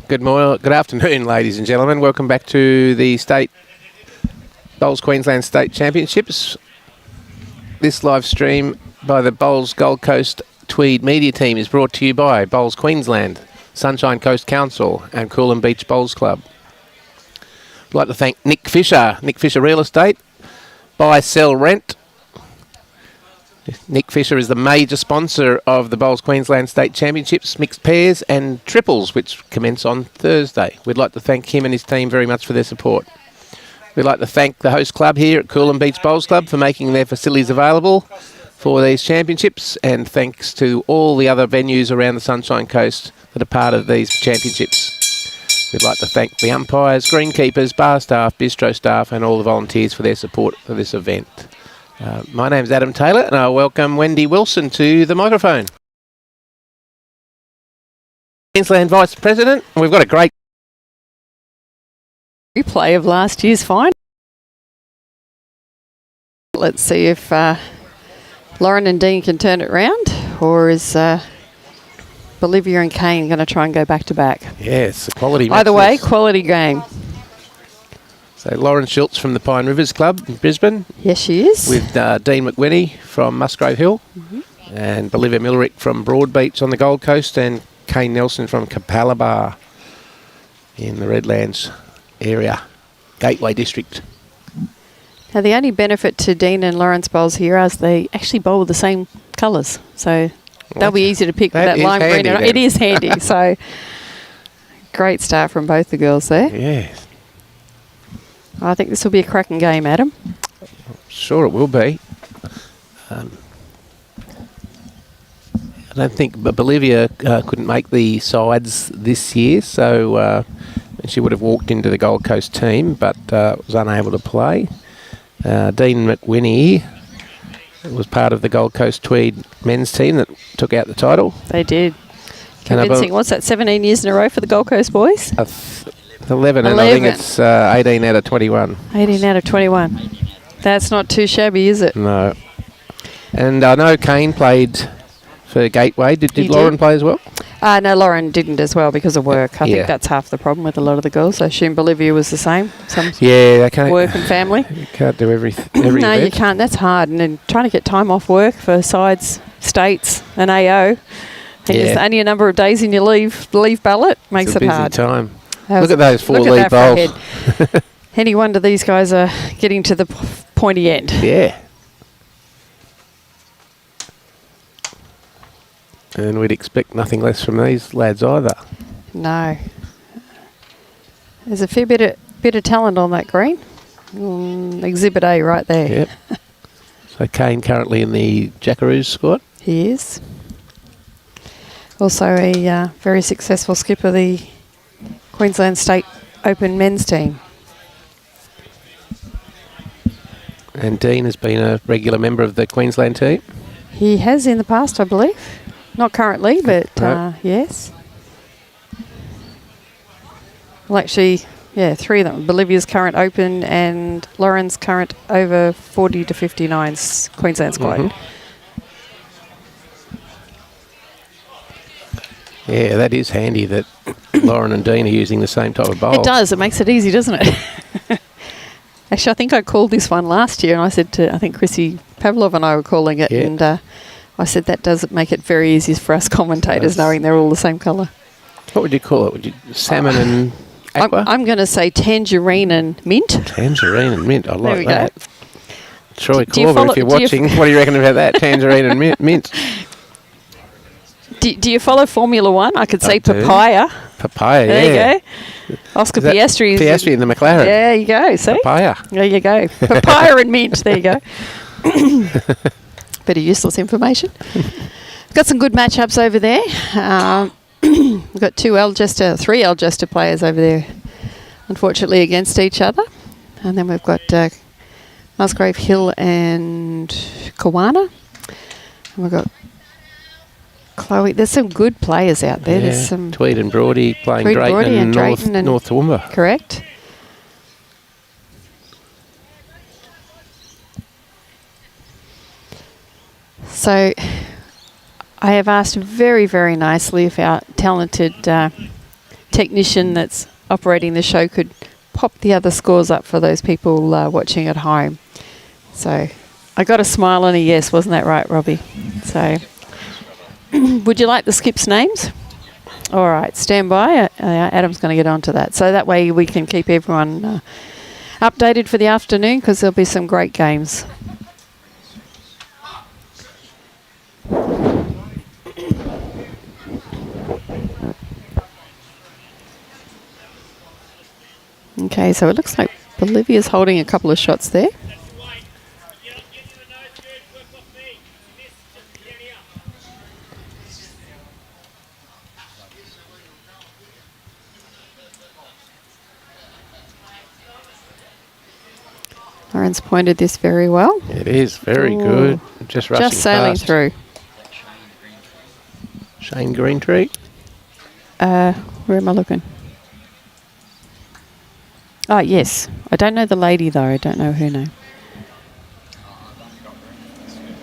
Good afternoon, ladies and gentlemen. Welcome back to the Bowls Queensland State Championships. This live stream by the Bowls Gold Coast Tweed Media Team is brought to you by Bowls Queensland, Sunshine Coast Council and Coolum Beach Bowls Club. I'd like to thank Nick Fisher Real Estate, Buy, Sell, Rent. Nick Fisher is the major sponsor of the Bowls Queensland State Championships, mixed pairs and triples, which commence on Thursday. We'd like to thank him and his team very much for their support. We'd like to thank the host club here at Coolum Beach Bowls Club for making their facilities available for these championships, and thanks to all the other venues around the Sunshine Coast that are part of these championships. We'd like to thank the umpires, greenkeepers, bar staff, bistro staff and all the volunteers for their support for this event. My name's Adam Taylor and I welcome Wendy Wilson to the microphone. Queensland Vice President, and we've got a great replay of last year's final. Let's see if Lauren and Dean can turn it round, or is Bolivia and Kane going to try and go back to back? Yes, a quality match. Either way, quality game. So Lauren Schultz from the Pine Rivers Club in Brisbane. Yes, she is. With Dean McWhinney from Musgrave Hill, and Bolivia Millerick from Broadbeach on the Gold Coast, and Kane Nelson from Capalaba in the Redlands area, Gateway District. Now the only benefit to Dean and Lauren's bowls here is they actually bowl with the same colours, so they'll be easy to pick with that lime green. It is handy, so great start from both the girls there. Yes. I think this will be a cracking game, Adam. Sure it will be. I don't think Bolivia couldn't make the sides this year, so she would have walked into the Gold Coast team, but was unable to play. Dean McWhinney was part of the Gold Coast Tweed men's team that took out the title. They did. Convincing. What's that, 17 years in a row for the Gold Coast boys? 11, and I think it's 18 out of 21. 18 out of 21. That's not too shabby, is it? No. And I know Kane played for Gateway. Did Lauren play as well? No, Lauren didn't as well because of work. I think that's half the problem with a lot of the girls. I assume Bolivia was the same. They can't work and family. You can't do every No, event. you can't. That's hard. And then trying to get time off work for sides, states and AO. And there's only a number of days in your leave ballot makes it hard. It's a busy time. Look at those 4 lead bowls. Any wonder these guys are getting to the pointy end. Yeah. And we'd expect nothing less from these lads either. No. There's a fair bit of talent on that green. Exhibit A right there. Yep. So Kane currently in the Jackaroos squad. He is. Also a very successful skipper of the Queensland State Open men's team. And Dean has been a regular member of the Queensland team. He has in the past, I believe. Not currently, but yes. Well, actually, 3 of them. Bolivia's current Open and Lauren's current over 40 to 59's Queensland squad. Yeah, that is handy that Lauren and Dean are using the same type of bowl. It does. It makes it easy, doesn't it? Actually, I think I called this one last year, and I said to, I think Chrissy Pavlov and I were calling it, and I said that does make it very easy for us commentators, knowing they're all the same colour. What would you call it? Would you salmon and aqua? I'm going to say tangerine and mint. Tangerine and mint. I like that. Go. Troy Corber, if you're watching, what do you reckon about that? Tangerine and mint. Do you follow Formula One? I could say papaya. Papaya, there you go. Oscar Piastri. Piastri in the McLaren. There you go, see? Papaya. There you go. Papaya and mint, there you go. Bit of useless information. Got some good matchups over there. We've got 3 Algester players over there, unfortunately, against each other. And then we've got Musgrave Hill and Kawana. And we've got Chloe. There's some good players out there. Yeah. There's some Tweed and Broady playing Drayton and North Toowoomba. Correct. So I have asked very, very nicely if our talented technician that's operating the show could pop the other scores up for those people watching at home. So I got a smile and a yes, wasn't that right, Robbie? So would you like the skips' names? All right, stand by. Adam's going to get onto that. So that way we can keep everyone updated for the afternoon, because there'll be some great games. Okay, so it looks like Bolivia's holding a couple of shots there. Lauren's pointed this very well. It is very good. Just rushing sailing past. through. Shane Greentree. Where am I looking? Oh, yes. I don't know the lady, though. I don't know her name.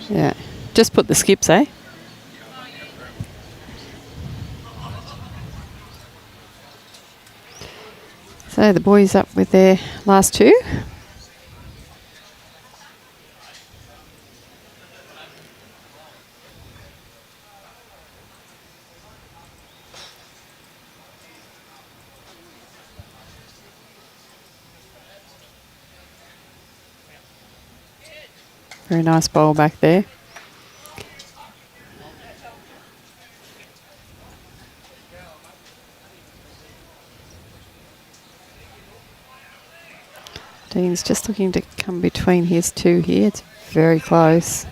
Yeah. Just put the skips, eh? So the boys up with their last two. Very nice bowl back there. Dean's just looking to come between his two here. It's very close.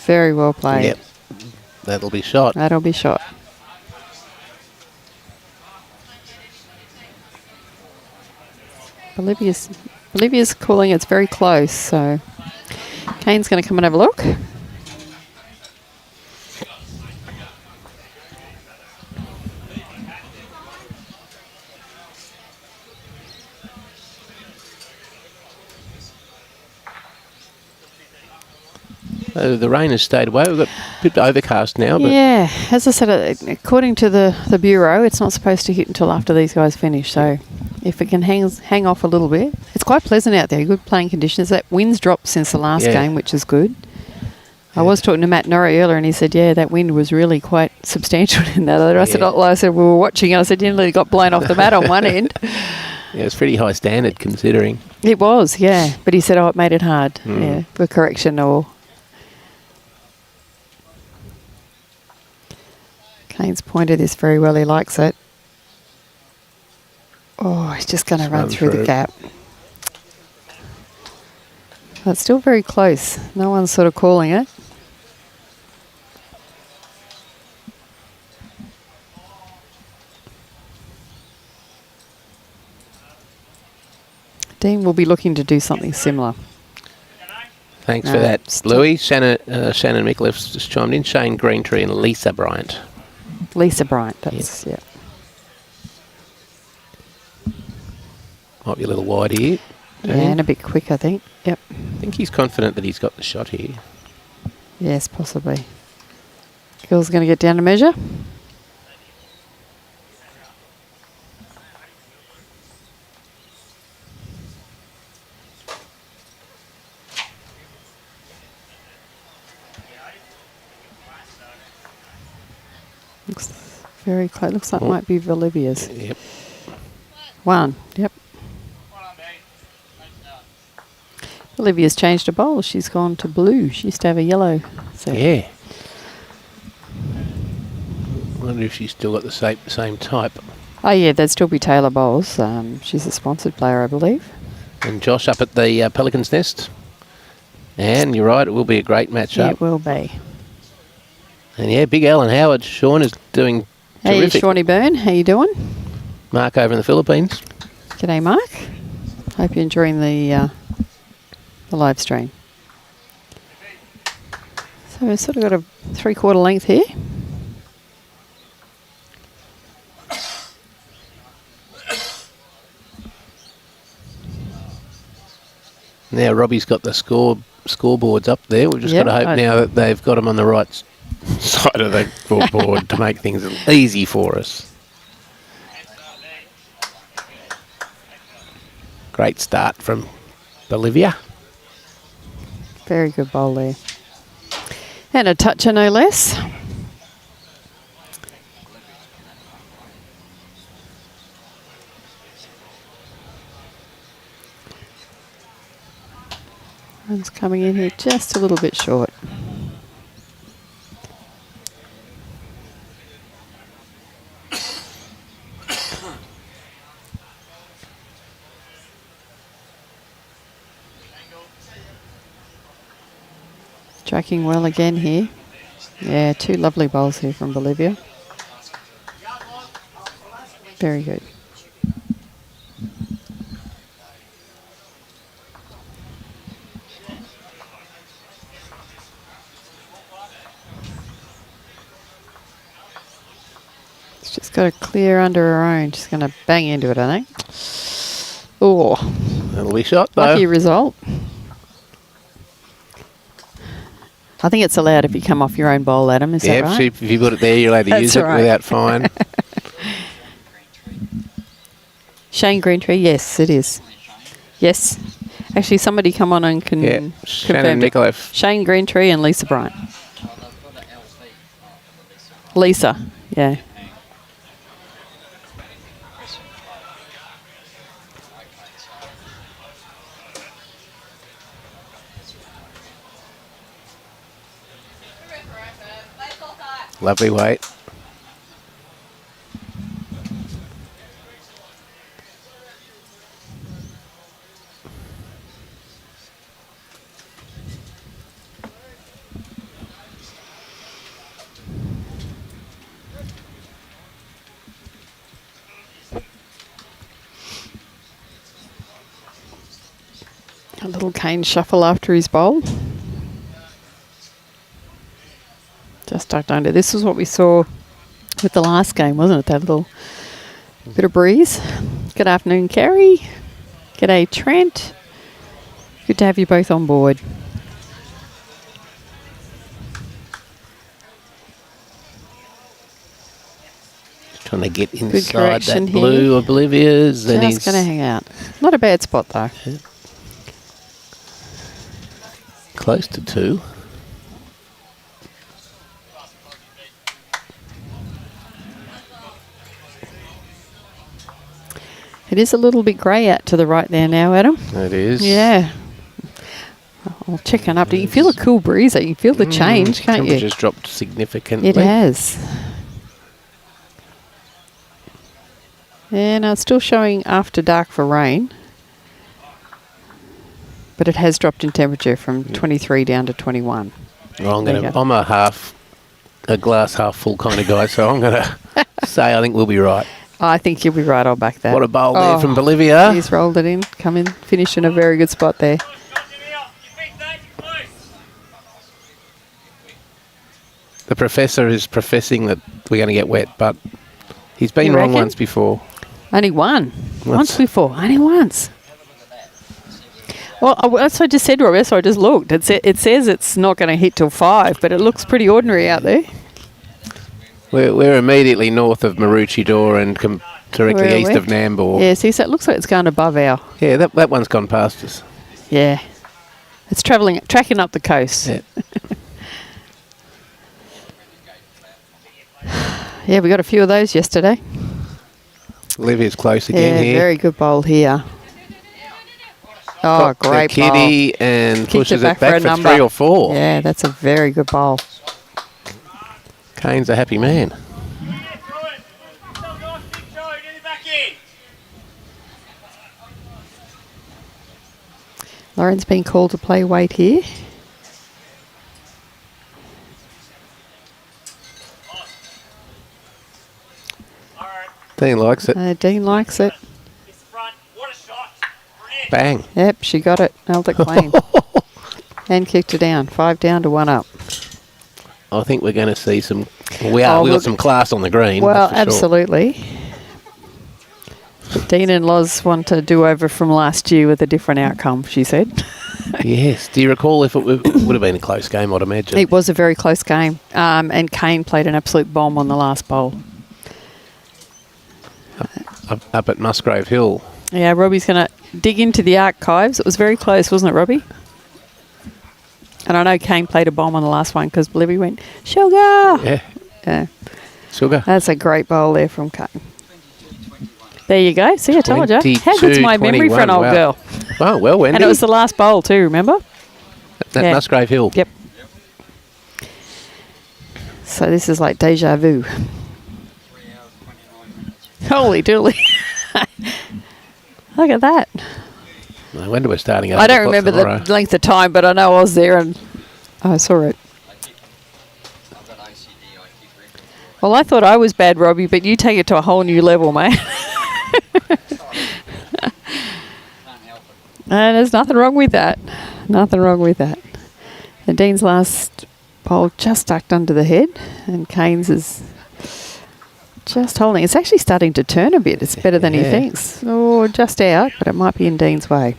Very well played. Yep. That'll be shot. That'll be shot. Bolivia's calling. It's very close, so Kane's going to come and have a look. The rain has stayed away. We've got a bit overcast now. But Yeah, as I said, according to the Bureau, it's not supposed to hit until after these guys finish. So if it can hang off a little bit. It's quite pleasant out there, good playing conditions. That wind's dropped since the last game, which is good. I was talking to Matt Norrie earlier, and he said, yeah, that wind was really quite substantial in that. I said, we were watching, and I said, you nearly got blown off the mat on one end. Yeah, it's pretty high standard considering. It was, yeah. But he said, it made it hard, yeah, for correction or... Kane's pointed this very well. He likes it. Oh, he's just going to run through the gap. But it's still very close. No one's sort of calling it. Dean will be looking to do something similar. Thanks for that, Louis. Shannon Mickleff's just chimed in. Shane Greentree and Lisa Bryant. Lisa Bryant, that's, yeah. Might be a little wide here. Yeah, and a bit quick, I think. Yep. I think he's confident that he's got the shot here. Yes, possibly. Girl's going to get down to measure. Looks very close. Looks like it might be Bolivia's. Yep. One. Yep. Bolivia's changed her bowl. She's gone to blue. She used to have a yellow set. Yeah. I wonder if she's still got the same type. Oh, yeah, they'd still be Taylor bowls. She's a sponsored player, I believe. And Josh up at the Pelican's Nest. And you're right, it will be a great match-up. It will be. And yeah, Big Alan Howard, Sean is doing terrific. Hey, Shawnee Byrne, how you doing? Mark over in the Philippines. G'day, Mark. Hope you're enjoying the live stream. So we've sort of got a 3/4 length here. Now Robbie's got the scoreboards up there. We've just got to hope now that they've got them on the right side of the board to make things easy for us. Great start from Bolivia. Very good bowl there. And a toucher, no less. One's coming in here just a little bit short. Tracking well again here. Yeah, 2 lovely bowls here from Bolivia. Very good. She's just got to clear under her own. She's going to bang into it, I think. Oh, That'll be shot, though. lucky result. I think it's allowed if you come off your own bowl, Adam. Is that right? If you put it there, you're allowed to That's use it right. without fine. Shane Greentree, yes, it is. Yes. Actually, somebody come on and Yeah, Shannon confirm it. Mikalev. Shane Greentree and Lisa Bryant. Lisa, yeah. Lovely weight. A little Kane shuffle after his bowl. Just ducked under. This is what we saw with the last game, wasn't it? That little bit of breeze. Good afternoon, Kerry. G'day, Trent. Good to have you both on board. Trying to get inside correction that blue of Bolivia's. And Just going to hang out. Not a bad spot, though. Close to 2. It is a little bit grey out to the right there now, Adam. It is. Yeah. I'll check on up. You feel a cool breeze. You can feel the change, can't you? Temperature's dropped significantly. It has. Yeah, no, it's still showing after dark for rain. But it has dropped in temperature from 23 down to 21. Well, There you go. I'm a glass half full kind of guy, so I'm going to say I think we'll be right. I think you'll be right. I'll back that. What a bowl there from Bolivia. He's rolled it in. Come in. Finish in a very good spot there. The professor is professing that we're going to get wet, but he's been You wrong reckon? once before. Only one. Once before. Only once. Well, that's what I just said, Rob. That's what I just looked. It says it's not going to hit till 5, but it looks pretty ordinary out there. We're immediately north of Maroochydore and directly Where are east we? of Nambour. Yeah, see, so it looks like it's going above our... Yeah, that one's gone past us. Yeah. It's tracking up the coast. Yeah. Yeah, we got a few of those yesterday. Olivia's close again Yeah, here. very good bowl here. Oh, Got the great bowl. kitty and Kicked pushes it back it back for a for number. 3 or 4. Yeah, that's a very good bowl. Kane's a happy man. Lauren's been called to play weight here. Dean likes it. Dean likes it. Bang. Yep, she got it. Held it clean. And kicked it down. 5 down to 1 up. I think we're going to see some... We Oh, got look- some class on the green. Well, that's for sure. absolutely. But Dean and Loz want to do over from last year with a different outcome, she said. Yes. Do you recall if it would have been a close game, I'd imagine? It was a very close game. And Kane played an absolute bomb on the last bowl. Up at Musgrave Hill. Yeah, Robbie's going to dig into the archives. It was very close, wasn't it, Robbie? And I know Kane played a bomb on the last one because Bolivia went, sugar! Yeah. Sugar. That's a great bowl there from Kane. There you go. See, I told you. How good's my memory for an old girl? Oh, well, Wendy. And it was the last bowl too, remember? At Musgrave Hill. Yep. So this is like deja vu. Holy dooly. Look at that. No wonder we're starting up. I don't remember the length of time, but I know I was there and I saw it. Well, I thought I was bad, Robbie, but you take it to a whole new level, mate. And there's nothing wrong with that. Nothing wrong with that. And Dean's last bowl just ducked under the head, and Kane's is just holding. It's actually starting to turn a bit. It's better than he thinks. Oh, just out, but it might be in Dean's way.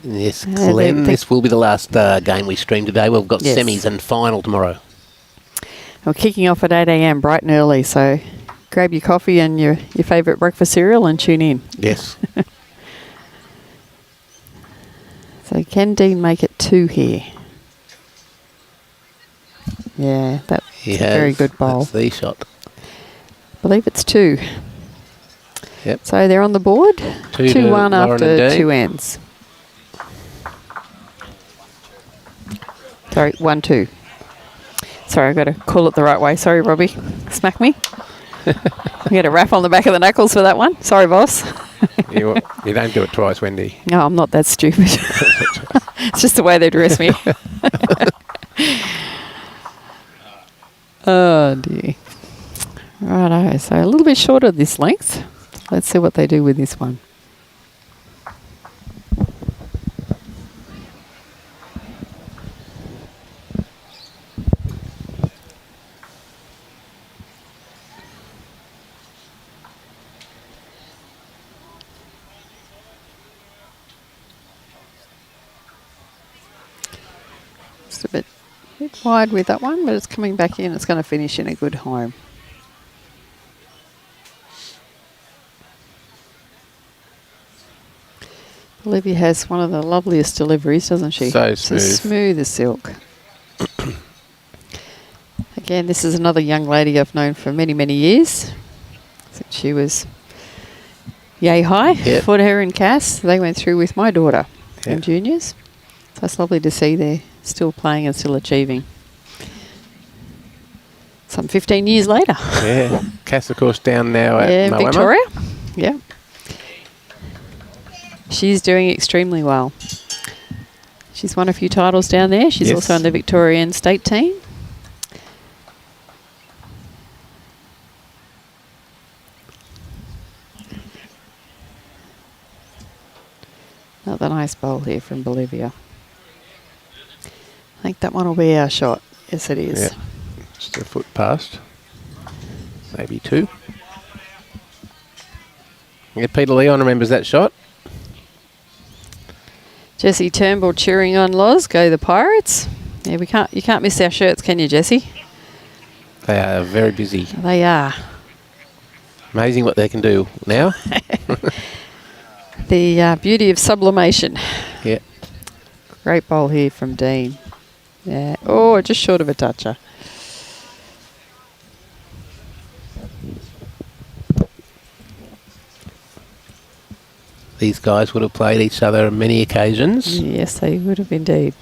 Yes, Glenn, this will be the last game we stream today. We've got semis and final tomorrow. We're kicking off at 8 a.m. bright and early, so grab your coffee and your favourite breakfast cereal and tune in. Yes. So can Dean make it 2 here? Yeah, that's a very good bowl. That's the shot. I believe it's 2. Yep. So they're on the board. 2-1 after 2 ends. Sorry, 1-2. Sorry, I've got to call it the right way. Sorry, Robbie. Smack me. I get a rap on the back of the knuckles for that one. Sorry, boss. You don't do it twice, Wendy. No, I'm not that stupid. It's just the way they dress me. Oh, dear. Righto, so a little bit shorter this length. Let's see what they do with this one. Just a bit wide with that one, but it's coming back in. It's going to finish in a good home. Olivia has one of the loveliest deliveries, doesn't she? So smooth. It's as smooth as silk. Again, this is another young lady I've known for many, many years. Since she was yay high. Yep. For her and Cass, they went through with my daughter in juniors. So it's lovely to see they're still playing and still achieving. Some 15 years later. Yeah. Cass, of course, down now at Moama. Victoria. Yeah. She's doing extremely well. She's won a few titles down there. She's also on the Victorian state team. Another nice bowl here from Bolivia. I think that one will be our shot. Yes, it is. Yeah. Just a foot past. Maybe 2. Yeah, Peter Leon remembers that shot. Jessie Turnbull cheering on Loz. Go the Pirates. Yeah, you can't miss our shirts, can you, Jessie? They are very busy. They are. Amazing what they can do now. The beauty of sublimation. Yeah. Great bowl here from Dean. Yeah. Oh, just short of a toucher. These guys would have played each other on many occasions. Yes, they would have indeed.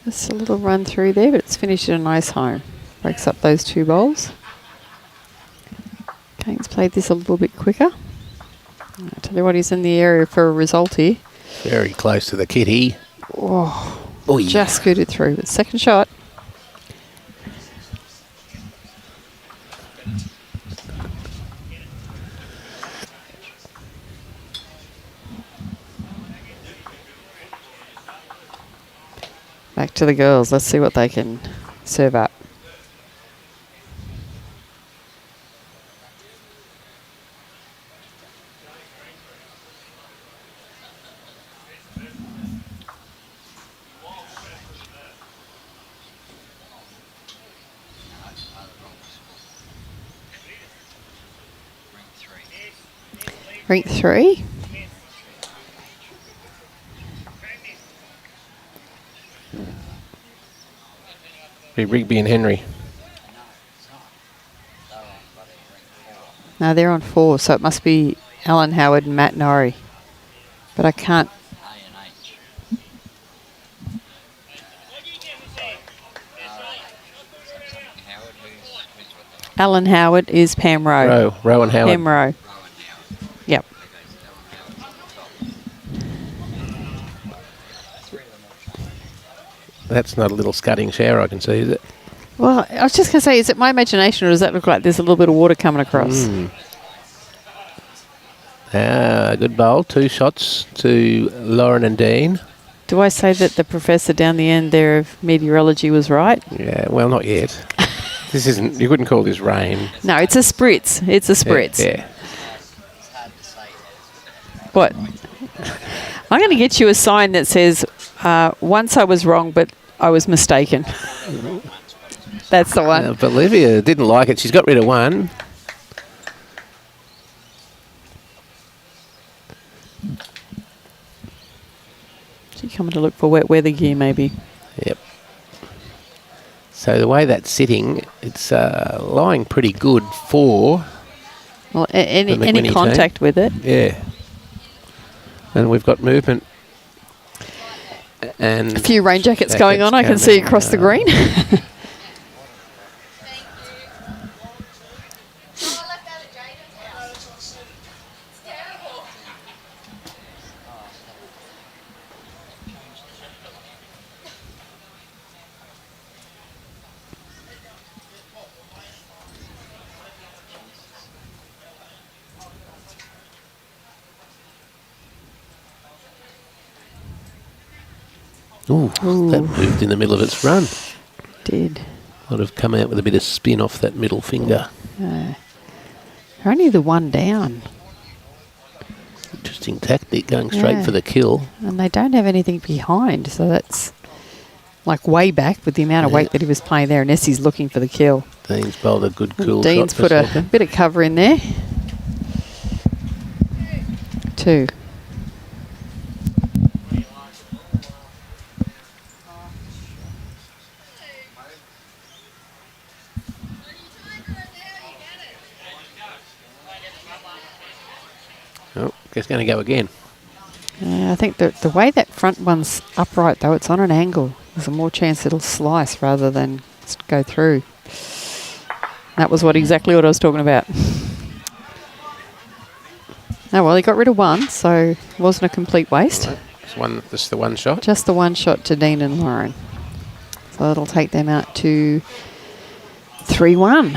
Just a little run through there, but it's finished in a nice home. Breaks up those 2 bowls. Kane's played this a little bit quicker. I tell you what, he's in the area for a result here. Very close to the kitty. Oh, Oy. Just scooted through. But second shot. Back to the girls. Let's see what they can serve up. Rink 3. Be Rigby and Henry. No, they're on 4, so it must be Alan Howard and Matt Norrie. But I can't. Alan Howard is Pam Rowe. Rowe and Howard. Pam Rowe. Yep. That's not a little scudding shower, I can see, is it? Well, I was just going to say, is it my imagination or does that look like there's a little bit of water coming across? Good bowl. 2 shots to Lauren and Dean. Do I say that the professor down the end there of meteorology was right? Yeah, well, not yet. This isn't, you wouldn't call this rain. No, it's a spritz. It's a spritz. Yeah. What? I'm going to get you a sign that says, once I was wrong, but I was mistaken. That's the one. Bolivia didn't like it. She's got rid of 1. She's coming to look for wet weather gear, maybe. Yep. So the way that's sitting, it's lying pretty good for... Well, any McWhinney contact team. with it. Yeah. And we've got movement. And A few rain jackets going on, I can see across the green. Ooh, that moved in the middle of its run. Did. Would have come out with a bit of spin off that middle finger. They're only the 1 down. Interesting tactic, going straight for the kill. And they don't have anything behind, so that's like way back with the amount of weight that he was playing there. And Essie's looking for the kill. Dean's bowled a good cool Dean's shot for put a second. bit of cover in there. 2. Oh, it's going to go again. I think the way that front one's upright, though, it's on an angle. There's a more chance it'll slice rather than go through. That was exactly what I was talking about. Oh, well, he got rid of 1, so it wasn't a complete waste. Right. Just the 1 shot? Just the 1 shot to Dean and Lauren. So that'll take them out to 3-1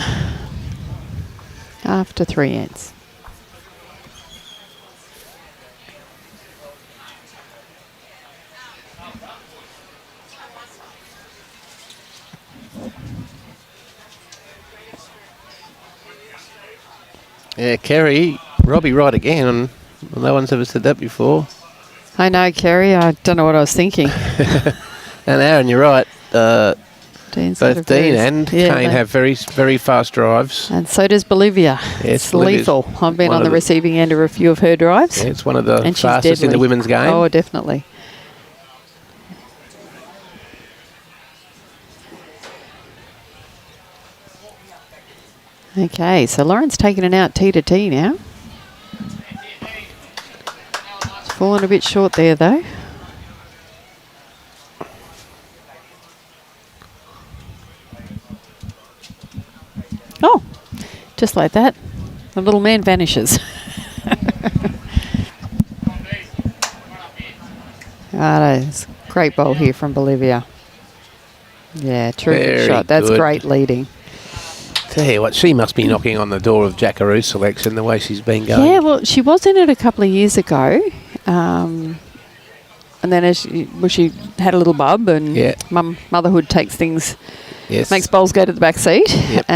after 3 ends. Yeah, Kerry, Robbie right again. And no one's ever said that before. I know, Kerry. I don't know what I was thinking. And Aaron, you're right. Dean's Both Dean and Kane have very, very fast drives. And so does Bolivia. Yes, it's lethal. I've been on the receiving end of a few of her drives. Yeah, it's one of the and fastest in the women's game. Oh, definitely. Okay, so Lauren's taking it out T to T now. It's fallen a bit short there, though. Oh, just like that, the little man vanishes. It's a great bowl here from Bolivia. Yeah, terrific Very shot. That's good. great leading. Tell you what, she must be knocking on the door of Jackaroo selection the way she's been going. Yeah, well, she was in it a couple of years ago. And then as she had a little bub and motherhood takes things, makes bowls go to the back seat. Yep.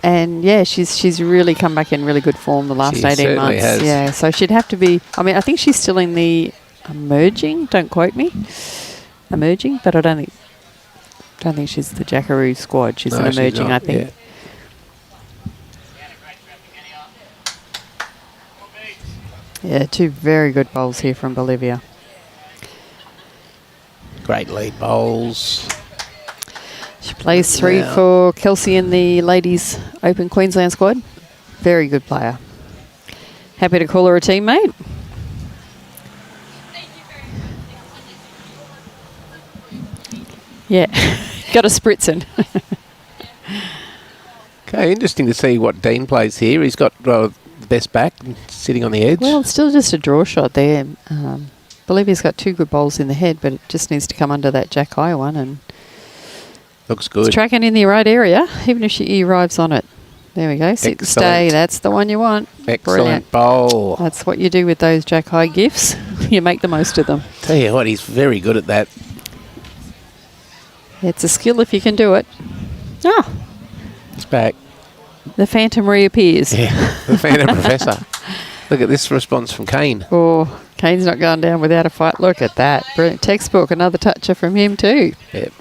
And yeah, she's really come back in really good form the last 18 months. Has. Yeah, so she'd have to be, I think she's still in the emerging, don't quote me, emerging, but I don't think she's the Jackaroo squad. She's an emerging, I think. Yeah, two very good bowls here from Bolivia. Great lead bowls. She plays 3 Now- for Kelsey in the Ladies Open Queensland squad. Very good player. Happy to call her a teammate. Yeah, got a spritzing. Okay, interesting to see what Dean plays here. He's got the best back sitting on the edge. Well, it's still just a draw shot there. Bolivia's got 2 good bowls in the head, but it just needs to come under that jack high one, and Looks good. it's tracking in the right area, even if she arrives on it. There we go. Sit and stay. Excellent. That's the one you want. Excellent Brilliant. bowl. That's what you do with those jack high gifts. You make the most of them. Tell you what, he's very good at that. It's a skill if you can do it. Ah, It's back. the phantom reappears. Yeah, the Phantom Professor. Look at this response from Kane. Oh, Kane's not going down without a fight. Look at that. Brilliant textbook. Another toucher from him too. Yep.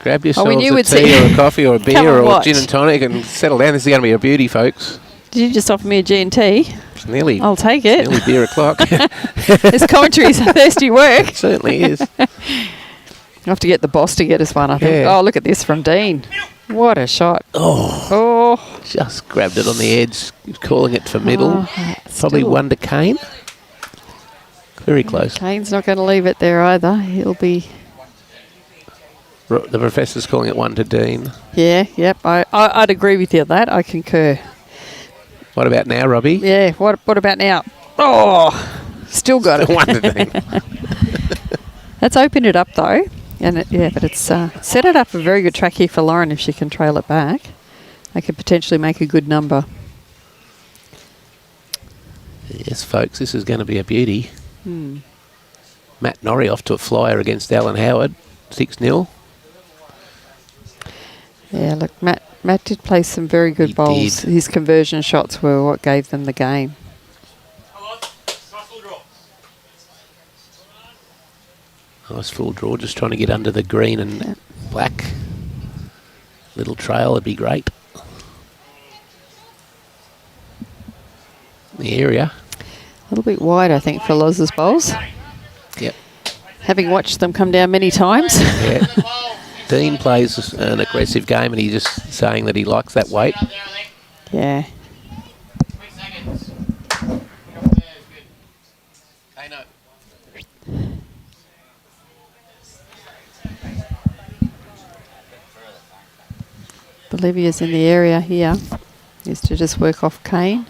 Grab yourselves knew a we'd tea see- or a coffee or a Come beer and or a watch. gin and tonic and settle down. This is going to be a beauty, folks. Did you just offer me a G&T? It's nearly, I'll take it. nearly beer o'clock. This commentary's thirsty work. It certainly is. I'll have to get the boss to get us one, I think. Yeah. Oh, look at this from Dean. What a shot. Oh. Just grabbed it on the edge, calling it for middle. Oh, Probably still. one to Kane. Very close. Kane's not going to leave it there either. He'll be... The Professor's calling it one to Dean. Yeah, yep. I'd agree with you on that. I concur. What about now, Robbie? Yeah, what about now? Oh, still got it. One to Dean. That's opened it up though. And but it's set it up a very good track here for Lauren if she can trail it back. They could potentially make a good number. Yes, folks, this is going to be a beauty. Hmm. Matt Norrie off to a flyer against Alan Howard, 6-0. Yeah, look, Matt did play some very good He bowls. did. His conversion shots were what gave them the game. Nice full draw, just trying to get under the green and black. Little trail would be great. The area. A little bit wide, I think, for Loz's bowls. Yep. Having watched them come down many times. Yeah. Dean plays an aggressive game and he's just saying that he likes that weight. Yeah. Bolivia's in the area here. Is to just work off Kane.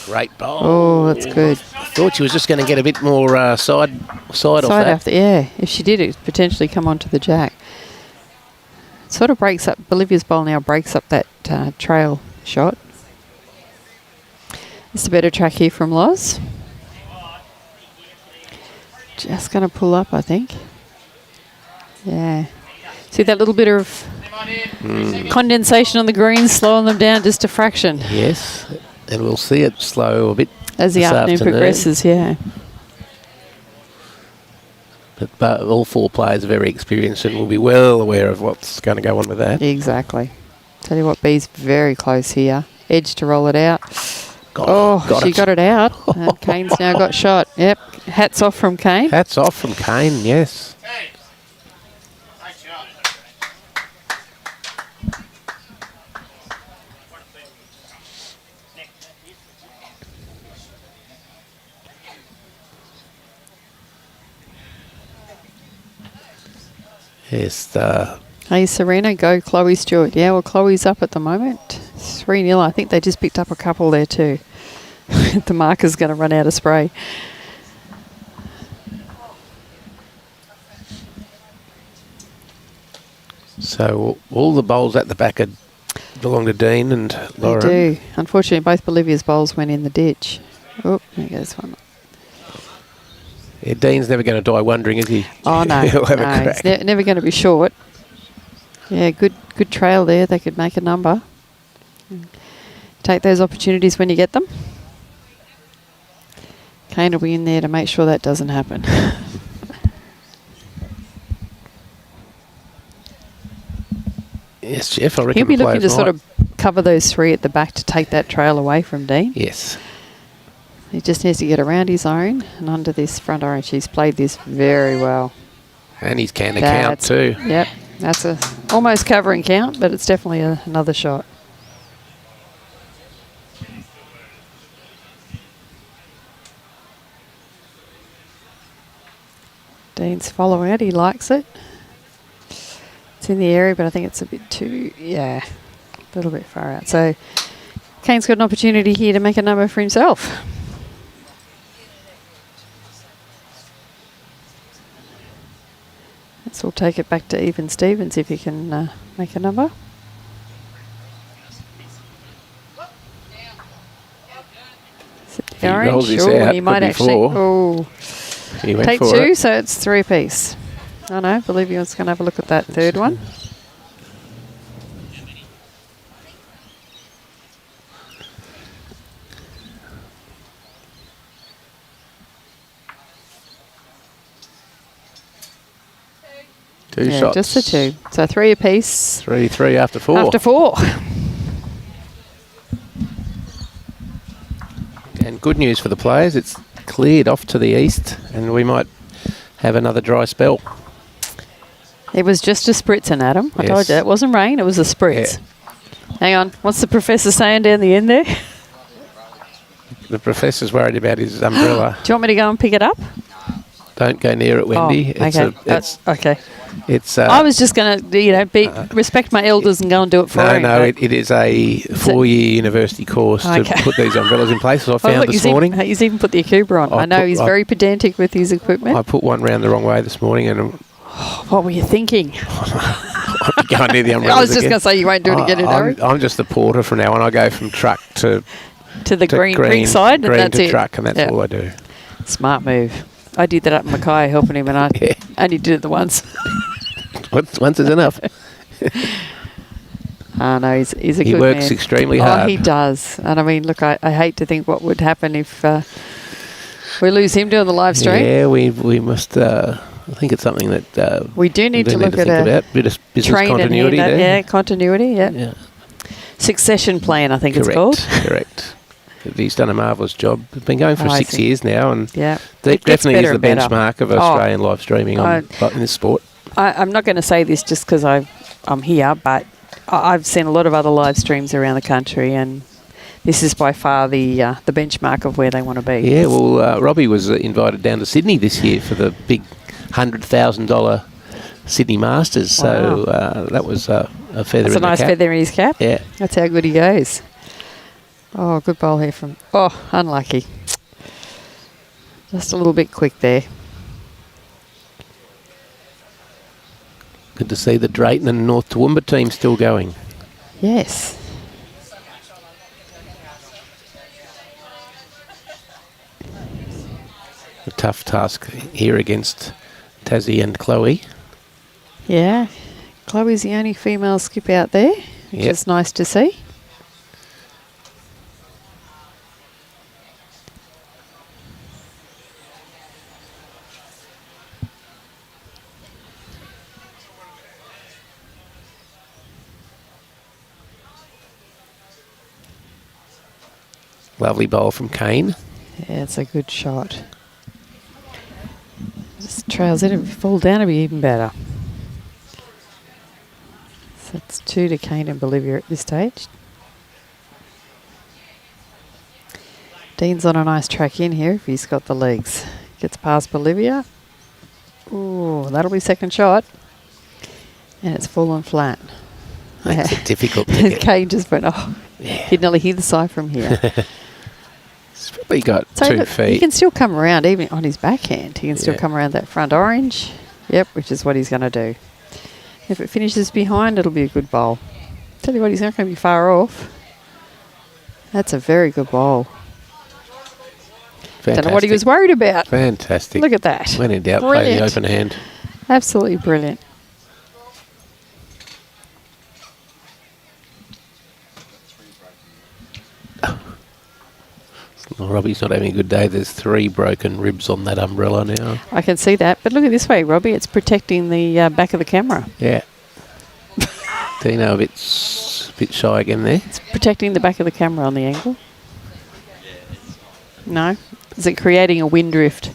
Great bowl. Oh, that's good. Thought she was just going to get a bit more side off Side that. after, yeah. If she did, it would potentially come onto the jack. Sort of breaks up, Bolivia's bowl now breaks up that trail shot. It's a better track here from Loz. Just going to pull up, I think. Yeah. See that little bit of condensation on the greens slowing them down just a fraction Yes, and we'll see it slow a bit as the this afternoon progresses, yeah. But all 4 players are very experienced and will be well aware of what's going to go on with that. Exactly. Tell you what, B's very close here. Edge to roll it out. She got it out. And Kane's now got shot. Yep. Hats off from Kane. Hats off from Kane, yes. Yes, Hey, Serena, go Chloe Stewart. Yeah, well, Chloe's up at the moment. 3-0. I think they just picked up a couple there too. The marker's going to run out of spray. so all the bowls at the back belong to Dean and Lauren. They do. Unfortunately, both Bolivia's bowls went in the ditch. Oh, there goes one. Yeah, Dean's never going to die wondering, is he? Oh, no. He'll have a No, crack. it's never going to be short. Yeah, good trail there. They could make a number. Take those opportunities when you get them. Kane will be in there to make sure that doesn't happen. Yes, Jeff, I reckon He'll be the looking to players sort might. of cover those 3 at the back to take that trail away from Dean. Yes. He just needs to get around his own and under this front orange. He's played this very well. And he's can count too. Yep, that's a almost covering count, but it's definitely another shot. Dean's following it. He likes it. It's in the area, but I think it's a bit too, a little bit far out. So Kane's got an opportunity here to make a number for himself. So we'll take it back to even Stevens if he can make a number. He rolls this out, he might actually take two, so it's 3 apiece. I know, Bolivia's going to have a look at that third one. Two shots. Just the two. So 3 apiece. 3-3 after 4. After 4. And good news for the players, it's cleared off to the east and we might have another dry spell. It was just a spritz, and Adam. I told you, it wasn't rain, it was a spritz. Yeah. Hang on, what's the professor saying down the end there? The professor's worried about his umbrella. Do you want me to go and pick it up? Don't go near it, Wendy. Oh, okay. It's. I was just going to, respect my elders and go and do it for him. No, it is a 4-year university course to put these umbrellas in place. So I found this morning. He's even put the Acuba on. I know he's very pedantic with his equipment. I put one round the wrong way this morning, and what were you thinking? Going near the umbrellas. I was just going to say you won't do it again in a hurry. I'm just the porter from now on. I go from truck to the green side, green and that's to it. truck, and that's all I do. Smart move. I did that up in Mackay helping him, and I only did it the once. Once is enough. No, he's a good man. He works extremely hard. Oh, he does. And I mean, look, I hate to think what would happen if we lose him doing the live stream. Yeah, we must. I think it's something that we do need to look at a bit of business continuity there. Yeah, continuity. Yeah. Succession plan, I think it's called. Correct. He's done a marvellous job. It's been going for 6 years now, and definitely is the benchmark of Australian live streaming in this sport. I'm not going to say this just because I'm here, but I've seen a lot of other live streams around the country, and this is by far the benchmark of where they want to be. Yeah, well, Robbie was invited down to Sydney this year for the big $100,000 Sydney Masters, so that was a feather in the cap. That's a nice feather in his cap. Yeah. That's how good he goes. Oh, good bowl here from... Oh, unlucky. Just a little bit quick there. Good to see the Drayton and North Toowoomba team still going. Yes. A tough task here against Tassie and Chloe. Yeah. Chloe's the only female skip out there, which is nice to see. Lovely bowl from Kane. Yeah, it's a good shot. Just trails in. If you fall down, it'll be even better. So it's 2 to Kane and Bolivia at this stage. Dean's on a nice track in here if he's got the legs. Gets past Bolivia. Oh, that'll be second shot. And it's fallen flat. Makes it difficult to get. Kane just went, he'd nearly hear the side from here. He's probably got 2 feet. He can still come around, even on his backhand. He can still come around that front orange. Yep, which is what he's going to do. If it finishes behind, it'll be a good bowl. Tell you what, he's not going to be far off. That's a very good bowl. Fantastic. Don't know what he was worried about. Fantastic. Look at that. When in doubt, play the open hand. Absolutely brilliant. Well, Robbie's not having a good day. There's 3 broken ribs on that umbrella now. I can see that. But look at this way, Robbie. It's protecting the back of the camera. Yeah. Dino a bit shy again there. It's protecting the back of the camera on the angle. No? Is it creating a wind drift?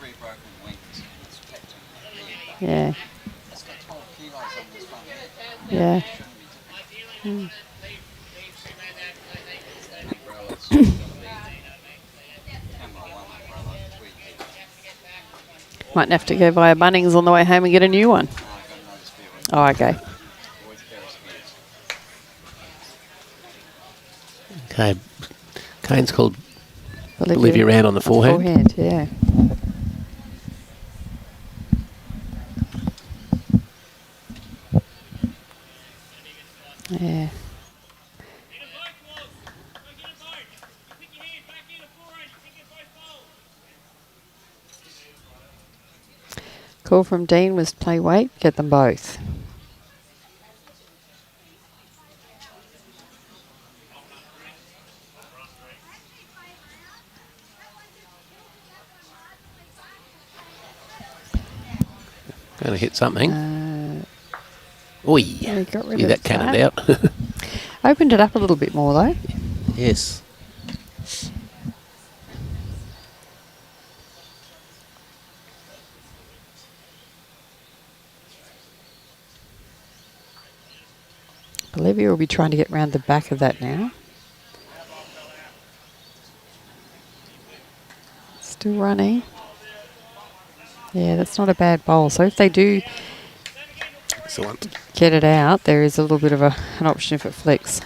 Yeah. Yeah. Mm. Might have to go via Bunnings on the way home and get a new one. Oh, okay. Okay. Kane's called Bolivia round on the forehand. Yeah. Yeah. Call from Dean was play weight, get them both. Going to hit something. Oi! Yeah, got rid See of that cannoned out. Opened it up a little bit more though. Yes. Bolivia will be trying to get round the back of that now. Still running. Yeah, that's not a bad bowl. So if they do Excellent. get it out, there is a little bit of an option if it flicks.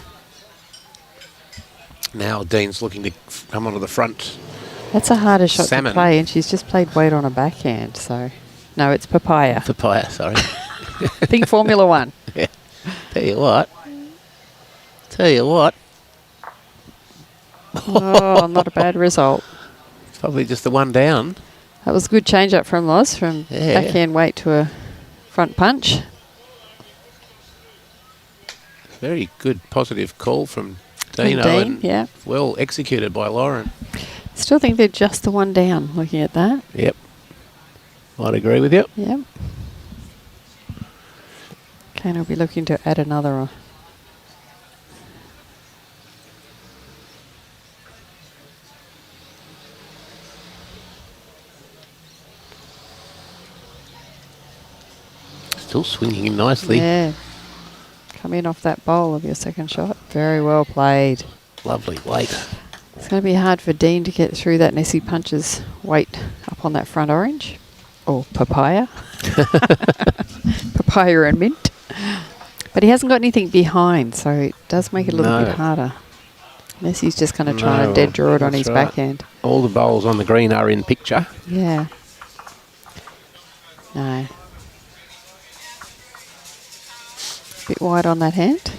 Now Dean's looking to come onto the front. That's a harder shot Salmon. to play, and she's just played weight on a backhand. So, no, it's papaya. Papaya, sorry. Think Formula One. Yeah. Tell you what. Oh, not a bad result. It's probably just the one down. That was a good change up from Loz, from Yeah. backhand weight to a front punch. Very good positive call from Dino Dean, and yeah. well executed by Lauren. Still think they're just the one down, looking at that. Yep. I'd agree with you. Yep. Kane will be looking to add another. Still swinging him nicely. Yeah. Come in off that bowl of your second shot. Very well played. Lovely weight. It's going to be hard for Dean to get through that unless he punches weight up on that front orange. Or papaya. Papaya and mint. But he hasn't got anything behind, so it does make it a little bit harder. Unless he's just going to try and dead draw it on his backhand. All the bowls on the green are in picture. Yeah. No. Bit wide on that hand.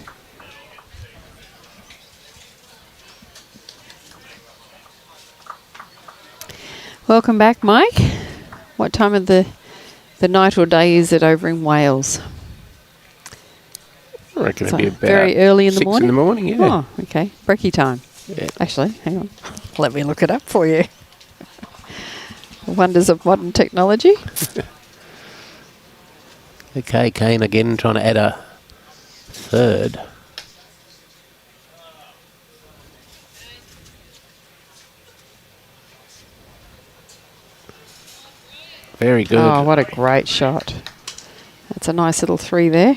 Welcome back, Mike. What time of the night or day is it over in Wales? I reckon it'd So be about very early in the 6 morning? in the morning, yeah. Oh, okay. Brekkie time. Yeah. Actually, hang on. Let me look it up for you. The wonders of modern technology. Okay, Kane again trying to add a third. Very good. Oh, what a great shot. That's a nice little 3 there.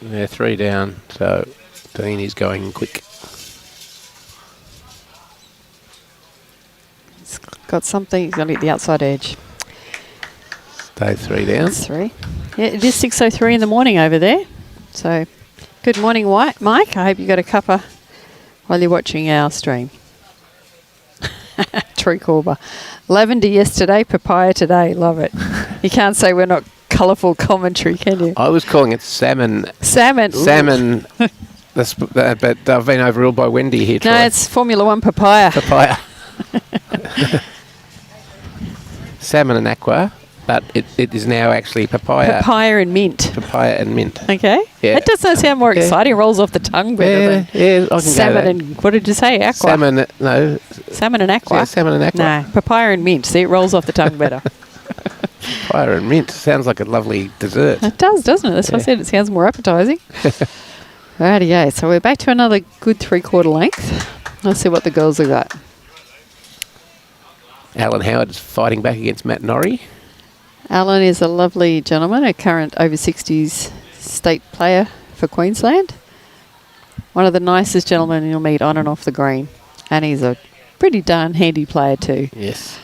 Yeah, 3 down, so Dean is going quick. He's got something. He's going to get the outside edge. Stay 3 down. That's 3. Yeah, it is 6:03 in the morning over there. So, good morning, Mike. I hope you got a cuppa while you're watching our stream. True Corba. Lavender yesterday, papaya today. Love it. You can't say we're not colourful commentary, can you? I was calling it salmon. Salmon. Salmon. But I've been overruled by Wendy here. No, Troy. it's Formula One papaya. Papaya. Salmon and aqua, but it is now actually papaya. Papaya and mint. Papaya and mint. Okay. Yeah. That doesn't sound more exciting. Rolls off the tongue better Yeah, I can salmon go that. and, what did you say? Aqua. Salmon, no. Salmon and aqua. Yeah, salmon and aqua. No, papaya and mint. See, it rolls off the tongue better. Papaya and mint sounds like a lovely dessert. It does, doesn't it? That's why I said it sounds more appetising. Rightio. So we're back to another good 3/4 length. Let's see what the girls have got. Alan Howard is fighting back against Matt Norrie. Alan is a lovely gentleman, a current over 60s state player for Queensland. One of the nicest gentlemen you'll meet on and off the green. And he's a pretty darn handy player too. Yes.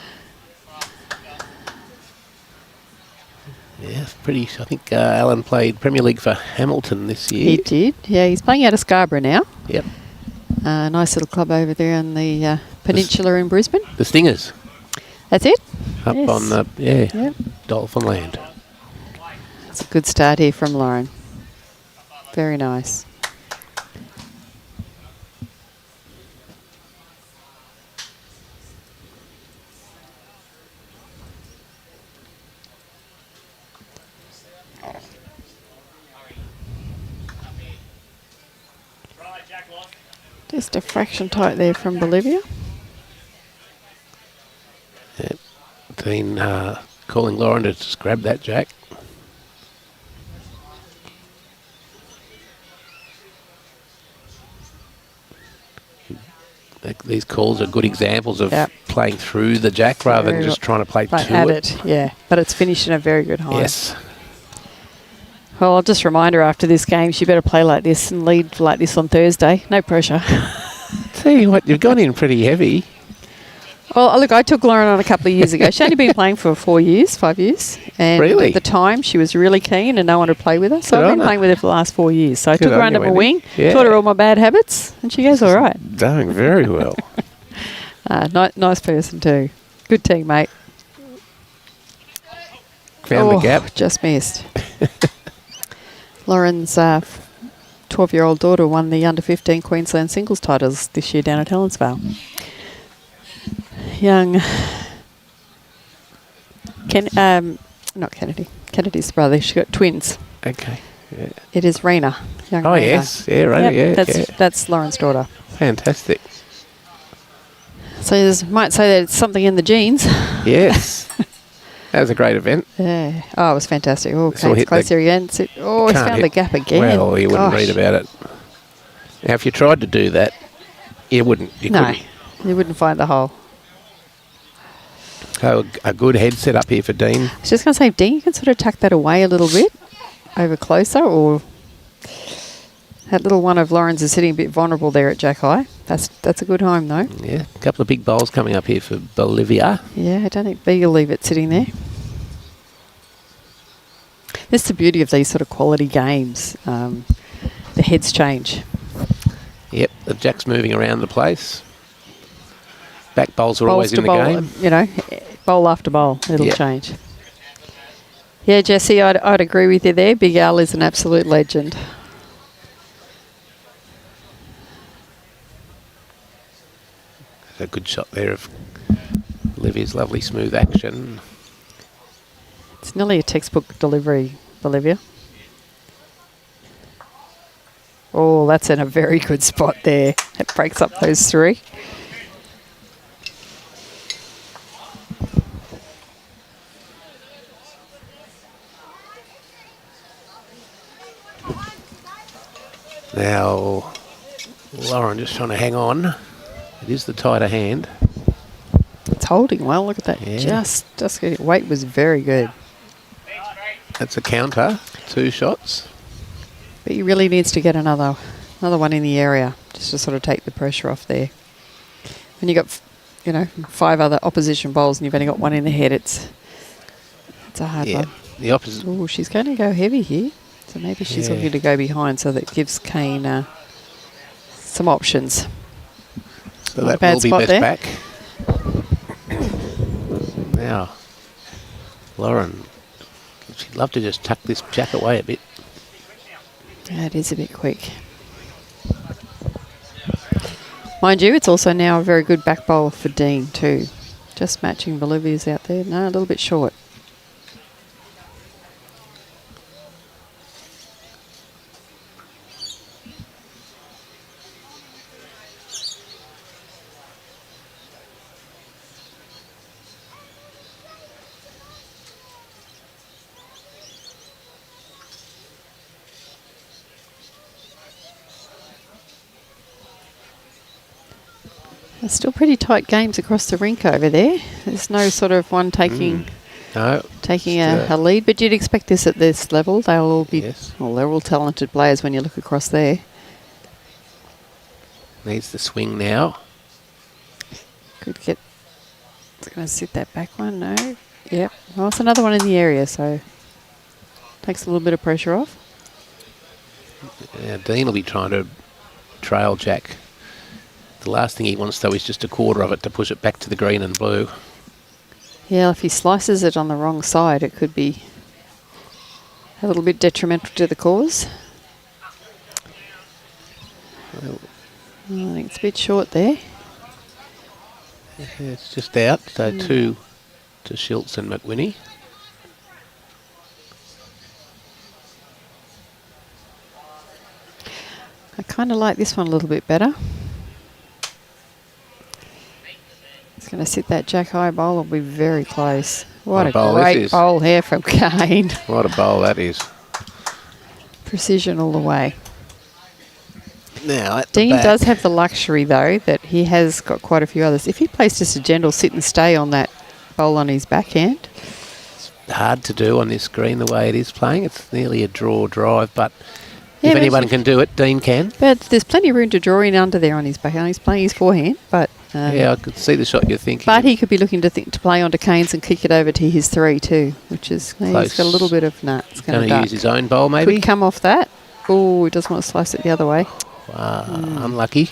Yeah, pretty. I think Alan played Premier League for Hamilton this year. He did. Yeah, he's playing out of Scarborough now. Yep. Nice little club over there on the peninsula in Brisbane. The Stingers. That's it? Up Yes. on the, Yep. Dolphin Land. It's a good start here from Lauren. Very nice. Just a fraction tight there from Bolivia. Yep. Dean calling Lauren to just grab that jack. These calls are good examples of playing through the jack rather than just trying to play to at it. Yeah, but it's finished in a very good high. Yes. Well, I'll just remind her after this game she better play like this and lead like this on Thursday. No pressure. Tell you what, you've gone in pretty heavy. Well, look, I took Lauren on a couple of years ago. She'd only been playing for 5 years. And Really? at the time, she was really keen and no one would play with her. So Good I've on been her. playing with her for the last 4 years. So I Good took her on under you, my Wendy. wing, Yeah. taught her all my bad habits, and she goes all right. Doing very well. Nice person too. Good teammate. Found the gap. Just missed. Lauren's 12-year-old daughter won the under-15 Queensland singles titles this year down at Helensvale. Young... not Kennedy. Kennedy's brother. She's got twins. Okay. Yeah. It is Rena. Young Oh, Rena. yes. Yeah, right. Yep, that's Lauren's daughter. Fantastic. So you might say that it's something in the genes. Yes. That was a great event. Yeah. Oh, it was fantastic. Oh, So okay, hit it's close the- here again. Oh, he's Can't found hit- the gap again. Well, you wouldn't Gosh. read about it. Now, if you tried to do that, you wouldn't. You No, couldn't. you wouldn't find the hole. So a good head set up here for Dean. I was just going to say, Dean, you can sort of tuck that away a little bit over closer, or that little one of Lauren's is sitting a bit vulnerable there at Jack High. That's a good home, though. Yeah, a couple of big bowls coming up here for Bolivia. Yeah, I don't think B will leave it sitting there. This is the beauty of these sort of quality games. The heads change. Yep, the jack's moving around the place. Back bowls are always Bowls in to the bowl, game. you know, bowl after bowl, it'll Yeah. change. Yeah, Jesse, I'd agree with you there. Big Al is an absolute legend. There's a good shot there of Olivia's lovely smooth action. It's nearly a textbook delivery, Bolivia. Oh, that's in a very good spot there. It breaks up those three. Now, Lauren just trying to hang on. It is the tighter hand. It's holding well. Look at that. Yeah. Just good. Weight was very good. That's a counter. 2 shots. But he really needs to get another one in the area just to sort of take the pressure off there. When you got, 5 other opposition bowls and you've only got one in the head, it's a hard Yeah, one. the opposite. Oh, she's going to go heavy here. So maybe she's Yeah. looking to go behind so that gives Kane some options. So Not a that bad will be spot best there. back. Now, Lauren, she'd love to just tuck this jack away a bit. Yeah, it is a bit quick. Mind you, it's also now a very good back bowl for Dean too. Just matching Bolivia's out there. No, a little bit short. There's still pretty tight games across the rink over there. There's no sort of one taking No. a lead, but you'd expect this at this level. They'll all be, Yes. well, they're all talented players when you look across there. Needs the swing now. Could get, it's going to sit that back one, no. Yep, well, it's another one in the area, so takes a little bit of pressure off. Dean will be trying to trail jack. The last thing he wants, though, is just a quarter of it to push it back to the green and blue. Yeah, if he slices it on the wrong side, it could be a little bit detrimental to the cause. Well, I think it's a bit short there. yeah, it's just out, so 2 to Schultz and McWhinney. I kind of like this one a little bit better. It's going to sit that jack high bowl. Will be very close. What a great bowl here from Kane. What a bowl that is. Precision all the way. Now, Dean does have the luxury, though, that he has got quite a few others. If he plays just a gentle sit and stay on that bowl on his backhand. hard to do on this green the way it is playing. It's nearly a draw drive, but yeah, if anyone can do it, Dean can. But there's plenty of room to draw in under there on his backhand. He's playing his forehand, but... yeah, I could see the shot you're thinking. But he could be looking to play onto Kane's and kick it over to his 3 too, which is... He's got a little bit of... It's going to use his own bowl, maybe? Could come off that. Oh, he doesn't want to slice it the other way. Unlucky.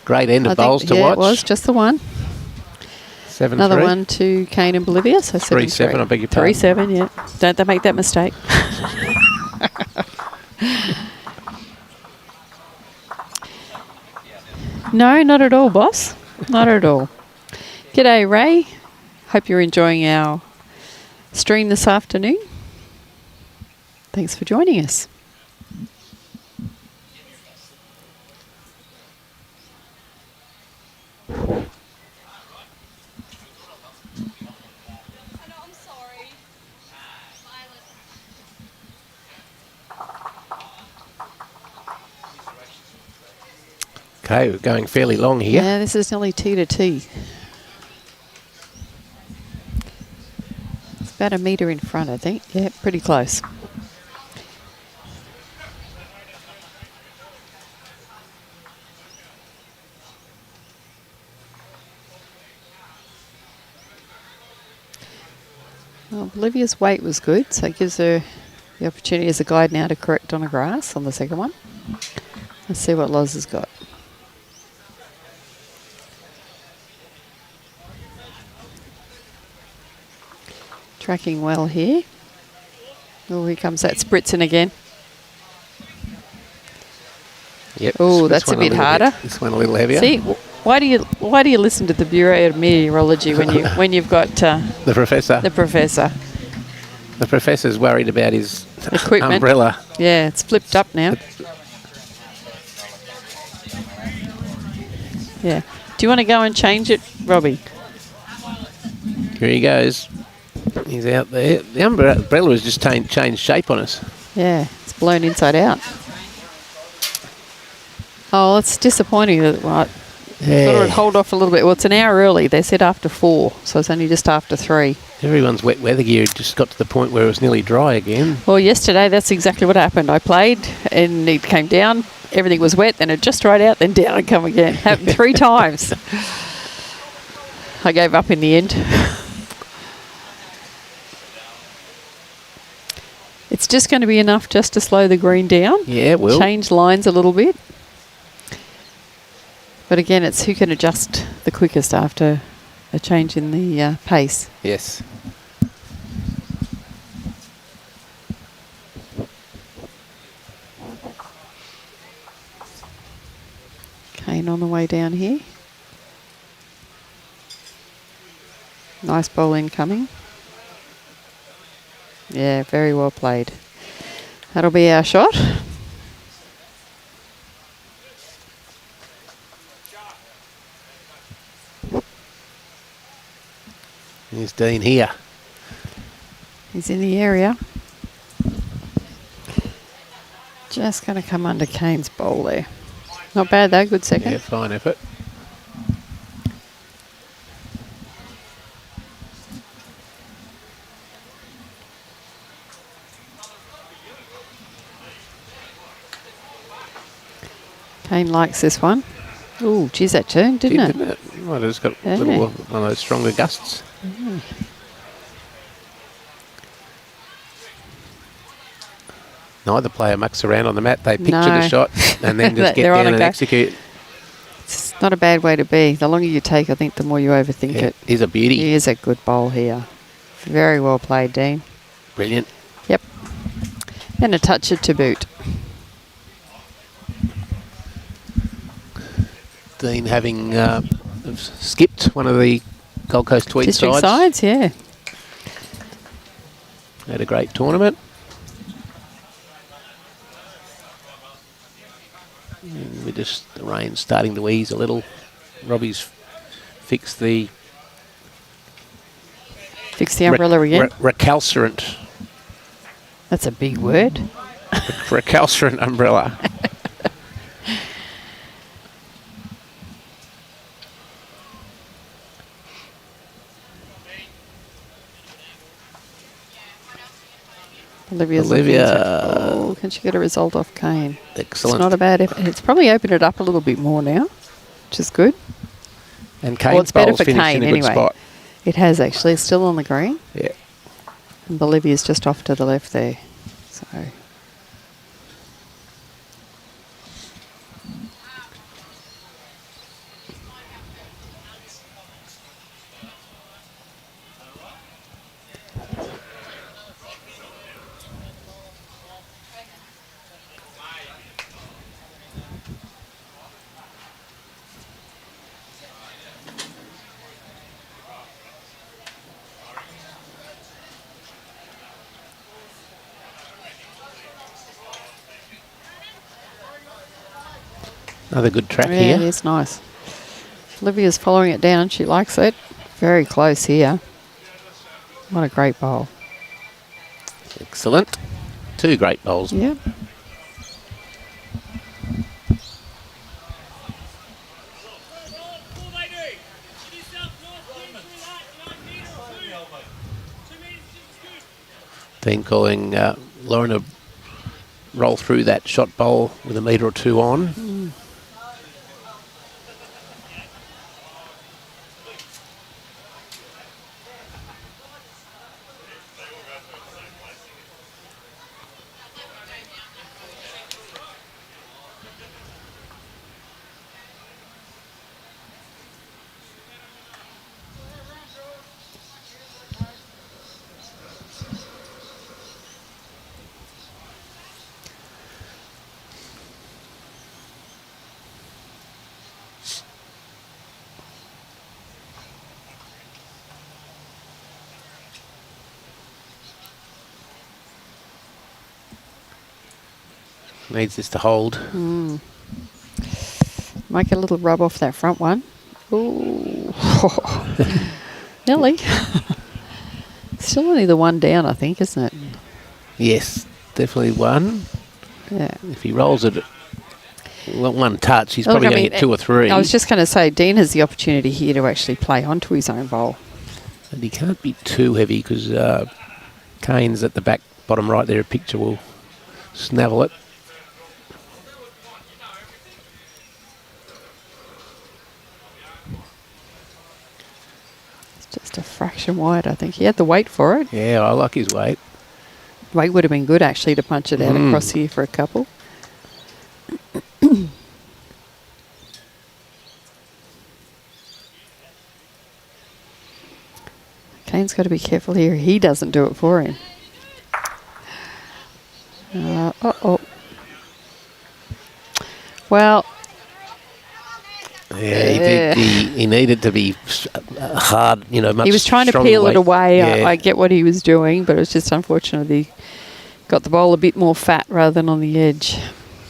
Great end of bowls to watch. It was just the one. 7-3. Another one to Kane and Bolivia, so 3-7, I beg your pardon. 3-7, yeah. Don't they make that mistake? No, not at all, boss. Not at all. G'day, Ray. Hope you're enjoying our stream this afternoon. Thanks for joining us. Okay, we're going fairly long here. Yeah, this is nearly T to T. It's about a metre in front, I think. Yeah, pretty close. Well, Bolivia's weight was good, so it gives her the opportunity as a guide now to correct on a grass on the second one. Let's see what Loz has got. Tracking well here. Oh, here comes that spritzing again. Yep. Oh, that's a bit harder. This one a little heavier. See, why do you listen to the Bureau of Meteorology when you've got the professor? The professor. The professor's worried about his equipment. Umbrella. Yeah, it's flipped up now. Yeah. Do you want to go and change it, Robbie? Here he goes. He's out there. The umbrella has just changed shape on us. Yeah, it's blown inside out. Oh, it's disappointing that thought I'd hold off a little bit. Well, it's an hour early. They said after 4, so it's only just after 3. Everyone's wet weather gear just got to the point where it was nearly dry again. Well, yesterday that's exactly what happened. I played and it came down. Everything was wet, then it just dried out, then down and come again. Happened 3 times. I gave up in the end. It's just going to be enough just to slow the green down. Yeah, it will. Change lines a little bit. But again, it's who can adjust the quickest after a change in the pace. Yes. Kane on the way down here. Nice ball incoming. Yeah, very well played. That'll be our shot. Here's Dean here. He's in the area. Just going to come under Kane's bowl there. Not bad though, good second. Yeah, fine effort. Kane likes this one. Ooh, geez, that turned, didn't it? Well, it's got Yeah. a little one of those stronger gusts. Neither player mucks around on the mat. They picture the No. shot and then just get They're on down a and go. execute. It's not a bad way to be. The longer you take, I think, the more you overthink it. He's a beauty. He is a good bowl here. Very well played, Dean. Brilliant. Yep. And a touch to boot. Dean having skipped one of the Gold Coast Tweed District sides. sides, yeah. Had a great tournament. And the rain's starting to ease a little. Robbie's fixed the Fix the umbrella again. recalcitrant That's a big word. recalcitrant umbrella. Olivia's Olivia. looking to, can she get a result off Kane? Excellent. It's not a bad effort. It's probably opened it up a little bit more now, which is good. And Kane's Well, it's better bowl's for finished Kane in a good anyway. spot. It has actually. It's still on the green. Yeah. And Bolivia's just off to the left there. So Another good track yeah, here. it is nice. Olivia's following it down. She likes it. Very close here. What a great bowl. Excellent. Two great bowls. Yep. Dean calling Lauren to roll through that shot bowl with a metre or two on. Needs this to hold. Might get a little rub off that front one. Ooh. Nearly. Still only the one down, I think, isn't it? Yes, definitely one. Yeah. If he rolls it one touch, he's Look, probably I going mean, to get two or three. I was just going to say, Dean has the opportunity here to actually play onto his own bowl. And he can't be too heavy because Kane's at the back bottom right there. A picture will snavel it. It's just a fraction wide, I think. He had the weight for it. Yeah, I like his weight. Weight would have been good, actually, to punch it out across here for a couple. Kane's got to be careful here. He doesn't do it for him. Uh-oh. Well, Yeah, he needed to be hard, much he was trying to stronger peel weight. it away. Yeah. I get what he was doing, but it was just unfortunate he got the bowl a bit more fat rather than on the edge.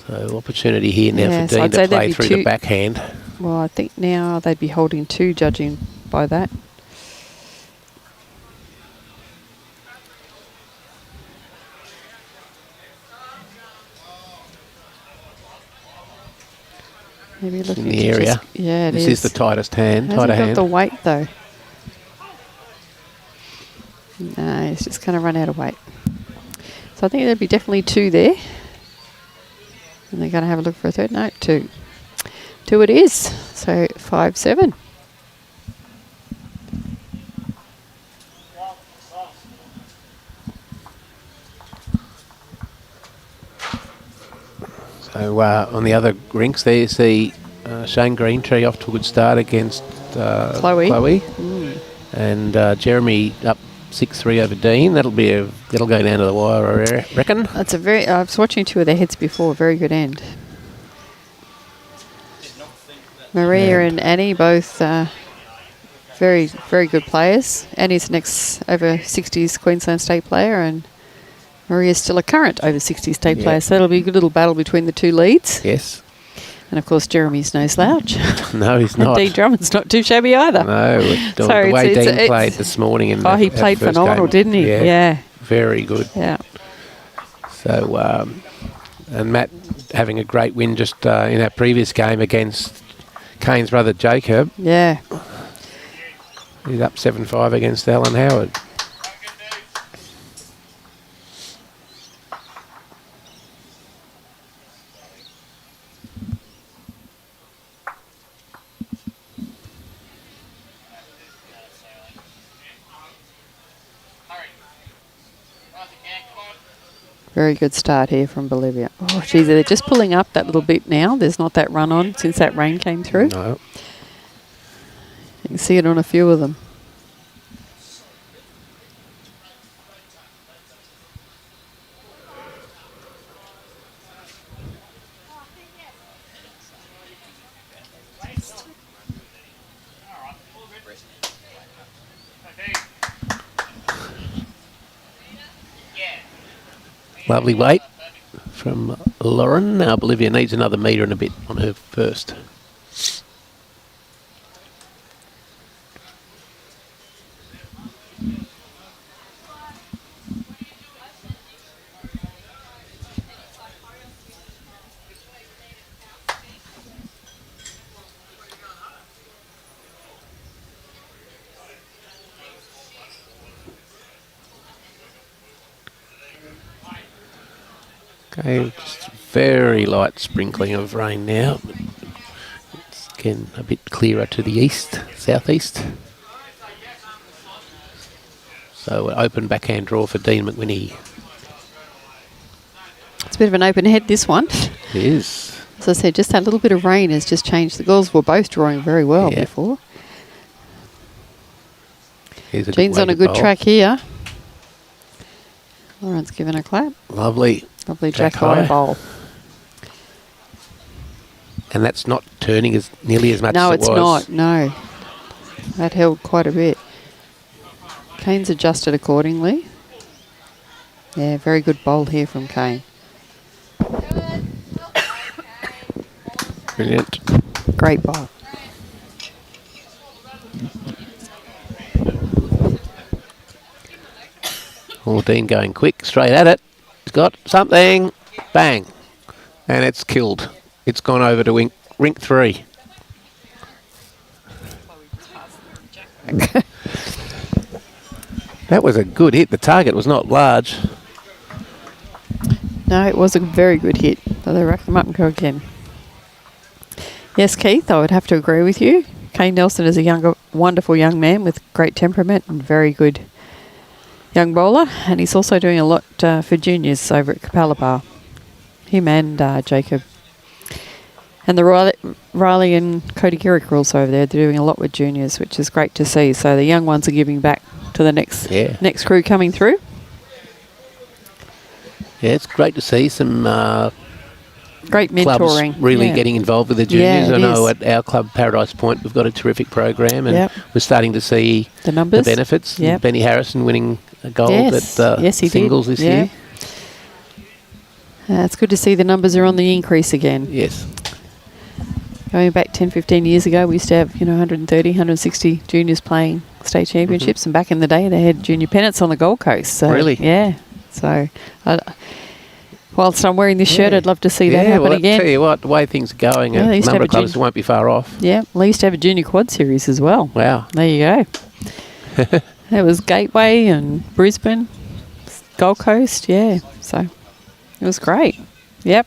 So opportunity here now Yeah, for so Dean I'd to say play there'd be through two- the backhand. Well, I think now they'd be holding two, judging by that. Maybe looking In the to area. just- yeah, it This is the tightest hand, Hasn't tighter got hand. the weight though. No, he's just going to run out of weight. So I think there'd be definitely two there. And they're going to have a look for a third. No, two. 2 it is. So 5-7. So on the other rinks there you see Shane Greentree off to a good start against Chloe. And Jeremy up 6-3 over Dean. That'll go down to the wire, I reckon. That's I was watching 2 of their hits before. Very good end. Maria and Annie both very, very good players. Annie's the next over 60s Queensland State player, and Maria's still a current over 60s State player. So that'll be a good little battle between the 2 leads. Yes. And of course, Jeremy's no slouch. No, he's not. And Dean Drummond's not too shabby either. No, the way Dean played this morning. He played phenomenal, didn't he? Yeah. Very good. Yeah. So, and Matt having a great win just in our previous game against Kane's brother Jacob. Yeah. He's up 7-5 against Alan Howard. Very good start here from Bolivia. Oh, geez, they're just pulling up that little bit now. There's not that run on since that rain came through. No. You can see it on a few of them. Lovely weight from Lauren. Now Bolivia needs another metre and a bit on her first. Okay, just very light sprinkling of rain now. It's again a bit clearer to the east, southeast. So an open backhand draw for Dean McWhinney. It's a bit of an open head, this one. It is. As I said, just that little bit of rain has just changed. The girls were both drawing very well before. Jean's on a good track here. Lauren's given a clap. Lovely. Lovely jack high bowl. And that's not turning as nearly as much no, as it was. No, it's not. No. That held quite a bit. Kane's adjusted accordingly. Yeah, very good bowl here from Kane. Brilliant. Great bowl. Dean going quick, straight at it. He's got something. Bang. And it's killed. It's gone over to rink 3. That was a good hit. The target was not large. No, it was a very good hit. So they rack them up and go again. Yes, Keith, I would have to agree with you. Kane Nelson is a wonderful young man with great temperament and very good young bowler, and he's also doing a lot for juniors over at Capalaba. Him and Jacob. And the Riley and Cody Garrick are also over there. They're doing a lot with juniors, which is great to see. So the young ones are giving back to the next crew coming through. Yeah, it's great to see some great mentoring. Clubs really getting involved with the juniors. Yeah, I know at our club, Paradise Point, we've got a terrific program, and we're starting to see the numbers, the benefits. Benny Harrison winning a gold at singles this year. It's good to see the numbers are on the increase again. Yes. Going back 10, 15 years ago, we used to have 130, 160 juniors playing state championships, and back in the day they had junior pennants on the Gold Coast. So, really? Yeah. So, whilst I'm wearing this shirt, I'd love to see that happen again. I'll tell you what, the way things are going, a number of clubs won't be far off. Yeah, well, they used to have a junior quad series as well. Wow. There you go. There was Gateway and Brisbane, Gold Coast, so it was great. Yep.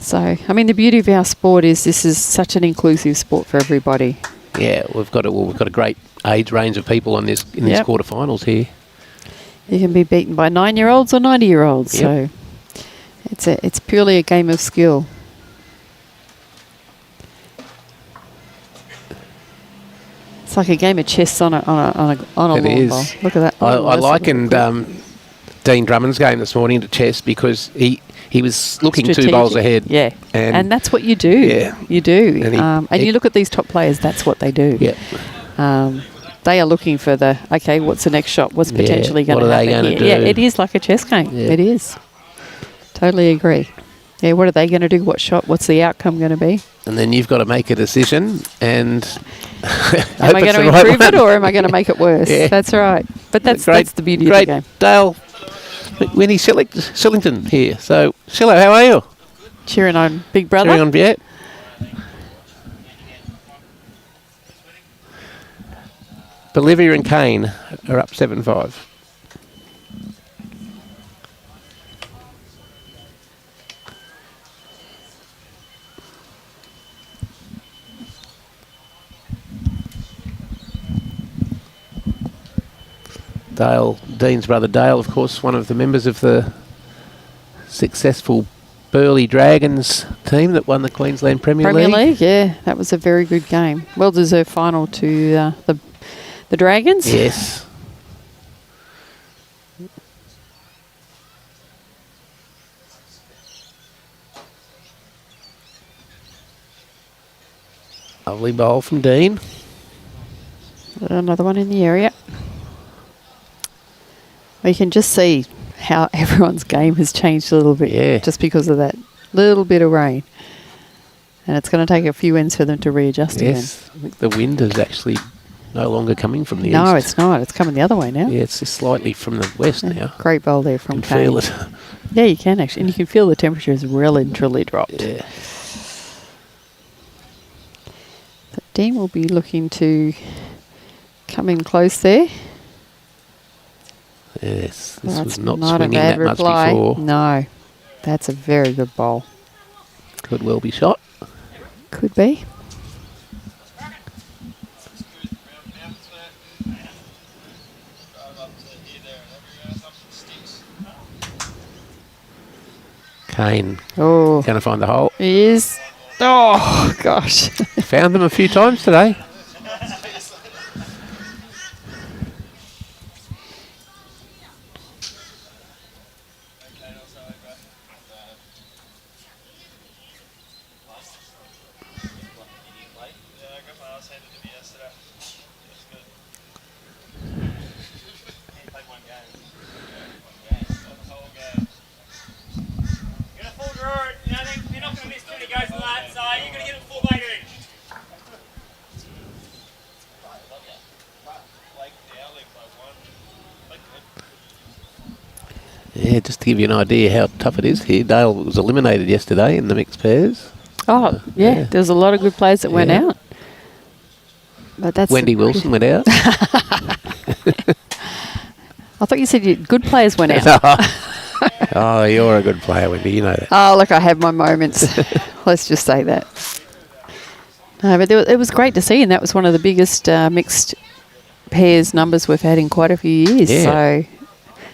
So, I mean, the beauty of our sport is this is such an inclusive sport for everybody. Yeah, we've got a great age range of people on this in these quarterfinals here. You can be beaten by 9-year-olds or 90-year-olds. Yep. So it's purely a game of skill. It's like a game of chess on a lawn ball. Look at that. I likened Dean Drummond's game this morning to chess because he was looking Strategic. 2 bowls ahead. Yeah, and that's what you do. Yeah. You do. And you look at these top players, that's what they do. Yeah. They are looking for what's the next shot? What's potentially going to happen? What are they going to do? Yeah, it is like a chess game. Yeah. It is. Totally agree. Yeah, what are they going to do? What shot? What's the outcome going to be? And then you've got to make a decision and am I going to improve it or am I going to make it worse? Yeah. That's right. But that's the beauty of the game. Dale Winnie Shillington here. So, Shillo, how are you? Cheering on Big Brother. Cheering on Viet. Bolivia and Kane are up 7-5. Dean's brother Dale, of course, one of the members of the successful Burleigh Dragons team that won the Queensland Premier League. Yeah, that was a very good game. Well-deserved final to the Dragons. Yes. Lovely bowl from Dean. Another one in the area. We can just see how everyone's game has changed a little bit just because of that little bit of rain. And it's going to take a few ends for them to readjust again. Yes, I think the wind is actually no longer coming from the east. No, it's not. It's coming the other way now. Yeah, it's just slightly from the west now. Great bowl there from Kane. Feel it. Yeah, you can actually. And you can feel the temperature has really and truly dropped. Yeah. So Dean will be looking to come in close there. Yes, this Well, was not a swinging bad that much reply. before. No, that's a very good bowl. Could well be shot. Could be. Kane Oh, going to find the hole. he is. Oh, gosh. Found them a few times today. Yeah, just to give you an idea how tough it is here, Dale was eliminated yesterday in the mixed pairs. Oh, yeah. There's a lot of good players that went out. But that's Wendy Wilson went out. I thought you said good players went out. Oh, you're a good player, Wendy. You know that. Oh, look, I have my moments. Let's just say that. No, but it was great to see, and that was one of the biggest mixed pairs numbers we've had in quite a few years. Yeah. So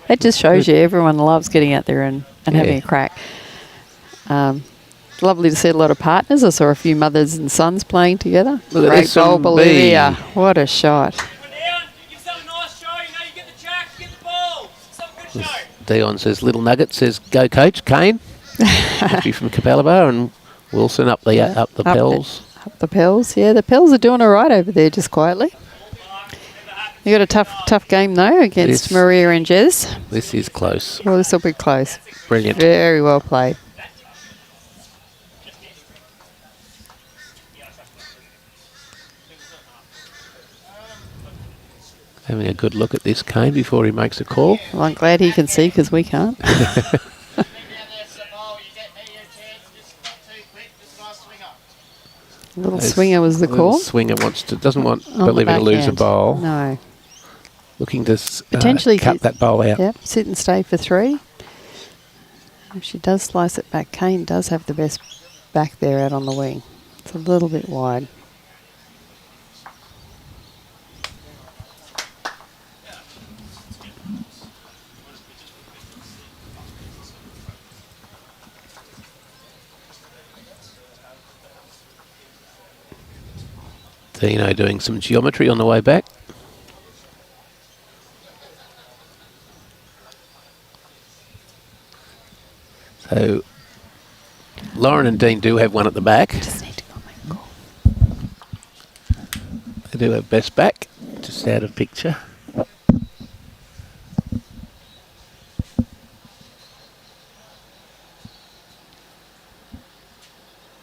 that just shows you everyone loves getting out there and having a crack. Lovely to see a lot of partners. I saw a few mothers and sons playing together. Look at Great this bowl, from Bolivia. B. What a shot. Dion says, Little Nugget says, go coach, Kane. Happy from Capalaba, and Wilson up the Pels. Up the Pels, yeah. The Pels are doing all right over there, just quietly. You got a tough game, though, against Maria and Jez. This is close. Well, this will be close. Brilliant. Very well played. Having a good look at this, Kane, before he makes a call. Well, I'm glad he can see because we can't. Little swinger was the call. Swinger doesn't want Bolivia to lose a bowl. No. Looking to Potentially cut that bowl out. Yep, sit and stay for 3. If she does slice it back, Kane does have the best back there out on the wing. It's a little bit wide. Dino doing some geometry on the way back. So Lauren and Dean do have one at the back. Just need to go make a call. They do have best back, just out of picture.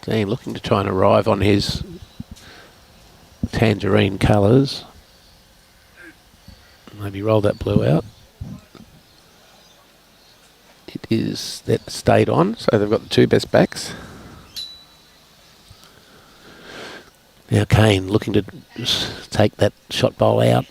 Dean looking to try and arrive on his tangerine colours. Maybe roll that blue out. It is that stayed on, so they've got the two best backs. Now Kane looking to just take that shot bowl out.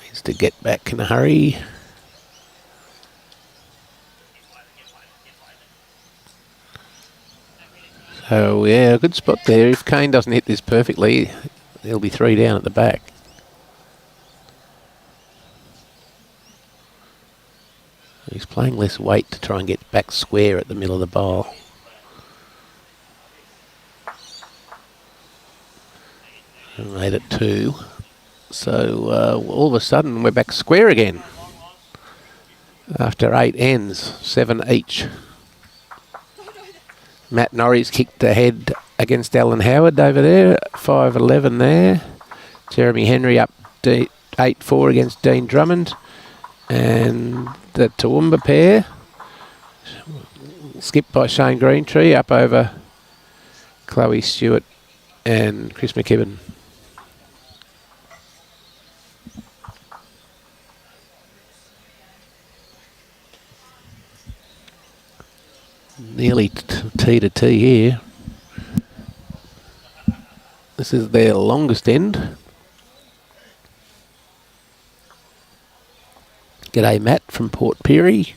Needs to get back in a hurry. So yeah, a good spot there. If Kane doesn't hit this perfectly, there'll be three down at the back. He's playing less weight to try and get back square at the middle of the bowl. And made it 2. So all of a sudden we're back square again. After 8 ends, 7 each. Matt Norrie's kicked ahead against Alan Howard over there, 5-11 there. Jeremy Henry up 8-4 against Dean Drummond. And the Toowoomba pair, skipped by Shane Greentree, up over Chloe Stewart and Chris McKibben. Nearly T to T here. This is their longest end. G'day Matt from Port Pirie.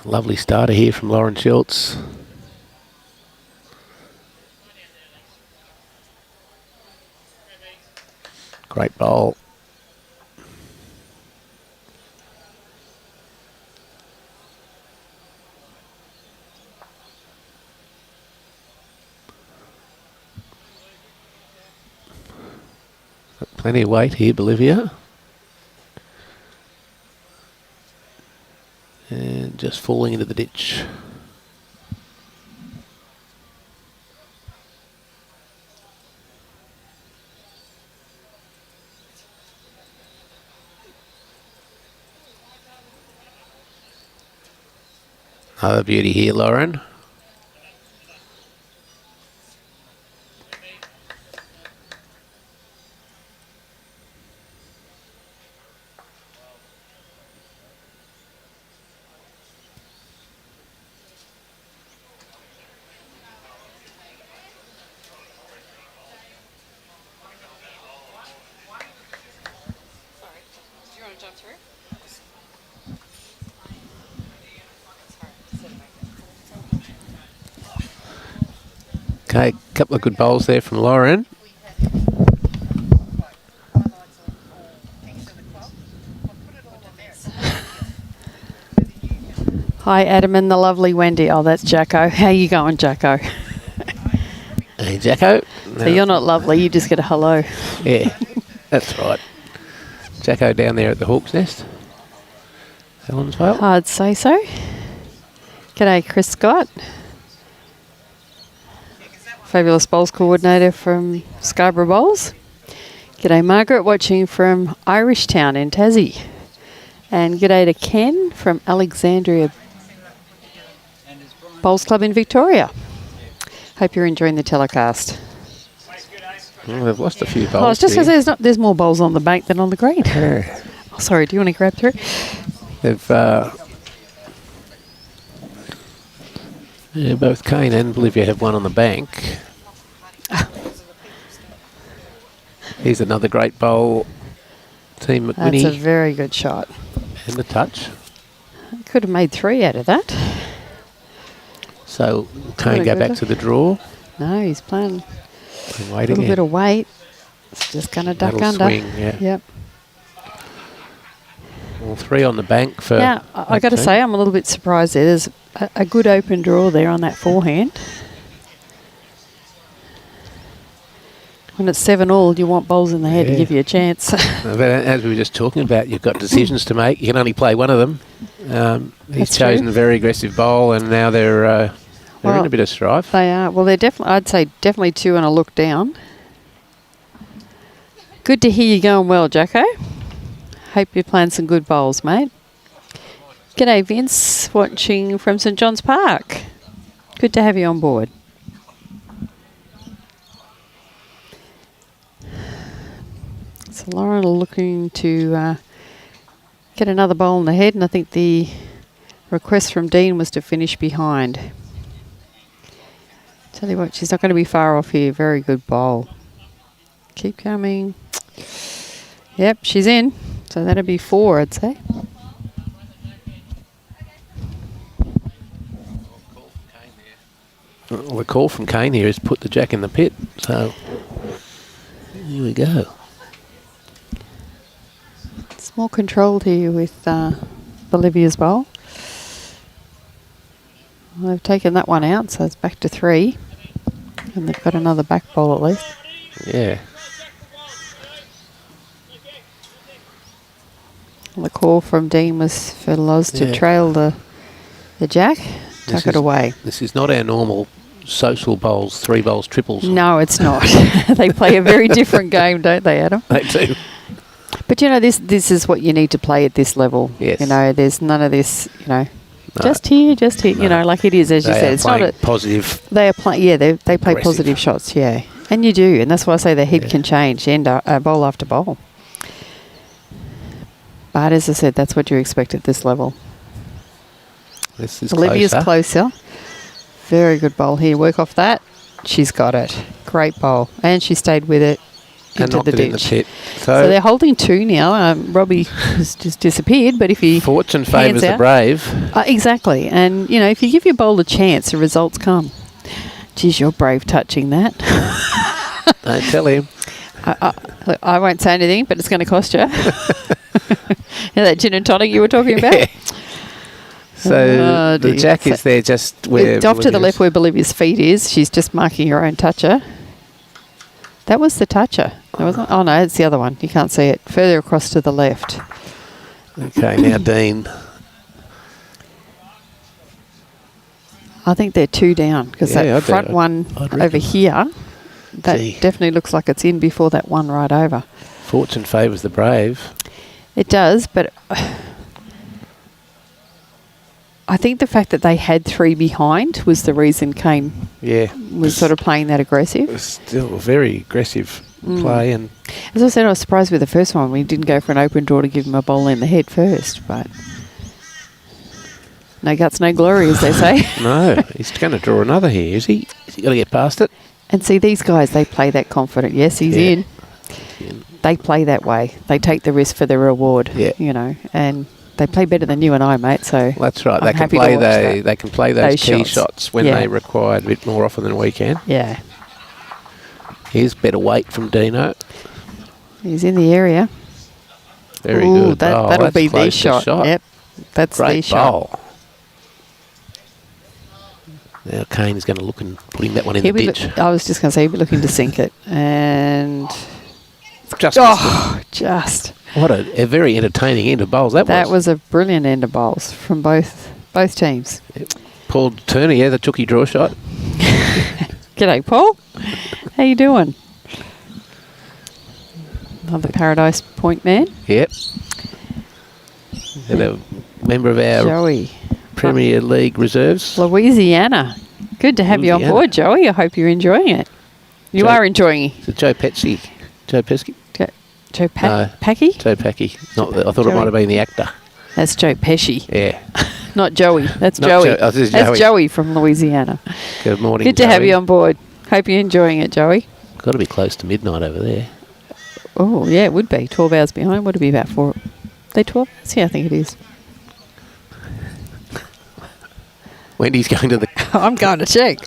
Lovely starter here from Lauren Schultz. Great bowl. Plenty of weight here, Bolivia. And just falling into the ditch. Another beauty here, Lauren. Okay, a couple of good bowls there from Lauren. Hi, Adam and the lovely Wendy. Oh, that's Jacko. How you going, Jacko? Hey, Jacko. So you're not lovely, you just get a hello. Yeah, that's right. Jacko down there at the Hawk's Nest. Helensvale. I'd say so. G'day, Chris Scott. fabulous bowls coordinator from Scarborough Bowls. G'day Margaret, watching from Irishtown in Tassie. And g'day to Ken from Alexandria Bowls Club in Victoria. Hope you're enjoying the telecast. Well, they've lost a few bowls. I was just going to say, there's more bowls on the bank than on the green. Yeah. Oh, sorry, do you want to grab through? They've both Kane and Bolivia have one on the bank. Here's another great bowl. Team McWhinney. That's a very good shot. And the touch. Could have made 3 out of that. So Kane go back to the draw. No, he's playing And a waiting little bit of weight. It's just going to duck That'll under. swing, yeah. Yep. All 3 on the bank for. Now, I got to say, I'm a little bit surprised there. There's a good open draw there on that forehand. When it's 7-all, you want bowls in the head to give you a chance. But as we were just talking about, you've got decisions to make. You can only play one of them. He's chosen a very aggressive bowl, and now they're in a bit of strife. They are. Well, they're definitely, I'd say definitely 2 and a look down. Good to hear you going well, Jacko. Hope you're playing some good bowls, mate. G'day, Vince, watching from St John's Park. Good to have you on board. So Lauren looking to get another bowl in the head, and I think the request from Dean was to finish behind. Tell you what, she's not going to be far off here. Very good bowl. Keep coming. Yep, she's in. So that'll be 4, I'd say. Well, the call from Kane here is put the jack in the pit. So here we go. It's more controlled here with Bolivia's bowl. Well, they've taken that one out, so it's back to 3. And they've got another back bowl at least. Yeah. The call from Dean was for Loz to trail the jack, tuck it away. This is not our normal social bowls, 3 bowls, triples. No, it's not. They play a very different game, don't they, Adam? They do. But, you know, this is what you need to play at this level. Yes. You know, there's none of this, you know, just here, you know, like it is, as you said. It's not a positive. They are playing, yeah, they play positive shots, yeah. And you do, and that's why I say the head can change, bowl after bowl. But as I said, that's what you expect at this level. This is Olivia's closer. Very good bowl here. Work off that. She's got it. Great bowl. And she stayed with it into the ditch. In the pit. So they're holding 2 now. Robbie has just disappeared, but if he fortune favours the brave. Exactly. And, you know, if you give your bowl a chance, the results come. Geez, you're brave touching that. Don't tell him. Look, I won't say anything, but it's going to cost you. You know that gin and tonic you were talking about? Yeah. So the jack is there just where... Off to the left where Bolivia's feet is. She's just marking her own toucher. That was the toucher. That wasn't, oh, no, it's the other one. You can't see it. Further across to the left. Okay, now Dean. I think they're 2 down because that front one over here, that definitely looks like it's in before that one right over. Fortune favours the brave. It does, but I think the fact that they had 3 behind was the reason Kane was sort of playing that aggressive. It was still a very aggressive play. And as I said, I was surprised with the first one. We didn't go for an open draw to give him a bowl in the head first, but no guts, no glory, as they say. No, he's going to draw another here, is he? Is he going to get past it? And see, these guys, they play that confident. Yes, he's in. They play that way. They take the risk for the reward, you know, and they play better than you and I, mate. So that's right. They can play those key shots when they require a bit more often than we can. Yeah. Here's better weight from Dino. He's in the area. Very good. That'll be the shot. Yep, that's the shot. Bowl. Now Kane's going to look and putting that one in the ditch. I was just going to say he'll be looking to sink it, and just what a very entertaining end of bowls that was. That was a brilliant end of bowls from both teams. Paul Turner, the chooky draw shot. G'day, Paul. How you doing? Another Paradise Point man. Yep. And a member of our Joey. Premier League reserves. Louisiana. Good to have you on board, Joey. I hope you're enjoying it. You are enjoying it. Is it Joe Pesci? Joe Pesci? Joe Packy? Joe Packy. I thought it might have been the actor. That's Joe Pesci. Yeah. Not Joey. That's Not Joey. This is That's Joey. Joey from Louisiana. Good morning, Good to have you on board. Hope you're enjoying it, Joey. Got to be close to midnight over there. Oh, yeah, it would be. 12 hours behind. Would it be about 4? They 12 hours? Yeah, I think it is. Wendy's going to the... I'm going to check.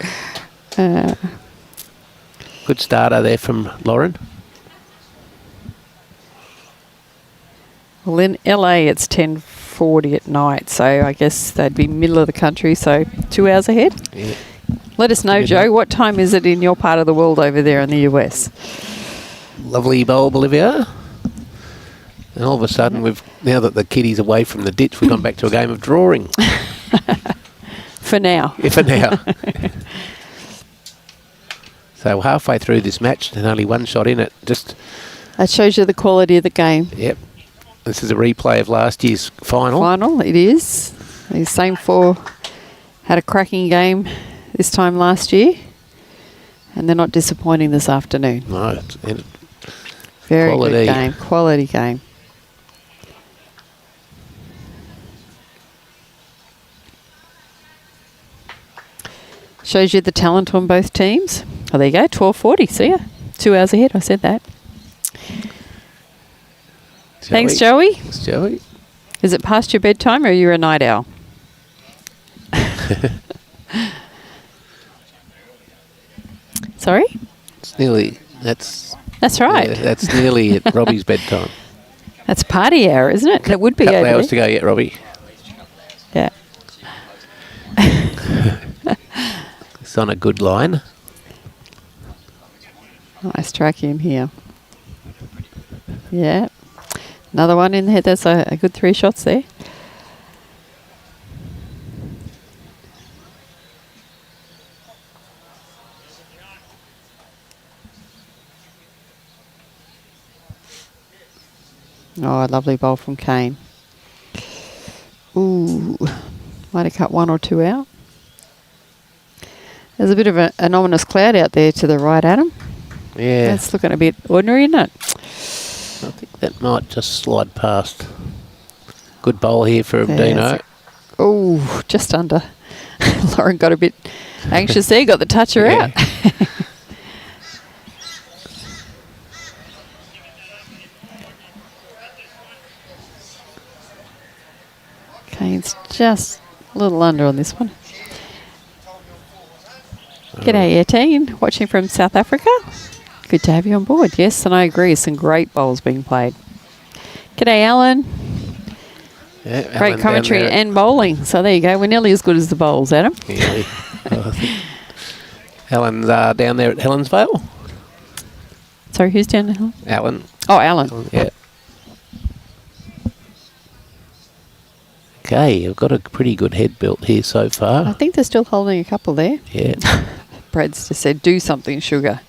Good starter there from Lauren. Well, in LA, it's 10:40 at night, so I guess they'd be middle of the country, so 2 hours ahead. Yeah. Let us know, Joe, what time is it in your part of the world over there in the US? Lovely bowl, Bolivia. And all of a sudden, now that the kiddies away from the ditch, we've gone back to a game of drawing. For now. Yeah, for now. So we're halfway through this match and only one shot in it. That shows you the quality of the game. Yep. This is a replay of last year's final. It is. The same four had a cracking game this time last year, and they're not disappointing this afternoon. No, it's Very quality. good game. Quality game. Shows you the talent on both teams. Oh, there you go. 12:40. See ya. 2 hours ahead. I said that. Thanks, Joey. Thanks, Joey. Is it past your bedtime or are you a night owl? Sorry? It's nearly... That's right. Yeah, that's nearly at Robbie's bedtime. That's party hour, isn't it? It would be Couple over hours to there. go yet, Robbie. Yeah. It's on a good line. Nice track in here. Yeah. Another one in there. That's a good 3 shots there. Oh, a lovely bowl from Kane. Ooh, might have cut 1 or 2 out. There's a bit of an ominous cloud out there to the right, Adam. Yeah. That's looking a bit ordinary, isn't it? I think that might just slide past. Good bowl here for Dino. Oh, just under. Lauren got a bit anxious there, got the toucher out. Kane's just a little under on this one. G'day, Etienne, watching from South Africa. Good to have you on board. Yes, and I agree, some great bowls being played. G'day, Alan. Yeah, Great Alan commentary down there. and bowling. So there you go. We're nearly as good as the bowls, Adam. Nearly. I think Alan's down there at Helensvale. Sorry, who's down there? Alan. Oh, Alan. Yeah. Okay, I've got a pretty good head built here so I far. think they're still holding a couple there. Yeah. Brad's just said, do something, sugar.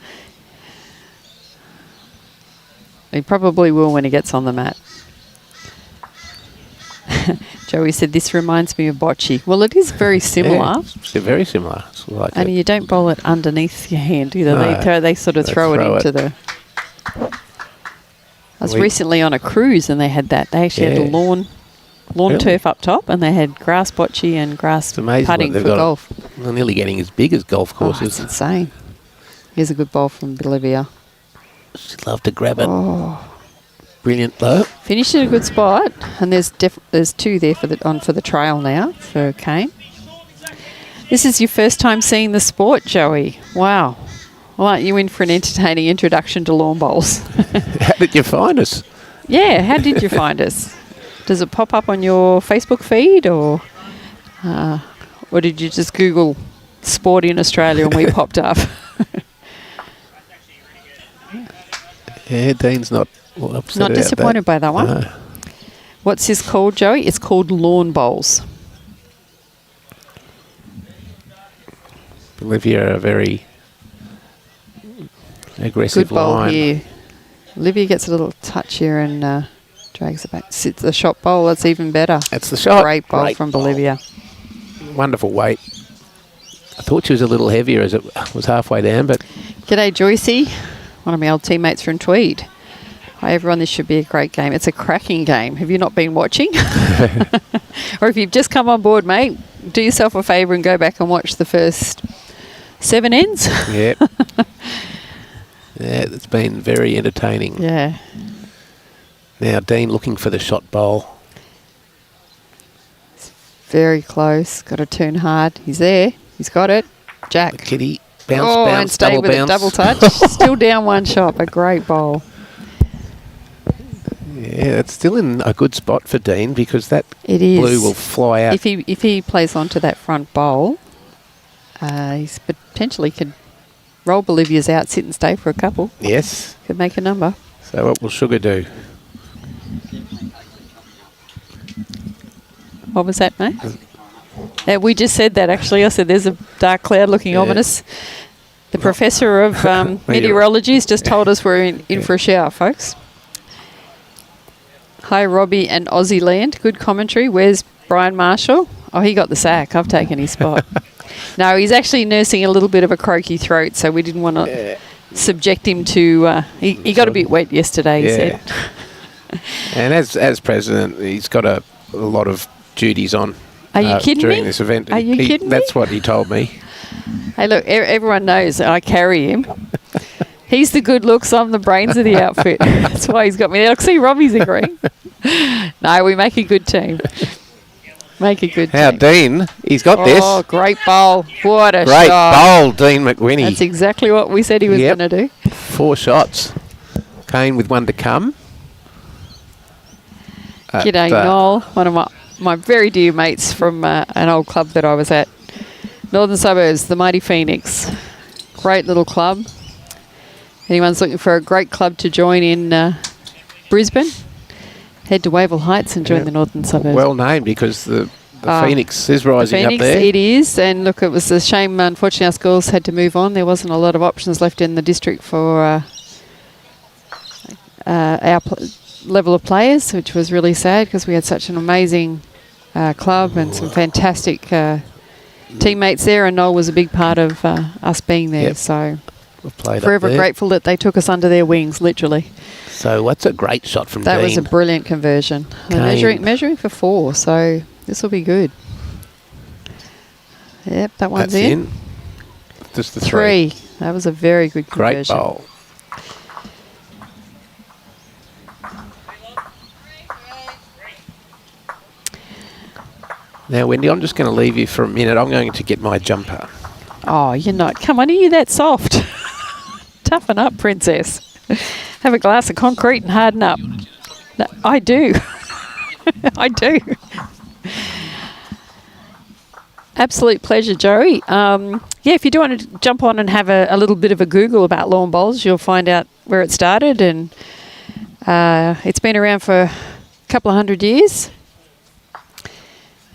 He probably will when he gets on the mat. Joey said, this reminds me of bocce. Well, it is very similar. Yeah, it's very similar. It's like Only you don't bowl it underneath your hand either. No, They sort of throw it into the... I was recently on a cruise and they had that. They actually had a lawn turf up top and they had grass bocce and grass putting for golf. They're nearly getting as big as golf Oh, courses. it's insane. Here's a good ball from Bolivia. She'd love to grab it. Oh. Brilliant though. Finished in a good spot, and there's 2 there for the trail now for Kane. This is your first time seeing the sport, Joey. Wow. Well, aren't you in for an entertaining introduction to lawn bowls? How did you find us? Yeah, how did you find us? Does it pop up on your Facebook feed, or did you just Google sport in Australia and we popped up? Yeah, Dean's not upset Not about disappointed that. by that one. No. What's this called, Joey? It's called lawn bowls. Bolivia are very aggressive Good bowl line. here. Olivia gets a little touch here and drags it back. Sits the shot bowl. That's even better. That's the shot. Great bowl from Bolivia. Wonderful weight. I thought she was a little heavier as it was halfway down, but... G'day, Joycey. One of my old teammates from Tweed. Hi, everyone. This should be a great game. It's a cracking game. Have you not been watching? Or if you've just come on board, mate, do yourself a favour and go back and watch the first 7 ends. Yeah. Yeah, it's been very entertaining. Yeah. Now, Dean looking for the shot bowl. Very close. Got to turn hard. He's there. He's got it. Jack. The kitty. Bounce, and bounce, stay double with bounce. it. Double touch. Still down one shot. A great bowl. Yeah, it's still in a good spot for Dean because that It is. blue will fly out. If he plays onto that front bowl, he's potentially could roll Bolivia's out, sit and stay for a couple. Yes. Could make a number. So what will Sugar do? What was that, mate? We just said that, actually. I said there's a dark cloud looking ominous. The professor of meteorology has just told us we're in for a shower, folks. Hi, Robbie and Aussie Land. Good commentary. Where's Brian Marshall? Oh, he got the sack. I've taken his spot. No, he's actually nursing a little bit of a croaky throat, so we didn't want to subject him to... he got a bit wet yesterday, he said. And as president, he's got a lot of duties on. Are you kidding during me? this event. Are you kidding me? That's what he told me. Hey, look, everyone knows I carry him. He's the good looks, I'm the brains of the outfit. That's why he's got me there. Look, see, Robbie's agreeing. No, we make a good team. Make a good How team. Dean, he's got this. Oh, great bowl. What a Great shot. bowl, Dean McWhinney. That's exactly what we said he was going to do. 4 shots. Kane with one to come. G'day, Noel. One of my very dear mates from an old club that I was at. Northern Suburbs, the Mighty Phoenix. Great little club. Anyone's looking for a great club to join in Brisbane, head to Wavell Heights and join the Northern Suburbs. Well named because the Phoenix is rising Phoenix, up there. it is. And look, it was a shame, unfortunately, our schools had to move on. There wasn't a lot of options left in the district for our level of players, which was really sad because we had such an amazing club and some fantastic teammates there, and Noel was a big part of us being there. So forever grateful that they took us under their wings, literally. So what's a great shot from Dean? That was a brilliant conversion. They're measuring for 4, so this will be good. Yep, that one's in. Just the 3. That was a very good conversion. Great bowl. Now, Wendy, I'm just going to leave you for a minute. I'm going to get my jumper. Oh, you're not. Come on, are you that soft? Toughen up, princess. Have a glass of concrete and harden up. No, I do. I do. Absolute pleasure, Joey. If you do want to jump on and have a little bit of a Google about lawn bowls, you'll find out where it started. And it's been around for a couple of 100 years.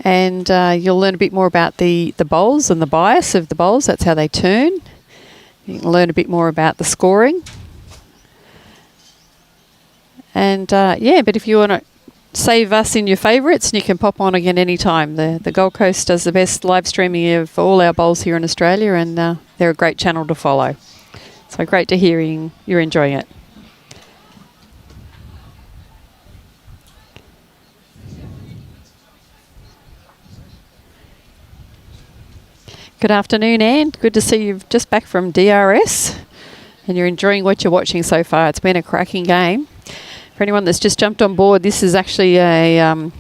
And you'll learn a bit more about the bowls and the bias of the bowls. That's how they turn. You can learn a bit more about the scoring. And but if you want to save us in your favourites, you can pop on again anytime. The Gold Coast does the best live streaming of all our bowls here in Australia, and they're a great channel to follow. So great to hear you're enjoying it. Good afternoon, Anne. Good to see you just back from DRS and you're enjoying what you're watching so far. It's been a cracking game. For anyone that's just jumped on board, this is actually a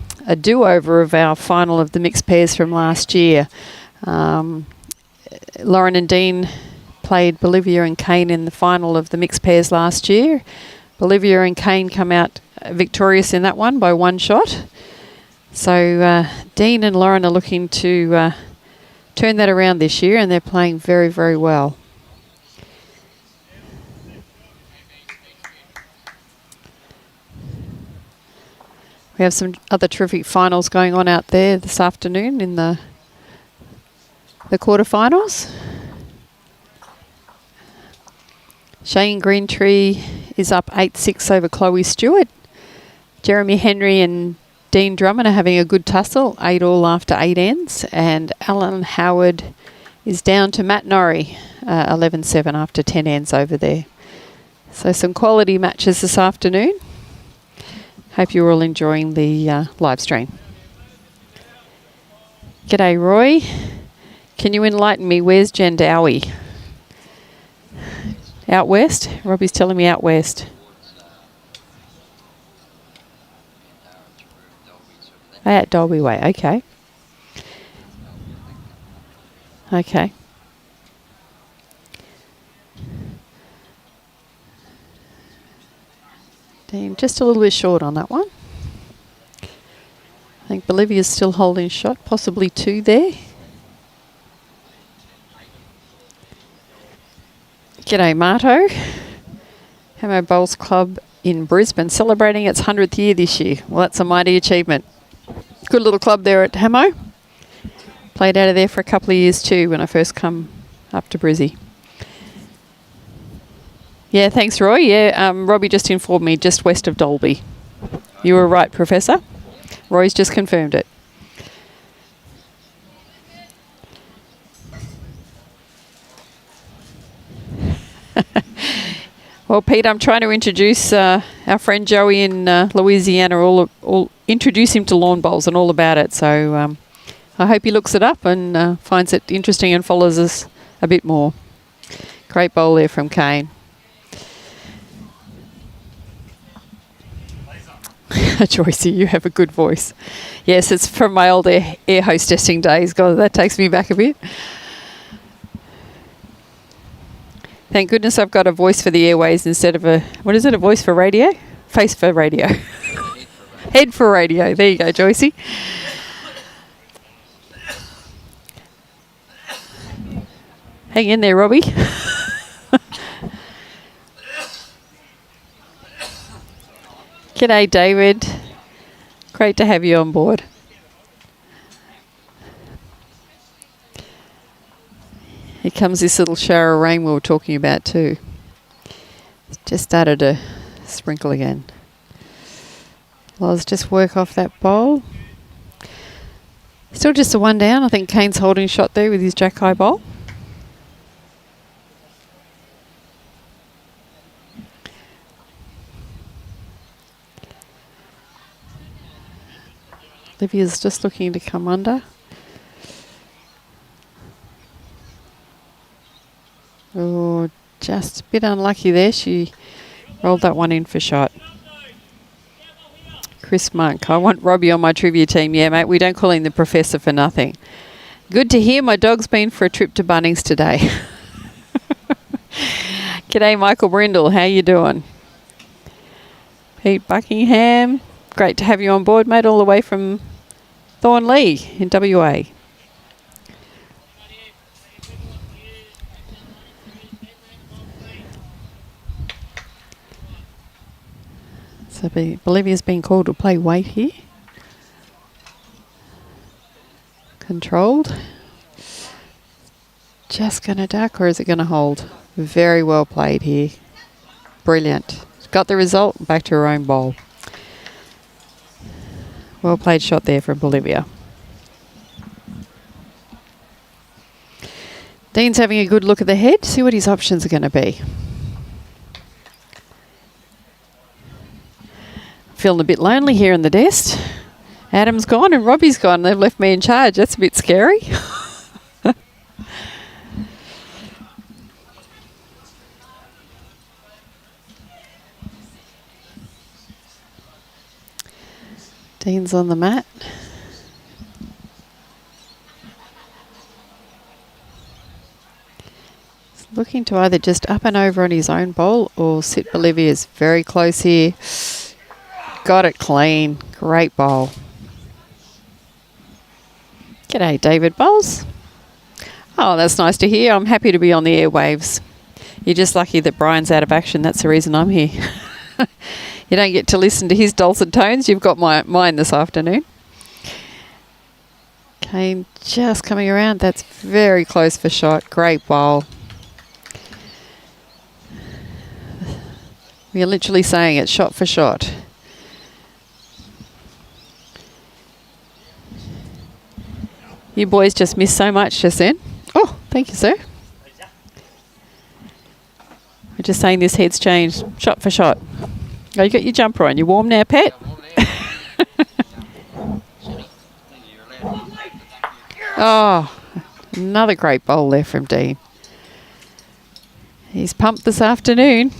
do-over of our final of the mixed pairs from last year. Lauren and Dean played Bolivia and Kane in the final of the mixed pairs last year. Bolivia and Kane come out victorious in that one by 1 shot. So Dean and Lauren are looking to turn that around this year, and they're playing very, very well. We have some other terrific finals going on out there this afternoon in the quarterfinals. Shane Greentree is up 8-6 over Chloe Stewart. Jeremy Henry and Dean Drummond are having a good tussle, 8-all after 8 ends. And Alan Howard is down to Matt Norrie, 11-7 after 10 ends over there. So some quality matches this afternoon. Hope you're all enjoying the live stream. G'day, Roy. Can you enlighten me? Where's Jandowie? Out west? Robbie's telling me out west. At Dolby Way, okay. Okay. Dean, just a little bit short on that one. I think Bolivia's still holding shot, possibly 2 there. G'day, Marto. Hamo Bowls Club in Brisbane celebrating its 100th year this year. Well, that's a mighty achievement. Good little club there at Hamo. Played out of there for a couple of years too when I first come up to Brizzy. Yeah, thanks, Roy. Yeah, Robbie just informed me just west of Dolby. You were right, Professor. Roy's just confirmed it. Well, Pete, I'm trying to introduce our friend Joey in Louisiana, all introduce him to lawn bowls and all about it. So I hope he looks it up and finds it interesting and follows us a bit more. Great bowl there from Kane. Joycey, you have a good voice. Yes, it's from my old air hostessing days. God, that takes me back a bit. Thank goodness I've got a voice for the airways instead of a voice for radio? Face for radio. Head for radio. There you go, Joycey. Hang in there, Robbie. G'day, David. Great to have you on board. Here comes this little shower of rain we were talking about too. It's just started to sprinkle again. Let's just work off that bowl. Still just a 1 down. I think Kane's holding shot there with his jack high bowl. Olivia's just looking to come under. Oh, just a bit unlucky there. She rolled that one in for shot. Chris Monk. I want Robbie on my trivia team. Yeah, mate, we don't call him the professor for nothing. Good to hear. My dog's been for a trip to Bunnings today. G'day, Michael Brindle. How you doing? Pete Buckingham. Great to have you on board, mate, all the way from Thornlea in WA. So Bolivia's been called to play weight here. Controlled. Just going to duck, or is it going to hold? Very well played here. Brilliant. Got the result. Back to her own bowl. Well played shot there from Bolivia. Dean's having a good look at the head. See what his options are going to be. Feeling a bit lonely here in the desk. Adam's gone and Robbie's gone. They've left me in charge. That's a bit scary. Dean's on the mat. He's looking to either just up and over on his own bowl or sit Bolivia's very close here. Got it clean. Great bowl. G'day, David Bowles. Oh, that's nice to hear. I'm happy to be on the airwaves. You're just lucky that Brian's out of action. That's the reason I'm here. You don't get to listen to his dulcet tones. You've got mine this afternoon. Kane just coming around. That's very close for shot. Great bowl. We're literally saying it shot for shot. You boys just missed so much just then. Oh, thank you, sir. We're just saying this head's changed shot for shot. Oh, you got your jumper on. You warm now, Pat? Oh, another great bowl there from Dean. He's pumped this afternoon.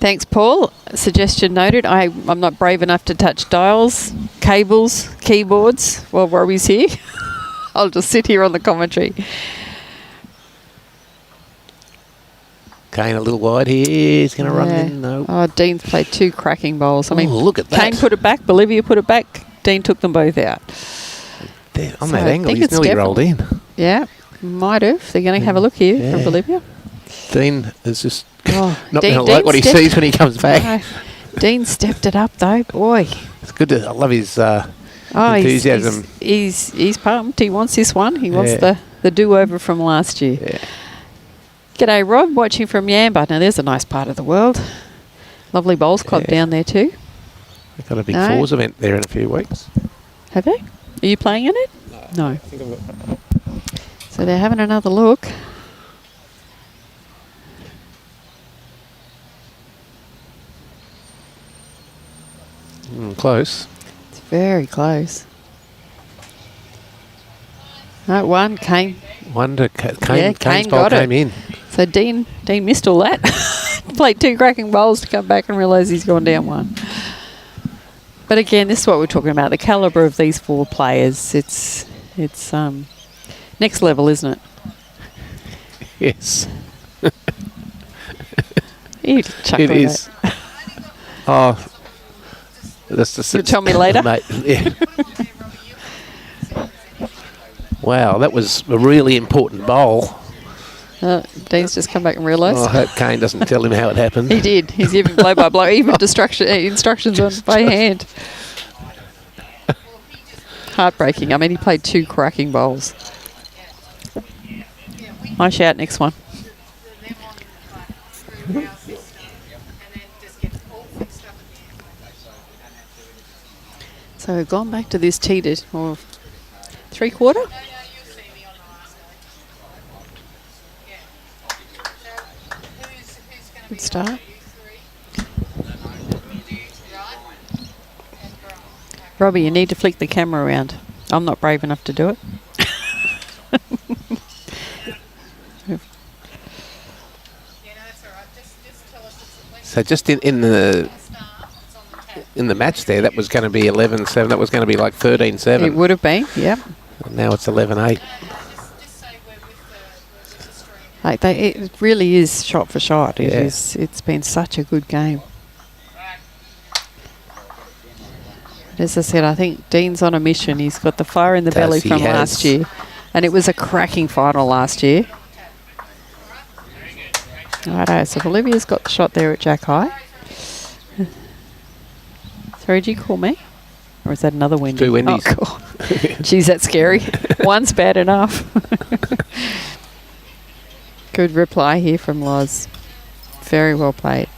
Thanks, Paul. Suggestion noted. I'm not brave enough to touch dials, cables, keyboards while Robbie's here. I'll just sit here on the commentary. Kane a little wide here. He's going to run in. No. Oh, Dean's played 2 cracking bowls. I mean, look at that. Kane put it back. Bolivia put it back. Dean took them both out. There, on that angle, he's nearly rolled in. Yeah, might have. They're going to have a look here from Bolivia. Dean is just not Dean, going to like what he sees when he comes back. No. Dean stepped it up though, boy. It's good. I love his enthusiasm. He's pumped. He wants this one. He wants the do-over from last year. Yeah. G'day, Rob. Watching from Yamba. Now, there's a nice part of the world. Lovely bowls club down there too. They've got a big fours event there in a few weeks. Have they? Are you playing in it? No. I think I've got... So they're having another look. Close. It's very close. No, one came. Kane's bowl came in. So Dean missed all that. Played 2 cracking bowls to come back and realise he's gone down 1. But again, this is what we're talking about. The calibre of these 4 players. It's next level, isn't it? Yes. You chuckle it is. Oh, that's just. You'll tell me later. Mate, yeah. Wow, that was a really important bowl. Dean's just come back and realised. Oh, I hope Kane doesn't tell him how it happened. He did. He's giving blow by blow, even instructions on by hand. Heartbreaking. I mean, he played 2 cracking bowls. My shout, next one. So we've gone back to this teeted, or 3/4. Good start. Robbie, you need to flick the camera around. I'm not brave enough to do it. So just in the match there, that was going to be 11-7. That was going to be like 13-7. It would have been, yep. And now it's 11-8. It really is shot for shot. It's been such a good game. As I said, I think Dean's on a mission. He's got the fire in the belly from last year. And it was a cracking final last year. Righto, so Bolivia's got the shot there at Jack High. Sorry, did you call me? Or is that another Wendy? 2 Wendy's. Oh, cool. Geez, that's scary. One's bad enough. Good reply here from Loz. Very well played.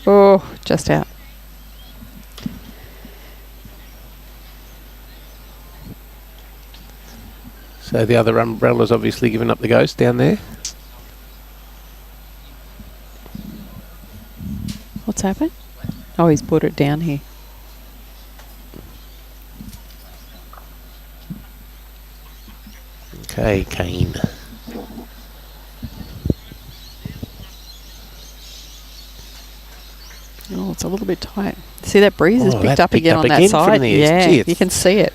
Oh, just out. So the other umbrella's obviously given up the ghost down there. What's happened? Oh, he's put it down here. Okay, Kane. Oh, it's a little bit tight. See, that breeze has picked up again on that side. Yeah, you can see it.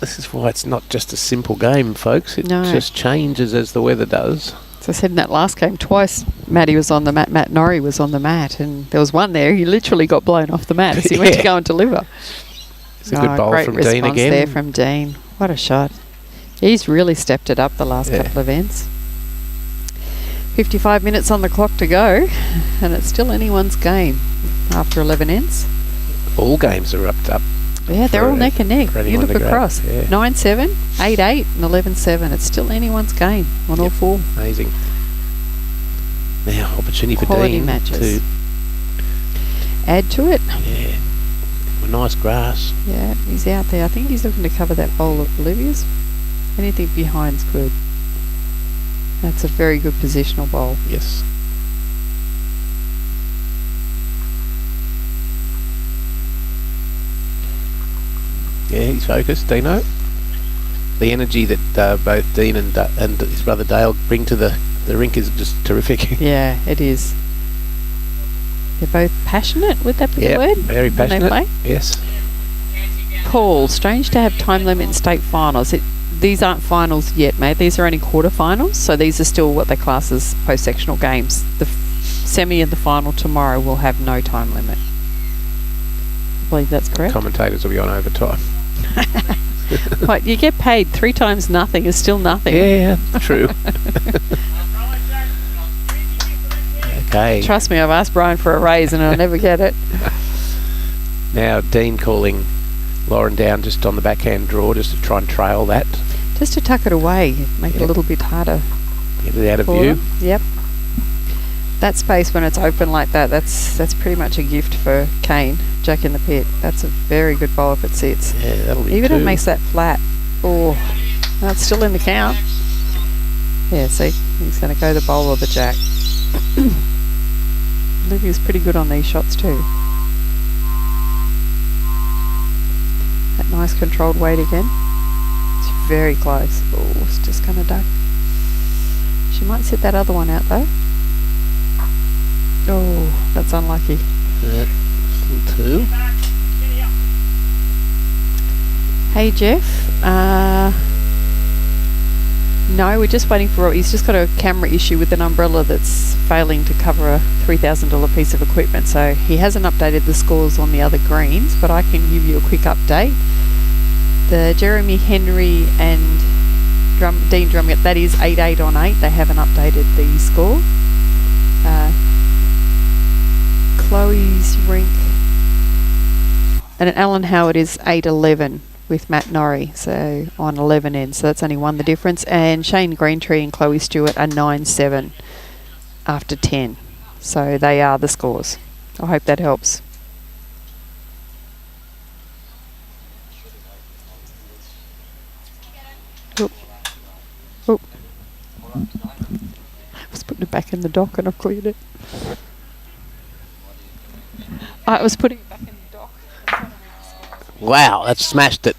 This is why it's not just a simple game, folks. It just changes as the weather does. As I said in that last game, twice Matty was on the mat, Matt Norrie was on the mat, and there was one there, he literally got blown off the mat as he went to go and deliver. It's a good bowl from Dean again. There from Dean. What a shot. He's really stepped it up the last couple of ends. 55 minutes on the clock to go, and it's still anyone's game after 11 ends. All games are up. Yeah, they're all neck and neck. You look across. 9-7, 8-8 and 11-7. It's still anyone's game on all 4. Amazing. opportunity for Quality Dean matches. to Add to it. yeah, with nice grass. Yeah, he's out there. I think he's looking to cover that bowl of Bolivia's. Anything behind's good. That's a very good positional bowl. Yes. Yeah, he's focused, Dino. The energy that both Dean and his brother Dale bring to the rink is just terrific. Yeah, it is. They're both passionate, would that be the word? Very when they passionate. play? Yes. Paul, strange to have time limit in state finals. These aren't finals yet, mate. These are only quarterfinals, so these are still what they class as post-sectional games. The semi and the final tomorrow will have no time limit. I believe that's correct. Commentators will be on overtime. What, you get paid 3 times nothing is still nothing. Yeah, true. Okay. Trust me, I've asked Brian for a raise and I'll never get it. Now Dean calling Lauren down just on the backhand draw just to try and trail that. Just to tuck it away, make it a little bit harder. Get it out of for view. them. Yep. That space when it's open like that, that's pretty much a gift for Kane. Jack in the pit. That's a very good bowl if it sits. Yeah, that'll be Even if two. it makes that flat. Oh, no, it's still in the count. Yeah, see, he's going to go the bowl or the jack. Olivia's pretty good on these shots too. That nice controlled weight again. It's very close. Oh, it's just going to duck. She might sit that other one out though. Oh, that's unlucky. Yeah, still two. Hey Jeff, no, we're just waiting for, he's just got a camera issue with an umbrella that's failing to cover a $3,000 piece of equipment, so he hasn't updated the scores on the other greens, but I can give you a quick update. The Jeremy Henry and Dean Drummond, that is 8-8 on 8, they haven't updated the score. Chloe's rink and Alan Howard is 8-11 with Matt Norrie, so on 11 ends, so that's only one the difference. And Shane Greentree and Chloe Stewart are 9-7 after 10, so they are the scores. I hope that helps. Oop. Oop. I was putting it back in the dock and I've cleared it. I was putting it back in the dock. Wow, that's smashed it.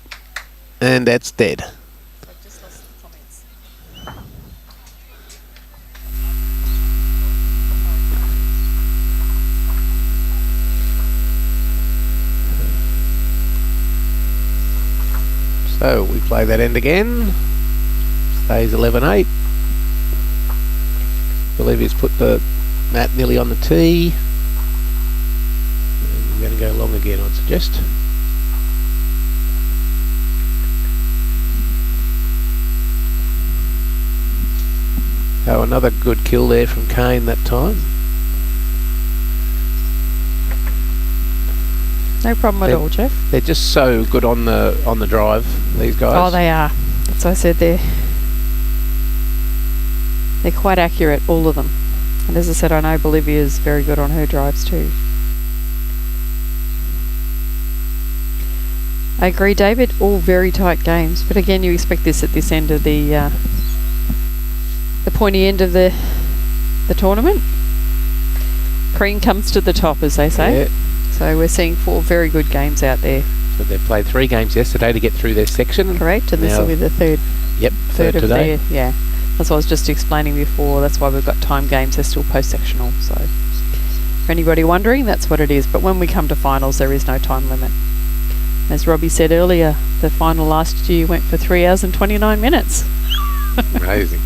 And that's dead. I've just lost the comments. So we play that end again. Stays 11-8. Bolivia's put the mat nearly on the tee. And we're going to go long again, I'd suggest. Oh, another good kill there from Kane that time. No problem at all, Jeff. They're just so good on the drive, these guys. Oh, they are. That's what I said there. They're quite accurate, all of them. And as I said, I know Bolivia's very good on her drives too. I agree, David. All very tight games. But again, you expect this at this end of the pointy end of the tournament. Cream comes to the top, as they say. Yeah. So we're seeing 4 very good games out there. So they played 3 games yesterday to get through their section. Correct, and this will be the third. Yep, third of today. yeah. That's what I was just explaining before. That's why we've got time games. They're still post-sectional. So for anybody wondering, that's what it is. But when we come to finals, there is no time limit. As Robbie said earlier, the final last year went for 3 hours and 29 minutes. Amazing.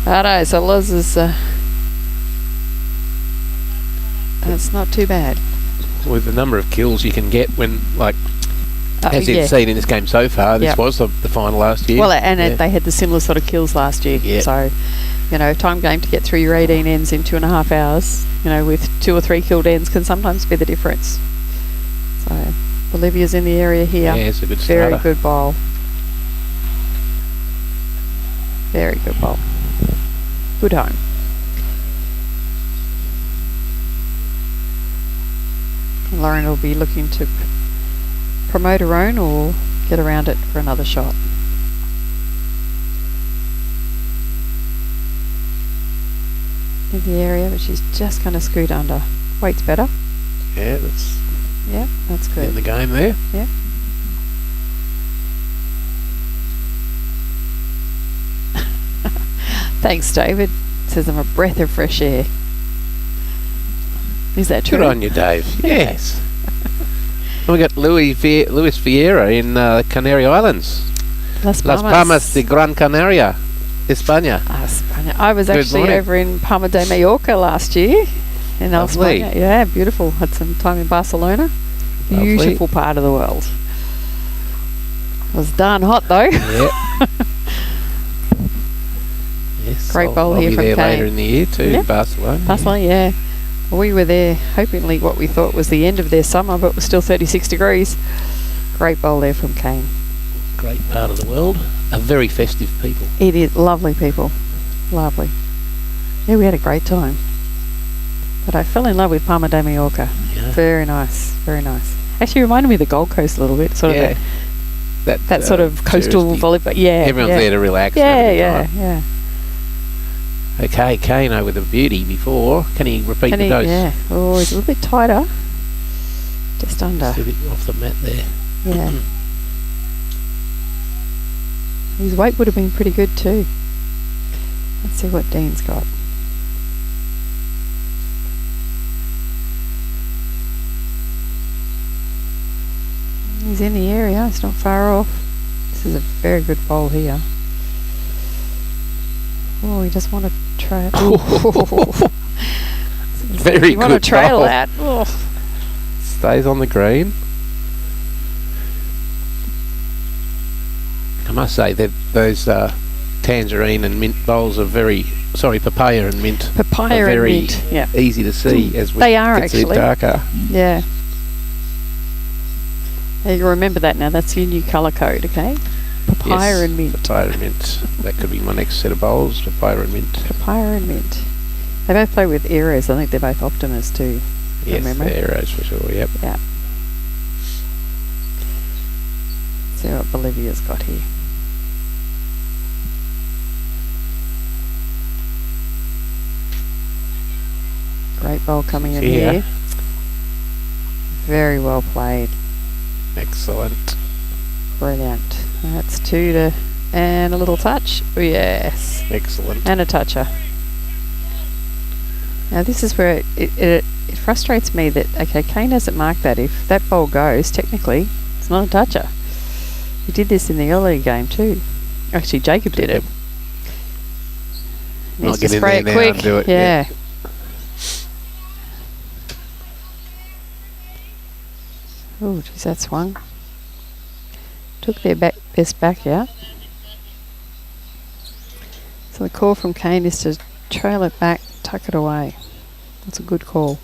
Righto, so Loz is... that's not too bad. With the number of kills you can get when, like, as yeah. you've seen in this game so far, this was the final last year. Well, and they had the similar sort of kills last year. Yeah. So, you know, time game to get through your 18 ends in 2.5 hours, you know, with 2 or 3 killed ends can sometimes be the difference. So, Bolivia's in the area here. Yeah, it's a good starter. Very good bowl. Very good bowl. Good home. Lauren will be looking to promote her own or get around it for another shot. In the area, but she's just going to scoot under. Weight's better. Yeah, that's good. in the game there. Yeah. Thanks, David. Says I'm a breath of fresh air. Is that true? Good on you, Dave. Yes. We got Luis Vieira in Canary Islands. Las Palmas de Gran Canaria, España. España. I was Good actually morning. over in Palma de Mallorca last year. In Lovely. España. Yeah, beautiful. Had some time in Barcelona. Lovely. Beautiful part of the world. It was darn hot though. Yeah. Yes. Great bowl I'll here be from there Kane. later in the year too, Yeah. Barcelona. Barcelona, yeah. We were there hopingly what we thought was the end of their summer, but it was still 36 degrees. Great bowl there from Kane. Great part of the world. A very festive people. It is lovely people. Lovely. Yeah, we had a great time. But I fell in love with Palma de Mallorca. Yeah. Very nice, very nice. Actually reminded me of the Gold Coast a little bit. Sort of that sort of coastal volleyball. Yeah. Everyone's yeah. there to relax. Yeah, and have a yeah, good time. yeah. Okay, Kano with a beauty before. Can he repeat the dose? Yeah. Oh, he's a little bit tighter. Just under. Just a bit off the mat there. Yeah. His weight would have been pretty good too. Let's see what Dean's got. He's in the area, it's not far off. This is a very good bowl here. Oh, he just want to try it. Very you want to good trail bowl. that. Oh. Stays on the green. I must say that those tangerine and mint bowls are papaya and mint. Papaya are and very mint. Yeah. easy to see as we They are get to actually. darker. Yeah. Yeah, you remember that now. That's your new colour code, okay? Papaya Yes, and mint. Papaya and mint. That could be my next set of bowls. Papaya and mint. Papaya and mint. They both play with arrows. I think they're both Optimus too. Yes, memory. the arrows for sure. Yep. Yeah. See what Bolivia's got here. Great bowl coming in Yeah. here. Very well played. Excellent. Brilliant. That's 2 to and a little touch. Oh, yes. Excellent. And a toucher. Now this is where it frustrates me that, okay, Kane hasn't marked that. If that ball goes, technically, it's not a toucher. He did this in the earlier game too. Actually, Jacob did it. I'll Needs to get in spray there it now quick. and do it, Yeah. Oh, geez, that swung. Took their best back out. So the call from Kane is to trail it back, tuck it away. That's a good call.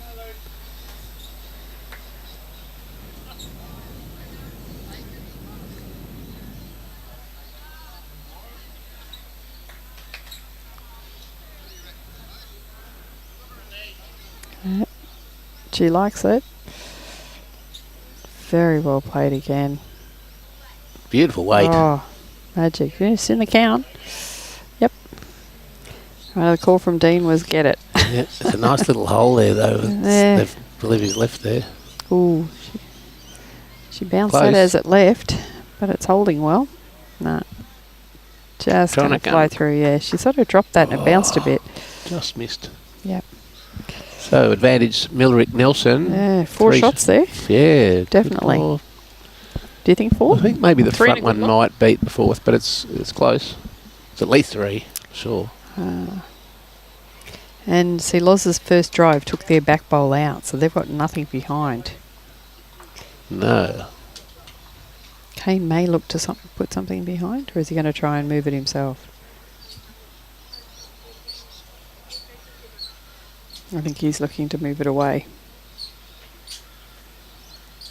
She likes it. Very well played again. Beautiful weight. Oh, magic. Yes, in the count. Yep. Right, the call from Dean was get it. Yeah, it's a nice little hole there, though. Yeah. Bolivia's left there. Ooh. She bounced Close. that as it left, but it's holding well. No. Just Trying going to to fly go. through, yeah. She sort of dropped that and it bounced a bit. Just missed. Yep. So advantage Millerick Nelson. Yeah, 4 Three- shots there. Yeah, good Definitely. ball. Do you think 4? I think maybe the 3 and front a one good might beat the fourth, but it's close. It's at least 3, sure. And see, Loz's first drive took their back bowl out, so they've got nothing behind. No. Kane may look to put something behind, or is he going to try and move it himself? I think he's looking to move it away.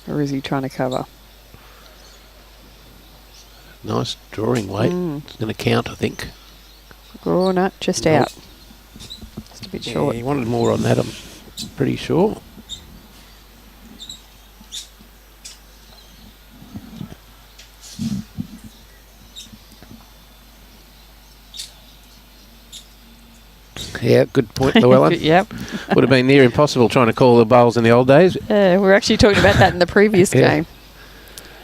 Or is he trying to cover? Nice drawing weight. Mm. It's going to count, I think. Oh, no, just Nope. out. Just a bit short. Yeah, he wanted more on that, I'm pretty sure. Yeah, good point, Llewellyn. Yep. Would have been near impossible trying to call the bowls in the old days. We were actually talking about that in the previous Yeah. game.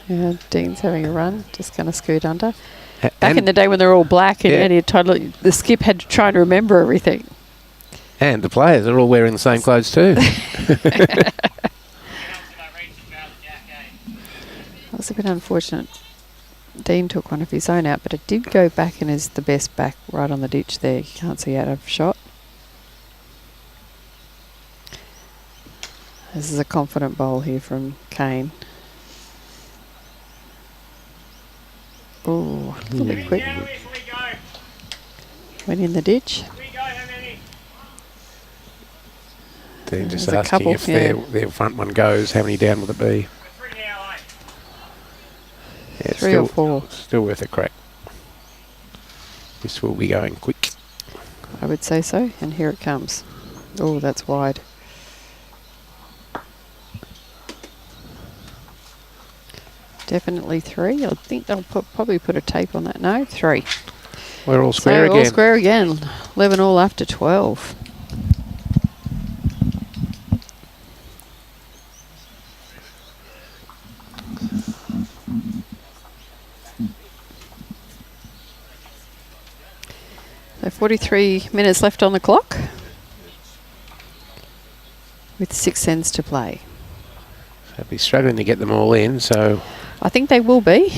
Yeah, Dean's having a run, just going to scoot under. Back And- in the day when they were all black and Yeah. Eddie totally, the skip had to try to remember everything. And the players are all wearing the same clothes too. That was a bit unfortunate. Dean took one of his own out, but it did go back and is the best back right on the ditch there. You can't see out of shot. This is a confident bowl here from Kane. Oh, a little bit quick. Went in the ditch. Dean just There's a asking couple, if yeah. their front one goes, how many down will it be? Yeah, 3 or 4. Still worth a crack. This will be going quick. I would say so. And here it comes. Oh, that's wide. Definitely 3. I think they'll probably put a tape on that. No, 3. We're all square So again. all square again. 11 all after 12. So 43 minutes left on the clock with 6 ends to play. They'll be struggling to get them all in, so I think they will be.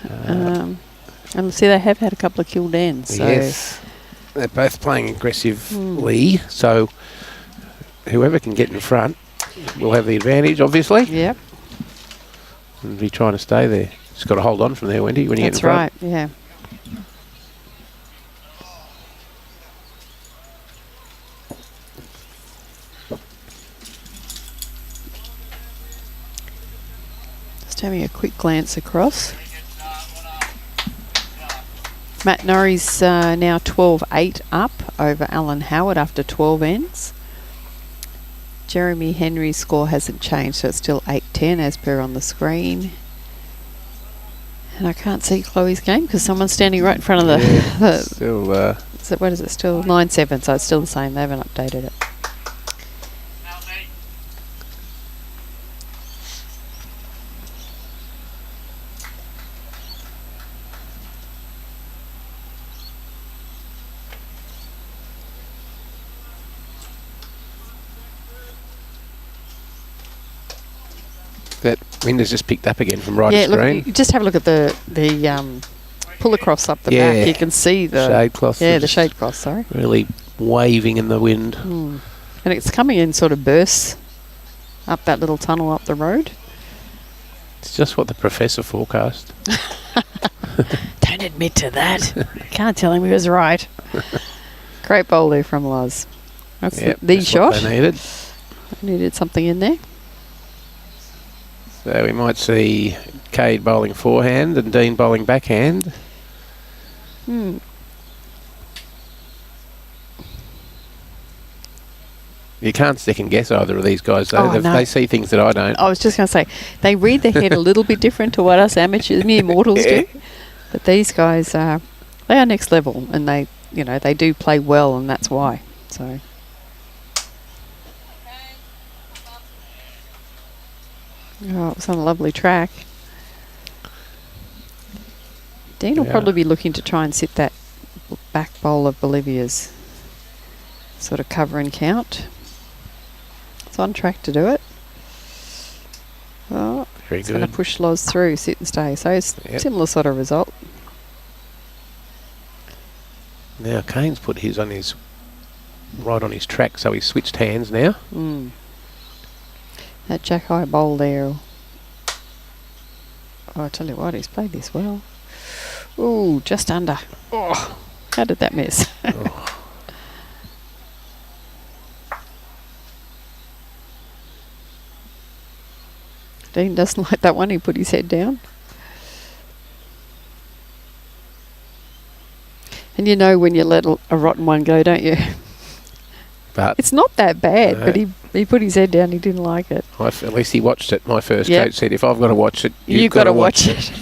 And see, they have had a couple of killed ends. So yes. They're both playing aggressively, so whoever can get in front will have the advantage, obviously, Yep, and be trying to stay there. Just got to hold on from there, Wendy, when you that's get in front. right. Yeah. Just having a quick glance across. Matt Norrie's now 12-8 up over Alan Howard after 12 ends. Jeremy Henry's score hasn't changed, so it's still 8-10 as per on the screen. And I can't see Chloe's game because someone's standing right in front of the... Still, what is it still? 9-7, so it's still the same. They haven't updated it. that wind has just picked up again from right Yeah, of look, screen. you just have a look at the pull across up the back. You can see the shade cloth. Yeah, the shade cloth. Sorry. Really waving in the wind. And it's coming in sort of bursts up that little tunnel up the road. It's just what the professor forecast. Don't admit to that. Can't tell him he was right. Great bowl there from Luz. That's the that's shot. what they needed. Needed something in there. So we might see Cade bowling forehand and Dean bowling backhand. You can't second guess either of these guys though. Oh, no. They see things that I don't. I was just going to say, they read the head a little bit different to what us amateurs, mere mortals do. But these guys are, they are next level, and they do play well, and that's why. So. Oh, it was on a lovely track. Dean will probably be looking to try and sit that back bowl of Bolivia's sort of cover and count. It's on track to do it. Oh, Very it's going to good. push Loz through, sit and stay. So it's similar sort of result. Now Kane's put his on his right on his track, so he's switched hands now. That jack high bowl there. Oh, I tell you what, he's played this well. Ooh, just under. Oh, how did that miss? Dean doesn't like that one. He put his head down. And you know when you let a rotten one go, don't you? But It's not that bad, No. but he put his head down. He didn't like it. at least he watched it. My first Yep. coach said, if I've got to watch it, You've got to watch it.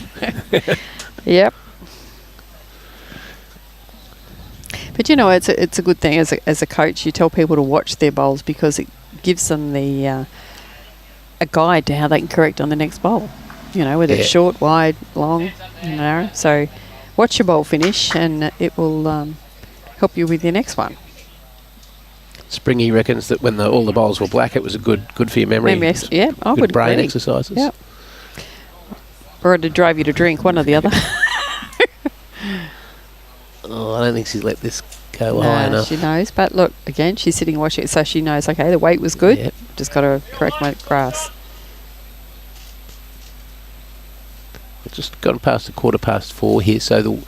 Yep. But it's a good thing as a coach. You tell people to watch their bowls because it gives them the a guide to how they can correct on the next bowl. Whether it's short, wide, long, narrow. So watch your bowl finish, and it will help you with your next one. Springy reckons that when all the bowls were black, it was a good for your memory. Yeah, I would brain agree. exercises. Yep. Or to drive you to drink, one or the other. I don't think she's let this go high enough. She knows. But look, again, she's sitting watching it, so she knows, okay, the weight was good. Yep. Just got to correct my grass. We've just gone past 4:15 here, so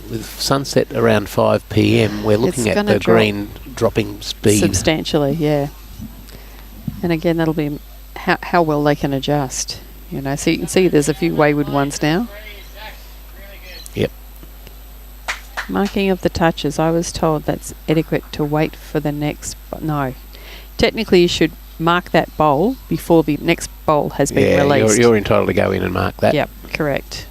with sunset around 5 p.m, we're looking at the green dropping speed. Substantially, yeah. And again, that'll be how well they can adjust. So you can see there's a few wayward ones now. Yep. Marking of the touches. I was told that's adequate to wait for the next. No. Technically, you should mark that bowl before the next bowl has been released. You're entitled to go in and mark that. Yep, correct.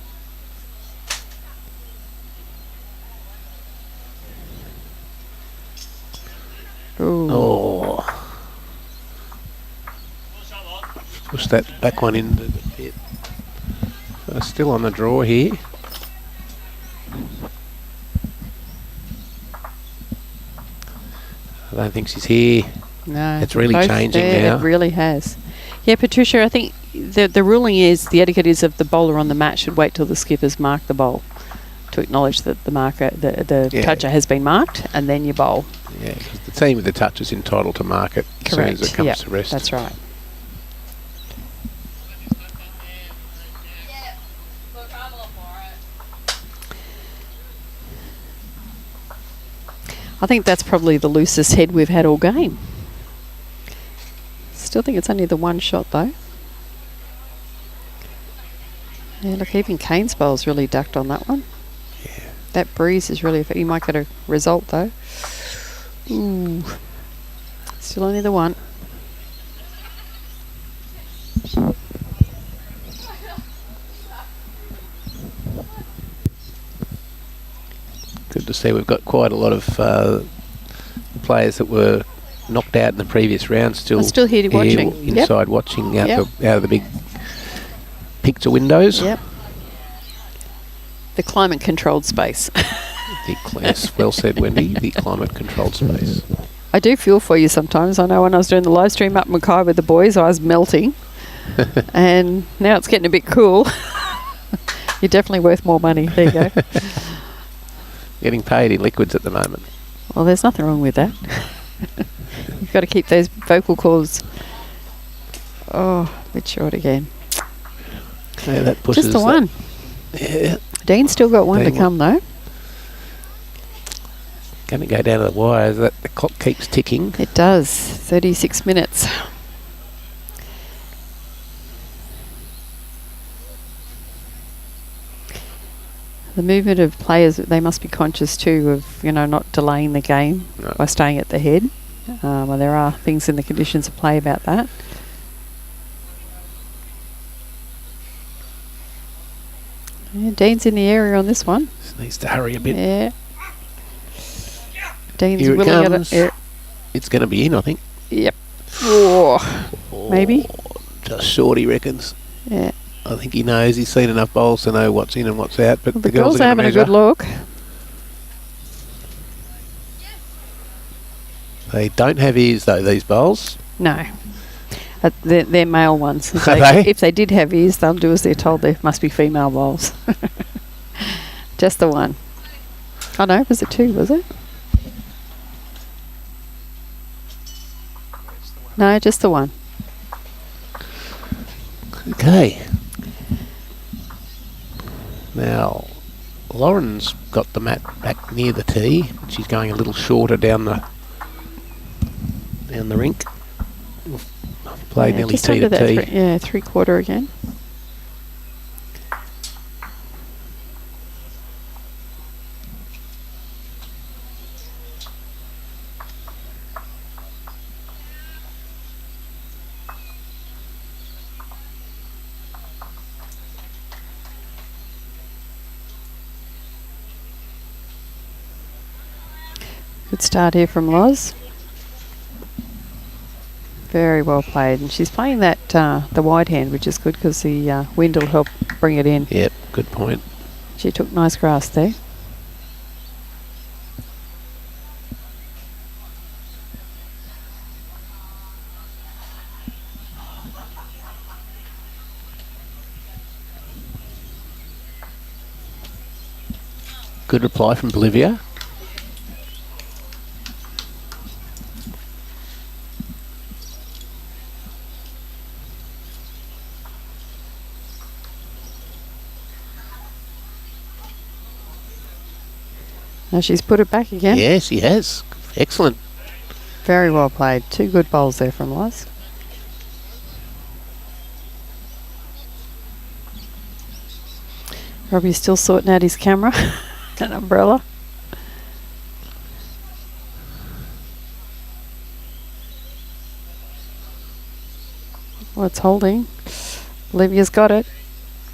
Ooh. Oh. Push that back one in a bit. So still on the draw here. I don't think she's here. No. It's really changing now. It really has. Yeah, Patricia, I think the ruling is, the etiquette is, of the bowler on the mat should wait till the skipper's marked the bowl to acknowledge that the marker, the toucher has been marked, and then you bowl. Yeah, because the team with the touch is entitled to mark it as soon as it comes to rest. That's right. I think that's probably the loosest head we've had all game. Still think it's only the one shot though. Yeah, look, even Kane's bowl's really ducked on that one. Yeah. That breeze is really... You might get a result though. Ooh. Still only the one. Good to see we've got quite a lot of players that were knocked out in the previous round still here watching. Inside watching out of the big picture windows. Yep. The climate controlled space. Yes, well said, Wendy. The climate controlled space. I do feel for you sometimes. I know when I was doing the live stream up Mackay with the boys, I was melting. And now it's getting a bit cool. You're definitely worth more money. There you go. Getting paid in liquids at the moment. Well, there's nothing wrong with that. You've got to keep those vocal cords. Oh, a bit short again. Yeah, that pushes just the one. Yeah. Dean's still got one to come though. Going to go down to the wire. The clock keeps ticking. It does. 36 minutes. The movement of players, they must be conscious too of, not delaying the game by staying at the head. Well, there are things in the conditions of play about that. Yeah, Dean's in the area on this one. Just needs to hurry a bit. Yeah. Dean's Here it willing comes. It's going to be in, I think. Yep. Oh, maybe. Just short, he reckons. Yeah. I think he knows. He's seen enough bowls to know what's in and what's out. But well, the girls are having a good look. They don't have ears, though, these bowls. No. They're male ones. If they did have ears, they'll do as they're told. There must be female bowls. Just the one. Oh, no. Was it two, was it? No, just the one. Okay. Now, Lauren's got the mat back near the tee. She's going a little shorter down the rink. Played nearly tee to tee. Yeah, 3/4 again. Good start here from Loz. Very well played. And she's playing that the wide hand, which is good because the wind will help bring it in. Yep, good point. She took nice grass there. Good reply from Bolivia. Now she's put it back again. Yeah, she has. Excellent. Very well played. 2 good bowls there from Loz. Robbie's still sorting out his camera and umbrella. Well, it's holding. Olivia's got it.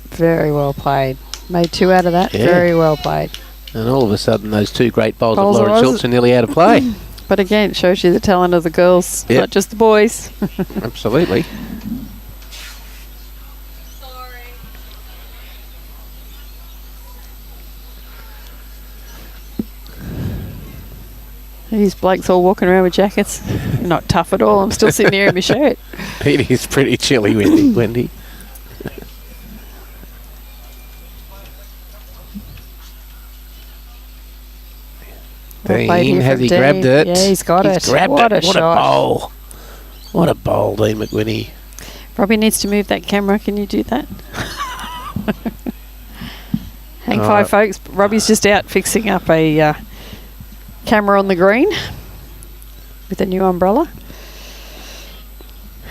Very well played. Made 2 out of that. Yeah. Very well played. And all of a sudden, those 2 great bowls of Bowls of Lauren Oz. Schultz are nearly out of play. But again, it shows you the talent of the girls, Yep. not just the boys. Absolutely. These blokes all walking around with jackets. Not tough at all. I'm still sitting here in my shirt. It is pretty chilly, Wendy. Well played Dean, here has from he Dean. grabbed it? Yeah, he's got it. Grabbed What it. a What shot. a bowl. What a bowl, Dean McWhinney. Robbie needs to move that camera. Can you do that? Hang All five, folks. Robbie's just out fixing up a camera on the green with a new umbrella.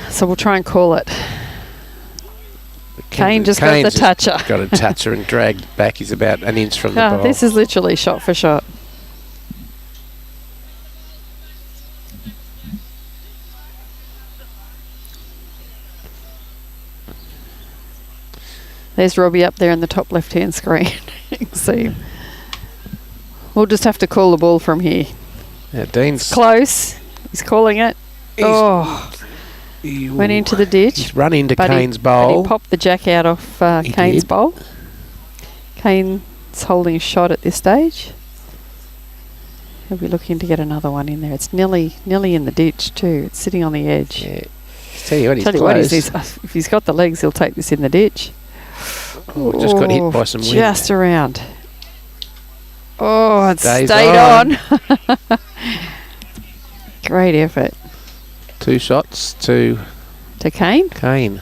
So we'll try and call it. Kane just got the Kane's toucher. Got a toucher and dragged back. He's about an inch from the bowl. This is literally shot for shot. There's Robbie up there in the top left-hand screen. You can see him. We'll just have to call the ball from here. Yeah, Dean's Close. He's calling it. Went into the ditch. He's run into but Kane's But bowl. he popped the jack out of He Kane's did. bowl. Kane's holding a shot at this stage. He'll be looking to get another one in there. It's nearly in the ditch too. It's sitting on the edge. Yeah. Tell you what, he's Tell you close. what, if he's got the legs, he'll take this in the ditch. Oh, just got hit by some wind. Just around. Oh, it Stays stayed on. on. Great effort. 2 shots to To Kane. Kane.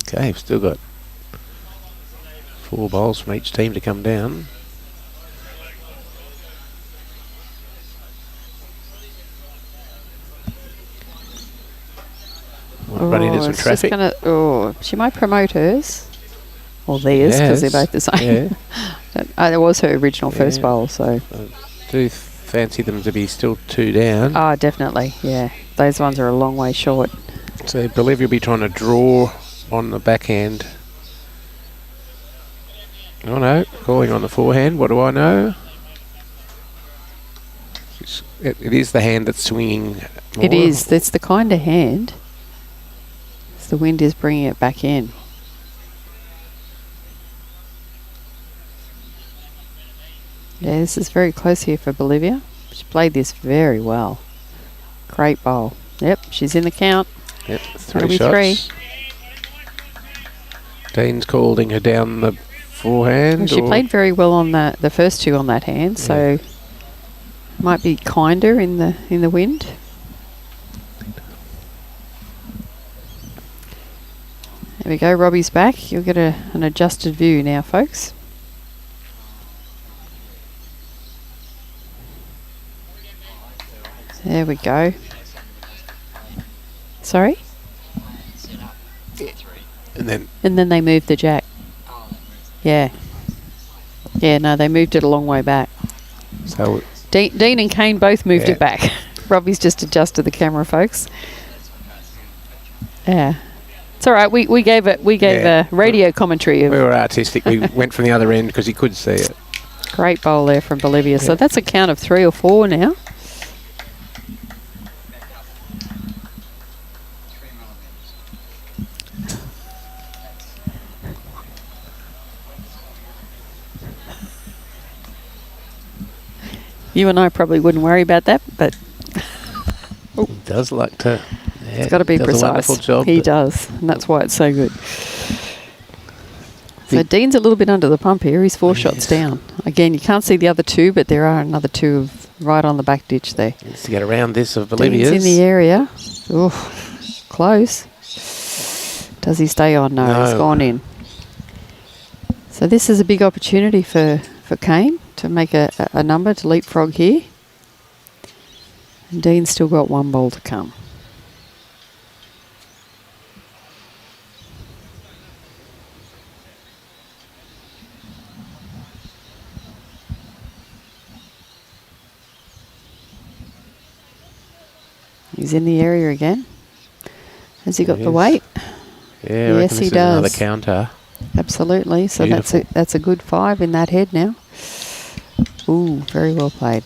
Okay, we've still got 4 bowls from each team to come down. Run into some it's just traffic. she might promote hers. Or theirs, because they're both the same. Yeah. That was her original first Yeah. bowl, so. I do fancy them to be still 2 down. Oh, definitely, yeah. Those ones are a long way short. So Bolivia will be trying to draw on the backhand. Oh no, calling on the forehand. What do I know? It is the hand that's swinging more. It is. That's the kind of hand. The wind is bringing it back in. Yeah, this is very close here for Bolivia. She played this very well. Great bowl. Yep, she's in the count. Yep, That'll 3 be shots. 3. Dean's calling her down the forehand. Well, she or- played very well on the first 2 on that hand, so might be kinder in the wind. There we go, Robbie's back. You'll get an adjusted view now, folks. There we go. Sorry? And then And then they moved the jack. Yeah. Yeah, no, they moved it a long way back. so Dean and Kane both moved Yeah. it back. Robbie's just adjusted the camera, folks. Yeah. It's all right. We gave Yeah. a radio commentary we of were artistic. We went from the other end because he could see it. great bowl there from Bolivia. So Yeah. that's a count of 3 or 4 now. You and I probably wouldn't worry about that, but He does like to. Yeah, it's got to be does precise. A wonderful job. He but does, and that's why it's so good. So The- Dean's a little bit under the pump here. He's 4 shots down. Again, you can't see the other 2, but there are another 2 right on the back ditch there. Needs to get around this of Bolivia's. Dean's in the area. Oof, close. Does he stay on? No, he's No. gone in. So this is a big opportunity for Kane to make a number, to leapfrog here. And Dean's still got 1 ball to come. He's in the area again. Has he got the Yes. weight? Yeah, I Yes, reckon he this is another does. counter. Absolutely. So Beautiful. that's a good 5 in that head now. Ooh, very well played.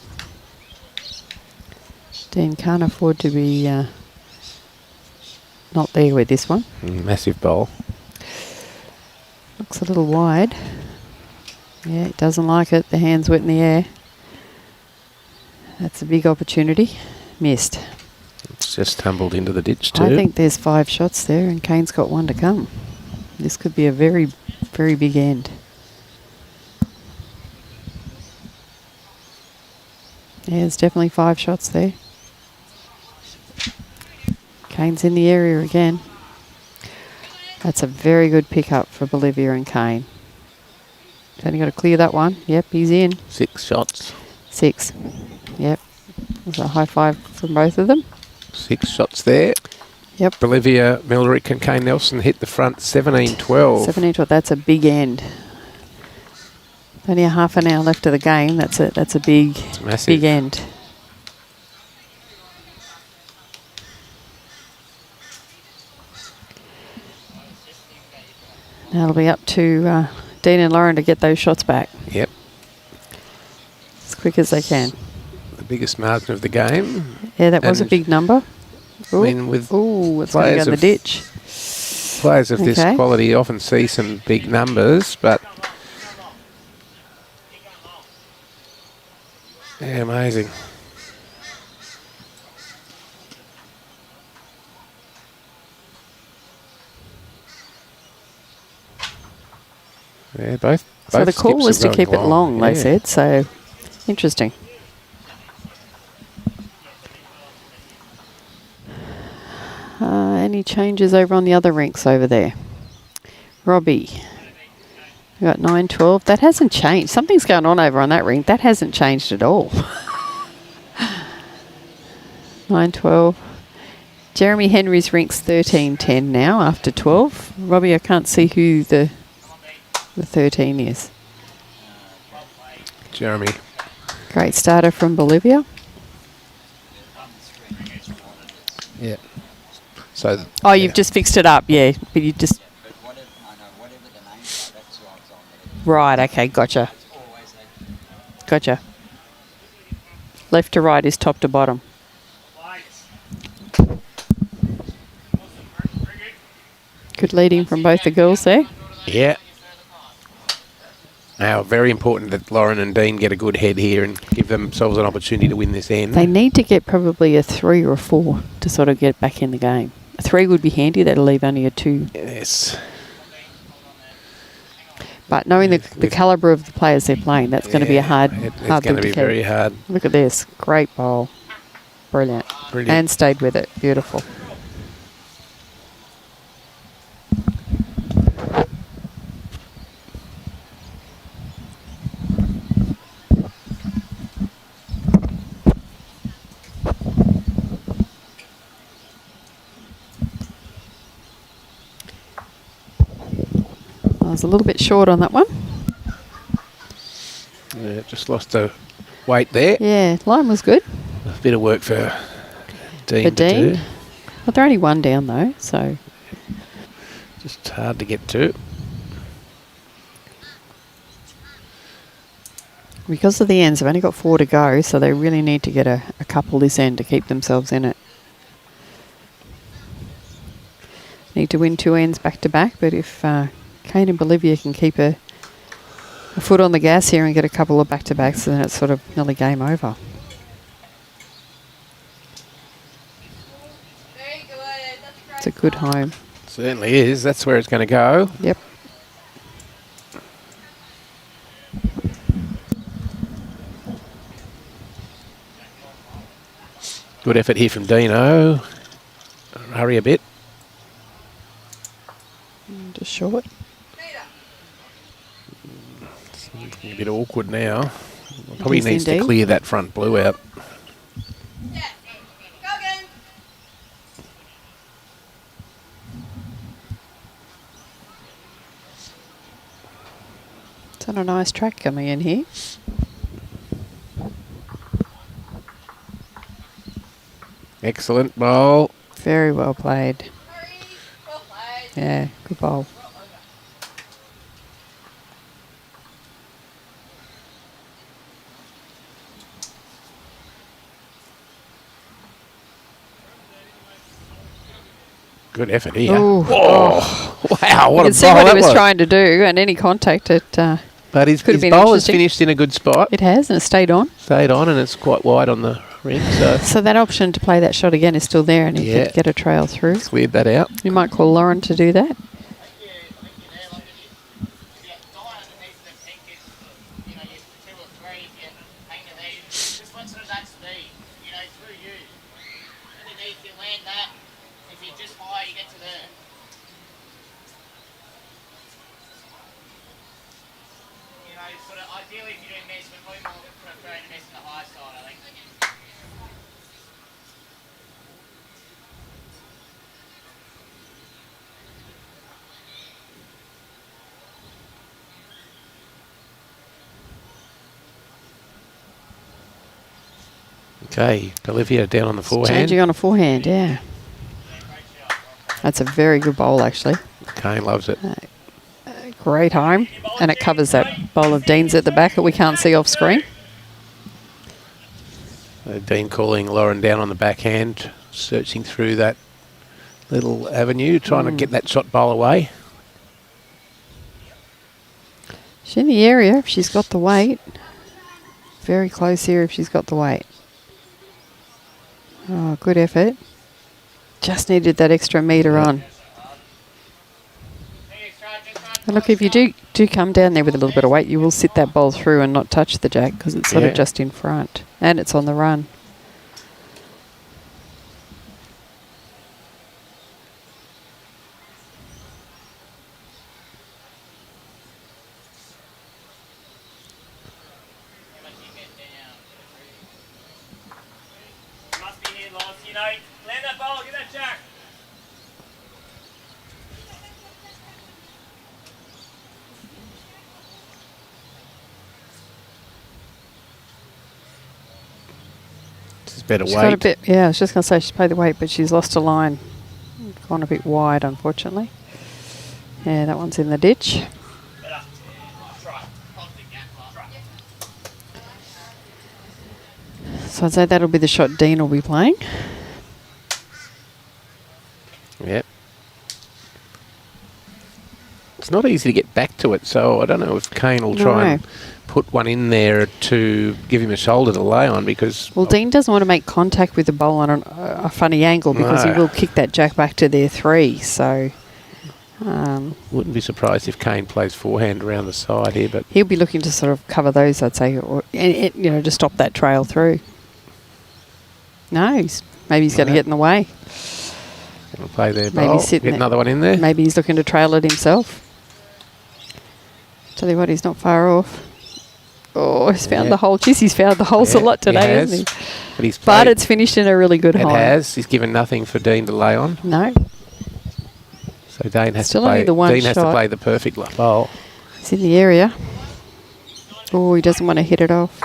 Dean can't afford to be not there with this one. Massive bowl. Looks a little wide. Yeah, it doesn't like it. The hand's wet in the air. That's a big opportunity. Missed. It's just tumbled into the ditch too. I think there's 5 shots there and Kane's got 1 to come. This could be a very, very big end. Yeah, there's definitely 5 shots there. Kane's in the area again. That's a very good pickup for Bolivia and Kane. He's only got to clear that one. Yep, he's in. 6 shots. 6. Yep. There's a high 5 from both of them. 6 shots there. Yep. Bolivia Millerick and Kane Nelson hit the front 17-12. 17-12. That's a big end. Only a half an hour left of the game. That's a big, massive. big end. Now it'll be up to Dean and Lauren to get those shots back Yep. as quick as they can. The biggest margin of the game. Yeah, that was a And big number. Ooh, mean, with ooh, it's going to go in the players ditch. Players of this Okay. quality often see some big numbers, but yeah, amazing. Yeah, both. So the both call skips was are to keep it going long, they Yeah. said. So interesting. Any changes over on the other rinks over there? Robbie. We got 9-12. That hasn't changed. Something's going on over on that rink. That hasn't changed at all. 9-12. Jeremy Henry's rink's 13-10 now after 12. Robbie, I can't see who the 13 is. Jeremy. Great starter from Bolivia. Yeah. So. Oh, you've just fixed it up, yeah. But you just... Right, okay, gotcha. Gotcha. Left to right is top to bottom. Good leading from both the girls there. Yeah. Now, very important that Lauren and Dean get a good head here and give themselves an opportunity to win this end. They need to get probably a 3 or a 4 to sort of get back in the game. A 3 would be handy. That'll leave only a 2. Yes. But knowing the calibre of the players they're playing, that's going to be a hard It's thing going to to be keep. very hard. Look at this. Great bowl. Brilliant. Brilliant. And stayed with it. Beautiful. I was a little bit short on that one. Yeah, just lost the weight there. Yeah, line was good. A bit of work for Dean For to Dean. do. Well, they're only one down though, so Just hard to get to. because of the ends, they've only got 4 to go, so they really need to get a couple this end to keep themselves in it. Need to win 2 ends back to back, but if Kane and Bolivia can keep a foot on the gas here and get a couple of back to backs, then it's sort of nearly game over. It's a good home. Certainly is. That's where it's going to go. Yep. Good effort here from Dino. Hurry a bit. Just short. It's a bit awkward now. Probably Yes, needs to indeed. clear that front blue out. It's on a nice track coming in here. Excellent bowl. Very well played. Yeah, good bowl. Good effort here. Ooh. Oh, wow, what You a can see bowl what he that was was. trying to do, and any contact, But his could have been bowl has interesting. finished in a good spot. it has, and it stayed on. Stayed on, and it's quite wide on the ring, so So that option to play that shot again is still there, and he Yeah. could get a trail through. cleared that out. You might call Lauren to do that. Ideally, if you don't miss, but probably more preferring to miss on the high side, I think. Okay, Bolivia down on the forehand. Changing on a forehand, yeah. That's a very good bowl, actually. Kane loves it. Great home. And it covers that bowl of Dean's at the back that we can't see off screen. Dean calling Lauren down on the backhand, searching through that little avenue, trying to get that shot bowl away. She's in the area if she's got the weight. Very close here if she's got the weight. Oh, good effort. Just needed that extra metre on. And look, if you do come down there with a little bit of weight, you will sit that bowl through and not touch the jack because it's sort Yeah. of just in front. And it's on the run. Must be here, Loz. You know, land that ball, get that jack. This is better She's got a weight. bit, yeah, I was just going to say she's played the weight, but she's lost a line. Gone a bit wide, unfortunately. Yeah, that one's in the ditch. Better. Try. Positive gap. Try. So I'd say that'll be the shot Dean will be playing. Yep. It's not easy to get back to it, so I don't know if Kane will try and put one in there to give him a shoulder to lay on because... Well, Dean doesn't want to make contact with the bowl on a funny angle because he No. will kick that jack back to their 3. So Wouldn't be surprised if Kane plays forehand around the side here, but he'll be looking to sort of cover those, I'd say, or you know, to stop that trail through. No, maybe he's going to No. get in the way. he'll play their Maybe bowl. sitting Get there. another one in there. Maybe he's looking to trail it himself. Tell you what, he's not far off. Oh, he's found Yeah. the hole. Jeez, he's found the holes a Yeah, lot today, he has. hasn't he? But he's But played. it's finished in a really good It hole. has. He's given nothing for Dean to lay on. No. So Dane has Still to play. only the one Dean has to shot. play the perfect bowl. He's in the area. Oh, he doesn't want to hit it off.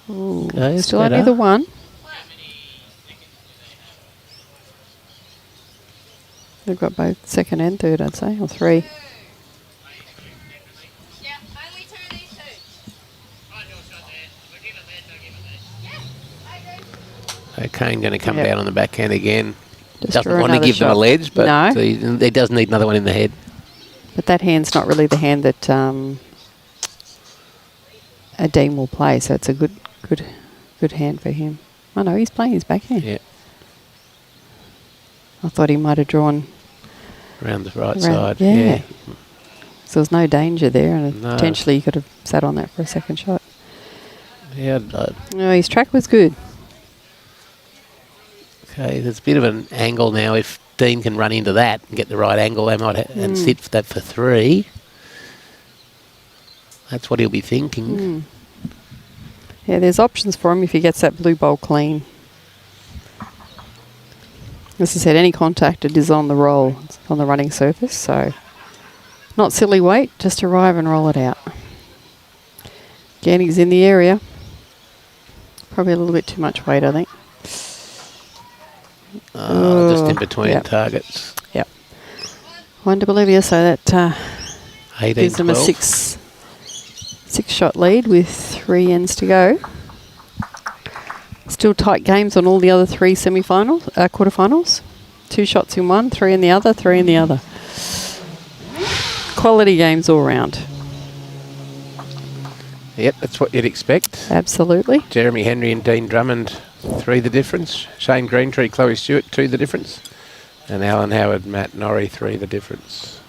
Ooh, Okay, it's still only better. the one. They've got both second and third, I'd say, or three. Yeah, only two of these two. Right, your shot there. We'll give it there, so give it there. Yeah, I do. So Kane going to come Yep. down on the backhand again. Just Doesn't draw want to another give them a shot. ledge, but No. he does need another one in the head. But that hand's not really the hand that a Dean will play, so it's a good hand for him. Oh no, he's playing his backhand. Yeah, I thought he might have drawn around the right around- side. yeah. Yeah. So there's no danger there, and No. potentially he could have sat on that for a second shot. Yeah. No, his track was good. Okay, there's a bit of an angle now. If Dean can run into that and get the right angle, they might and sit for that for three. That's what he'll be thinking. Yeah, there's options for him if he gets that blue bowl clean. As I said, any contact it is on the roll, it's on the running surface, so not silly weight, just arrive and roll it out. Again, he's in the area. Probably a little bit too much weight, I think. Just in between Yep. targets. Yep. One to Bolivia, so that 18, gives them a 12. six-shot lead with 3 ends to go. Still tight games on all the other 3 semi-finals, quarterfinals. 2 shots in one, 3 in the other, 3 in the other. Quality games all round. Yep, that's what you'd expect. Absolutely. Jeremy Henry and Dean Drummond, 3 the difference. Shane Greentree, Chloe Stewart, 2 the difference. And Alan Howard, Matt Norrie, 3 the difference.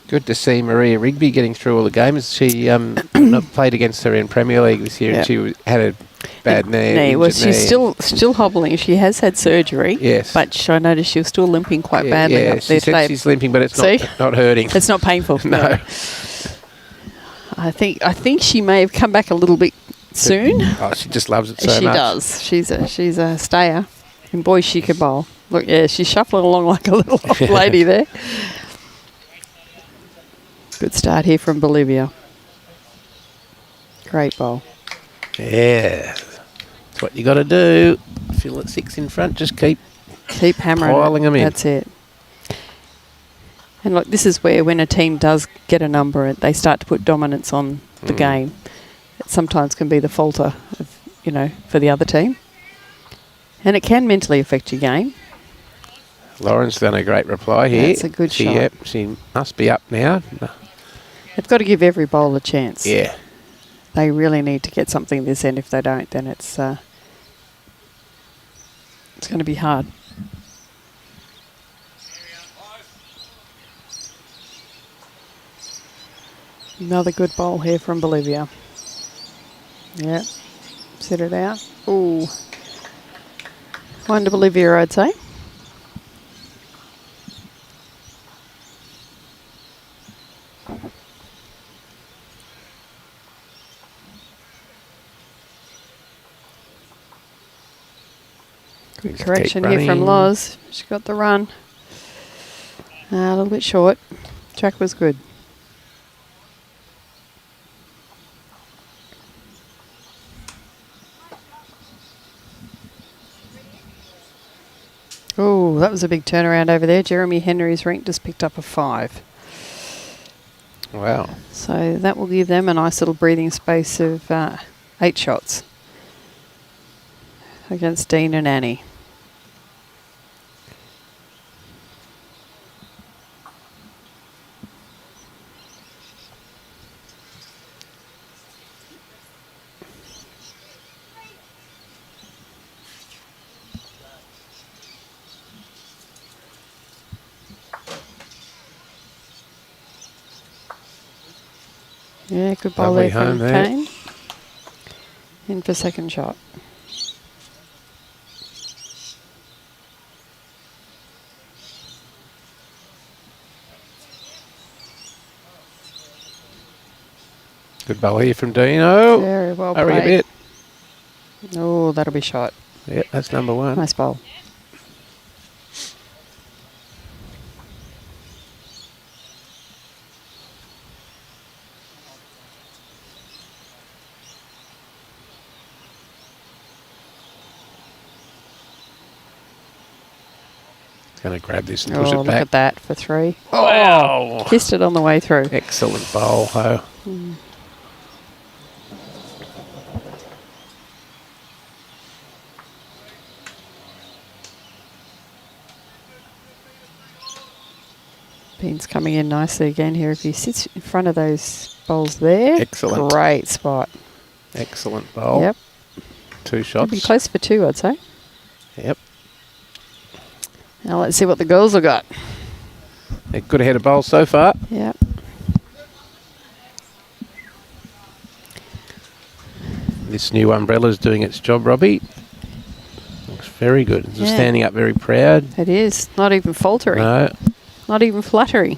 Good to see Maria Rigby getting through all the games. She not played against her in Premier League this year, Yep. and she had a bad knee. Well, injured she's knee. still hobbling. She has had surgery. Yes. But I noticed she was still limping quite badly Yeah, up she there said today. she's limping, but it's See? not hurting. It's not painful. No. I think she may have come back a little bit soon. Oh, she just loves it so She much. does. She's a stayer. And boy, she can bowl. Look, yeah, she's shuffling along like a little old lady there. Good start here from Bolivia. Great bowl. Yeah. That's what you got to do. Feel at 6 in front, just keep Hammering piling it. them in. That's it. And look, this is where when a team does get a number, they start to put dominance on the game. It sometimes can be the falter, for the other team. And it can mentally affect your game. Lauren's done a great reply here. That's a good shot. Yep, she must be up now. They've got to give every bowl a chance. Yeah. They really need to get something this end. If they don't, then it's going to be hard. Another good bowl here from Bolivia. Yep. Set it out. Ooh. One to Bolivia, I'd say. Good correction here from running. Loz. She got the run. A little bit short. Track was good. Oh, that was a big turnaround over there. Jeremy Henry's rank just picked up a 5. Wow. So that will give them a nice little breathing space of 8 shots against Dean and Annie. Yeah, good ball Lovely there from home there. Kane. In for second shot. Good bowl here from Dino. Very well Hurry a played. bit. Oh, that'll be shot. Yep, that's number 1. Nice bowl. Going to grab this and push it Look back. at that for 3. Oh! Kissed it on the way through. Excellent bowl, Ho. Bean's coming in nicely again here. If he sits in front of those bowls there. Excellent. Great spot. Excellent bowl. Yep. 2 Should be shots. close for 2, I'd say. Yep. Now let's see what the girls have got. A good head of bowls so far. Yep. This new umbrella's doing its job, Robbie. Looks very good. It's Yeah. standing up very proud. It is. Not even faltering. No. Not even fluttering.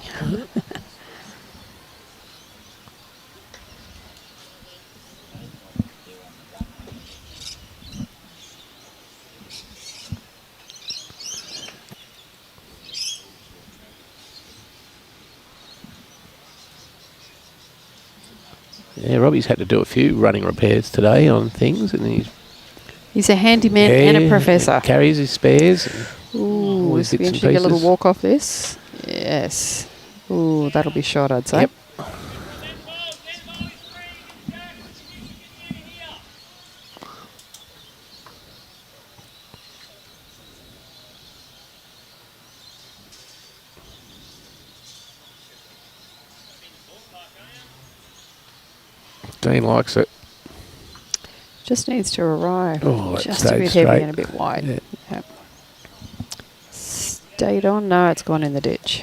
Yeah, Robbie's had to do a few running repairs today on things, and He's a handyman and a professor. carries his spares. And Ooh, all this his will be bits and interesting to get a little pieces. walk off this. Yes. Ooh, that'll be shot, I'd say. Yep. Dean likes it. Just needs to arrive. Oh, it just a stayed bit heavy straight. and a bit wide. Yeah. Yep. Stayed on. No, it's gone in the ditch.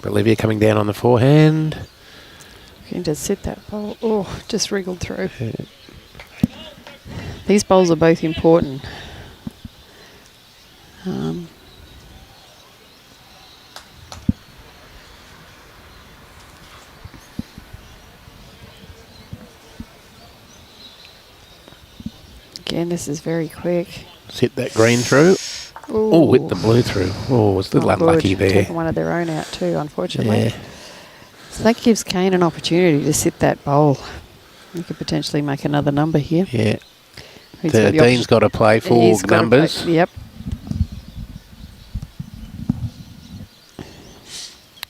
Bolivia coming down on the forehand. Looking to sit that bowl. Oh, just wriggled through. These bowls are both important. Again, this is very quick. Hit that green through. Oh, hit the blue through. Oh, was a little Not unlucky good. there. Taken one of their own out too, unfortunately. Yeah. So that gives Kane an opportunity to sit that bowl. He could potentially make another number here. Yeah. He's got the Dean's got to play for He's got to numbers. play- Yep.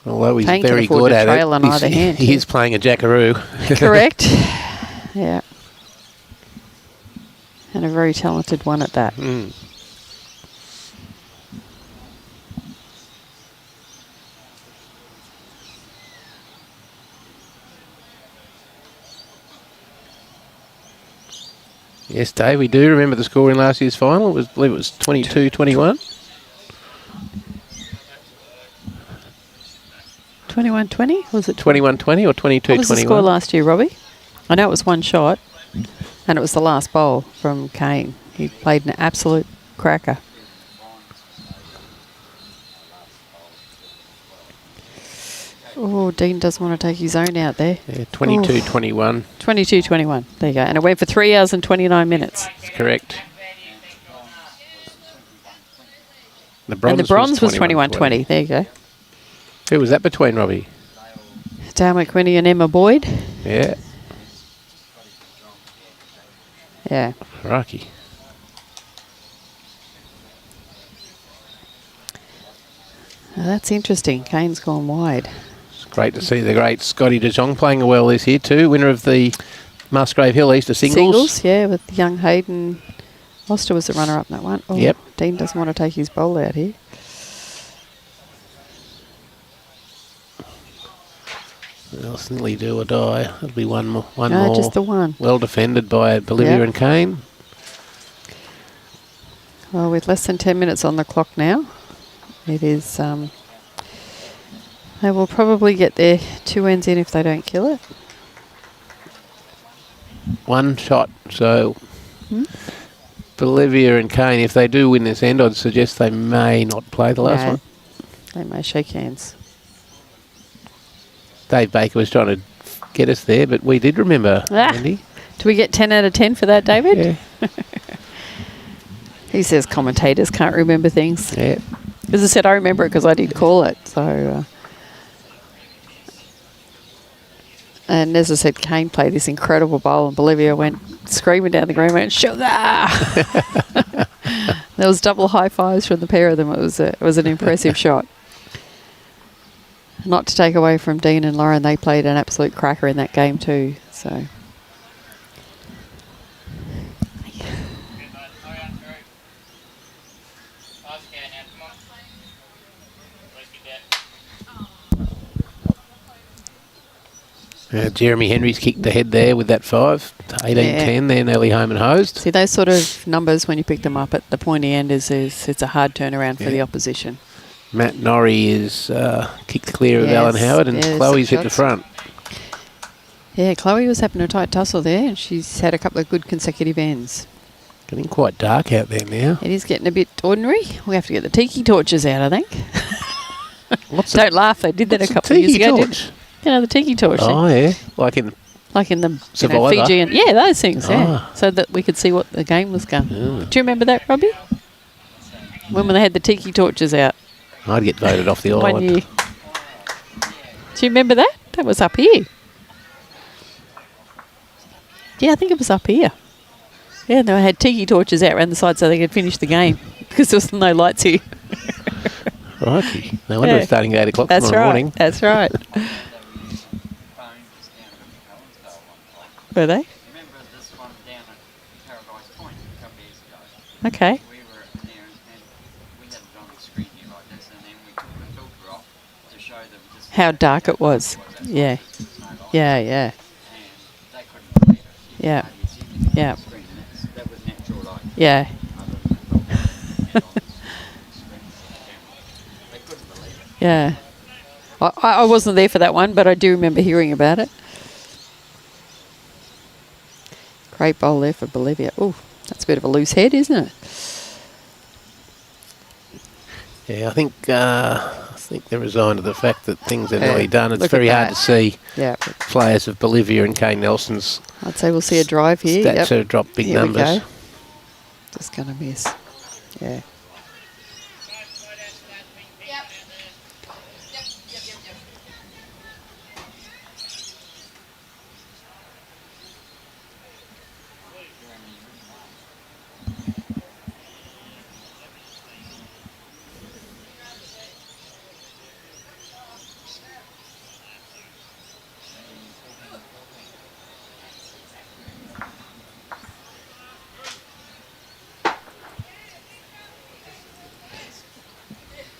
Although he's Kane can very afford good to at trail it, on either hand, he is playing a jackaroo. Correct. Yeah. And a very talented one at that. Mm. Yes, Dave, we do remember the score in last year's final. I believe it was 22-21. 21-20? Was it 21-20 or 22-21? What was the score last year, Robbie? I know it was one shot, and it was the last bowl from Kane. He played an absolute cracker. Oh, Dean doesn't want to take his own out there. Yeah, 22-21. 22-21. There you go. And it went for 3 hours and 29 minutes. That's correct. The bronze, And the bronze was 21-20. There you go. Who was that between, Robbie? Dale McWhinney and Emma Boyd. Yeah, Yeah. Rocky. Now that's interesting. Kane's gone wide. It's great to see the great Scotty De Jong playing well this year too. Winner of the Musgrave Hill Easter Singles. Yeah, with young Hayden. Oster was the runner-up in that one. Oh, Yep. Dean doesn't want to take his bowl out here. It's nearly do or die. It'll be one more. One No, more. just the one. Well defended by Bolivia Yep. and Kane. Well, with less than 10 minutes on the clock now, it is... they will probably get their 2 ends in if they don't kill it. One shot. So Bolivia and Kane, if they do win this end, I'd suggest they may not play the last No, one. they may shake hands. Dave Baker was trying to get us there, but we did remember, Andy. Do we get 10 out of 10 for that, David? Yeah. He says commentators can't remember things. Yeah. As I said, I remember it because I did call it. So, and as I said, Kane played this incredible bowl, and Bolivia went screaming down the green, went sugar. There was double high fives from the pair of them. It was an impressive shot. Not to take away from Dean and Lauren, they played an absolute cracker in that game too. So. Jeremy Henry's kicked ahead there with that 5. 18-10, they're nearly home and hosed. See, those sort of numbers, when you pick them up at the pointy end, is it's a hard turnaround for the opposition. Matt Norrie is kicked clear of Yes, Alan Howard, and yes, Chloe's hit the shots. front. Yeah, Chloe was having a tight tussle there, and she's had a couple of good consecutive ends. Getting quite dark out there now. It is getting a bit ordinary. We have to get the tiki torches out, I think. Don't laugh, they did that a couple of years ago, didn't they? You know, the tiki torch. Oh, yeah. Like in the Survivor. Fiji and those things, Ah. so that we could see what the game was going. Yeah. Do you remember that, Robbie? When they had the tiki torches out I'd get voted off the one island. year. Do you remember that? That was up here. Yeah, I think it was up here. Yeah, they had tiki torches out around the side so they could finish the game because there was no lights here. Righty. No wonder Yeah. it's starting at 8 o'clock That's tomorrow right. morning. That's right. Were they? Remember this one down at Paradise Point a couple of years ago? Okay. We were there and we had it on the screen here like this, and then we took the filter off to show them just How dark it was. Yeah. Yeah, yeah. and they couldn't believe it. Yeah. Hardly see anything Yeah. on the screen, and that was natural light. Yeah. They couldn't believe it. Yeah. I wasn't there for that one, but I do remember hearing about it. Great bowl there for Bolivia. Oh, that's a bit of a loose head, isn't it? Yeah, I think they're resigned to the fact that things are nearly done. It's look very at hard that. to see Yeah. players of Bolivia and Kane Nelson's I'd say we'll see a drive here. stats have dropped big Here we numbers. go. Just going to miss. Yeah.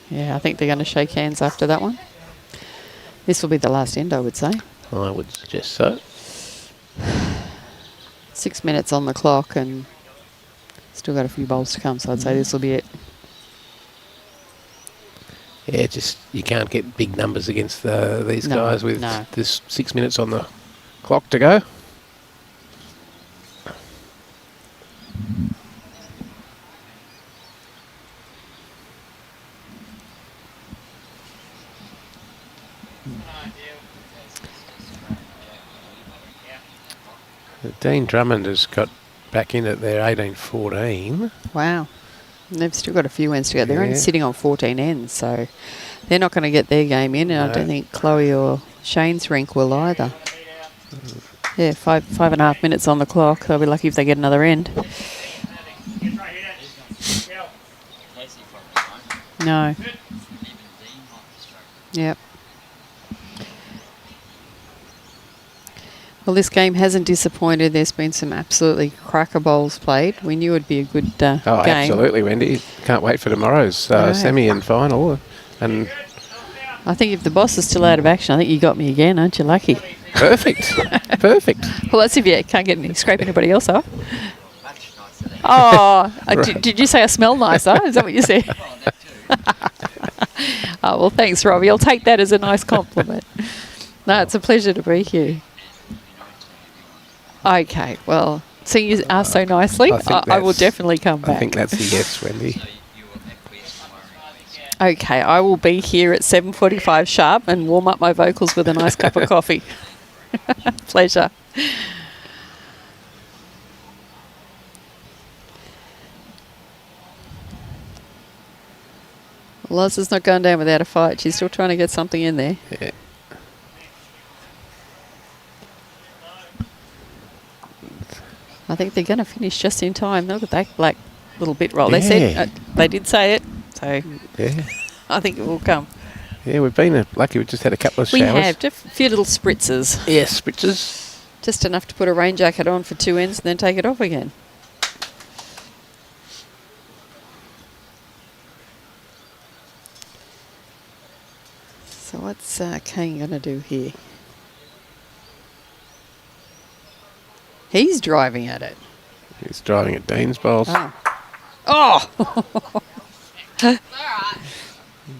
Yeah, I think they're going to shake hands after that one. This will be the last end, I would say. I would suggest so. 6 minutes on the clock and still got a few bowls to come, so I'd say this will be it. Yeah, just you can't get big numbers against these No, guys with no. this 6 minutes on the clock to go. Dean Drummond has got back in at their 18-14. Wow. And they've still got a few ends to go. They're only Yeah. sitting on 14 ends, so they're not going to get their game in, and I No. don't think Chloe or Shane's rink will either. Yeah, five and a half minutes on the clock. They'll be lucky if they get another end. Casey probably won't. No. Even Dean might struggle. Yep. Well, this game hasn't disappointed. There's been some absolutely cracker bowls played. We knew it'd be a good Oh, game. absolutely, Wendy. Can't wait for tomorrow's Right. semi and final. And I think if the boss is still out of action, I think you got me again, aren't you lucky? Perfect. Perfect. Well, that's if you can't get any, scrape anybody else off. Much nicer than Oh, did you say I smell nicer? Is that what you said? that too. Oh, well, thanks, Robbie. I'll take that as a nice compliment. No, it's a pleasure to be here. Okay, well, seeing you asked so nicely, I think I will that's- definitely come back. I think that's a yes, Wendy. So you will acquiesce tomorrow. Okay, I will be here at 7:45 sharp and warm up my vocals with a nice cup of coffee. Pleasure. Loz is not going down without a fight. She's still trying to get something in there. Yeah. I think they're going to finish just in time. Look at that black little bit roll. They Yeah. said they did say it, so Yeah. I think it will come. Yeah, we've been lucky. We've just had a couple of We showers. have just a few little spritzes, Yes, spritzes. just enough to put a rain jacket on for 2 ends and then take it off again. So what's Kane going to do here? He's driving at it. He's driving at Dean's bowls. Oh. Oh!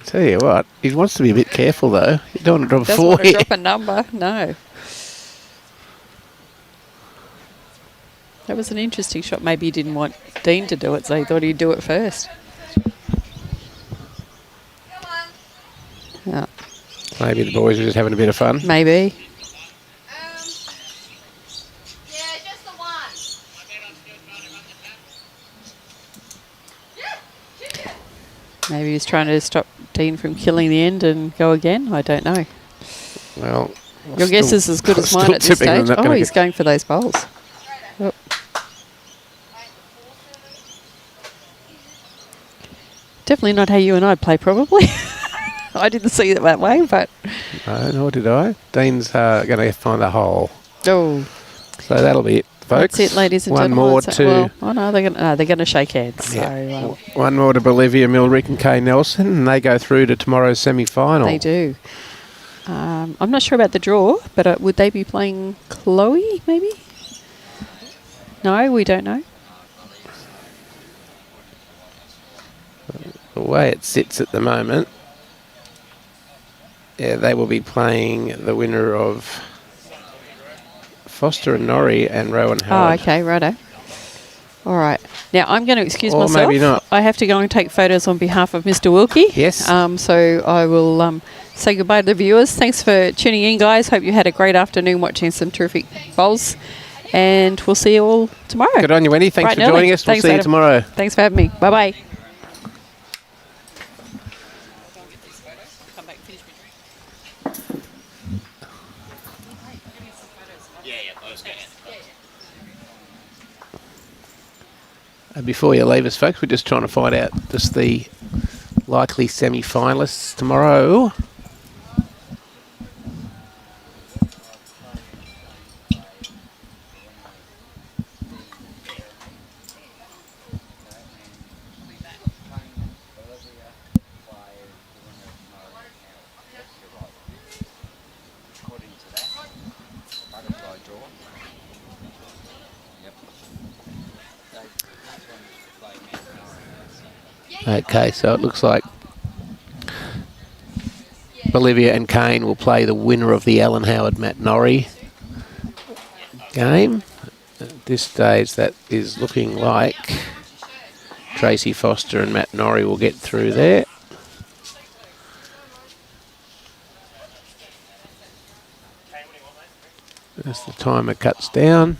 Tell you what, he wants to be a bit careful though. You don't want to drop a Doesn't four want to here. drop a number, no. That was an interesting shot. Maybe he didn't want Dean to do it, so he thought he'd do it first. Yeah, Maybe the boys are just having a bit of fun. maybe. Yeah, just the one. Maybe he's trying to stop Dean from killing the end and go again. I don't know. Well, Your guess is as good as mine at this stage. Oh, he's going for those bowls. Yep. Definitely not how you and I play, probably. I didn't see it that way, but... No, nor did I. Dean's going to find a hole. Oh, So that'll be it, folks. that's it, ladies and One gentlemen. more That's it. to... Well, oh, no, they're going to shake hands. Yeah. So, One more to Bolivia Millerick and Kane Nelson, and they go through to tomorrow's semi-final. they do. I'm not sure about the draw, but would they be playing Chloe, maybe? No, we don't know. The way it sits at the moment, yeah, they will be playing the winner of Foster and Norrie and Rowan Oh, Howard. okay, righto. All right. Now, I'm going to excuse Or myself. maybe not. I have to go and take photos on behalf of Mr. Wilkie. Yes. So I will say goodbye to the viewers. Thanks for tuning in, guys. Hope you had a great afternoon watching some terrific bowls. And we'll see you all tomorrow. Good on you, Wendy. Thanks Bright for and early. joining us. We'll Thanks, see you Adam. tomorrow. Thanks for having me. Bye-bye. Before you leave us, folks, we're just trying to find out just the likely semi-finalists tomorrow. According to that, butterfly draw. Yep. Okay, so it looks like Bolivia and Kane will play the winner of the Alan Howard Matt Norrie game. At this stage, that is looking like Tracy Foster and Matt Norrie will get through there. As the timer cuts down.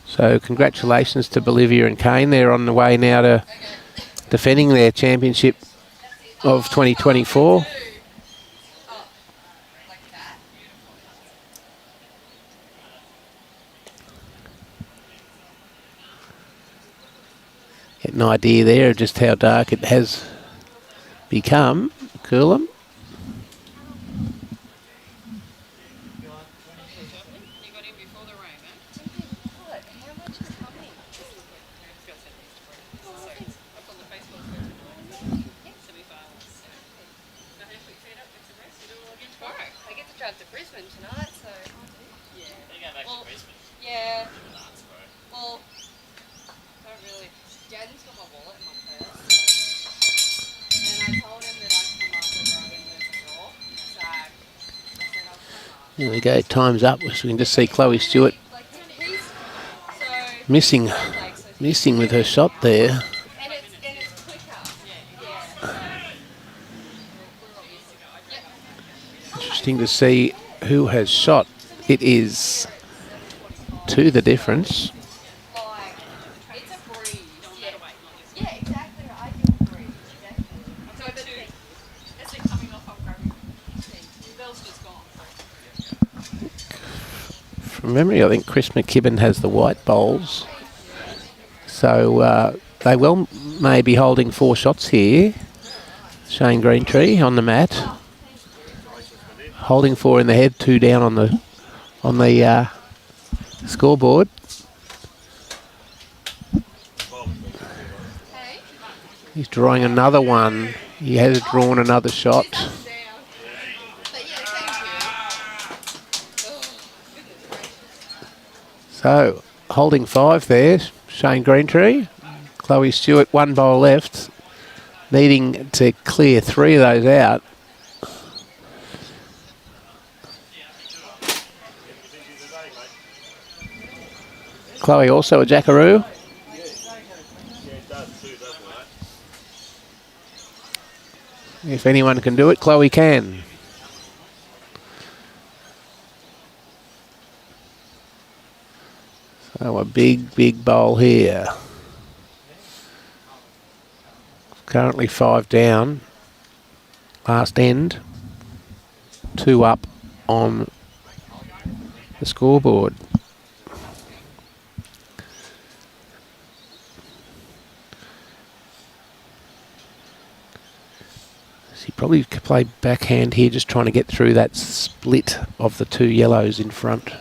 So congratulations to Bolivia and Kane. They're on the way now to defending their championship of 2024. Get an idea there of just how dark it has become, Coolum. Yeah. Well, don't really. Jaden's got my wallet in my purse, so. And I told him that I'd come up with her in the drawer. So I said I'll come up. There we go. Time's up. So we can just see Chloe Stewart Like he's so missing with her shot there. and it's quicker. Yeah. Interesting to see who has shot. It is to the difference. Like it's a breeze. Yeah, exactly. I do agree. Exactly. So as they're coming off, I'm grabbing. Bell's just gone. From memory, I think Chris McKibben has the white bowls. So they may be holding 4 shots here. Shane Greentree on the mat. Holding 4 in the head, 2 down on the scoreboard. He's drawing another one. He has drawn another shot. So, holding 5 there, Shane Greentree. Chloe Stewart, 1 bowl left. Needing to clear 3 of those out. Chloe also a jackaroo. If anyone can do it, Chloe can. So a big bowl here. Currently 5 down. Last end. 2 up on the scoreboard. He probably could play backhand here, just trying to get through that split of the 2 yellows in front,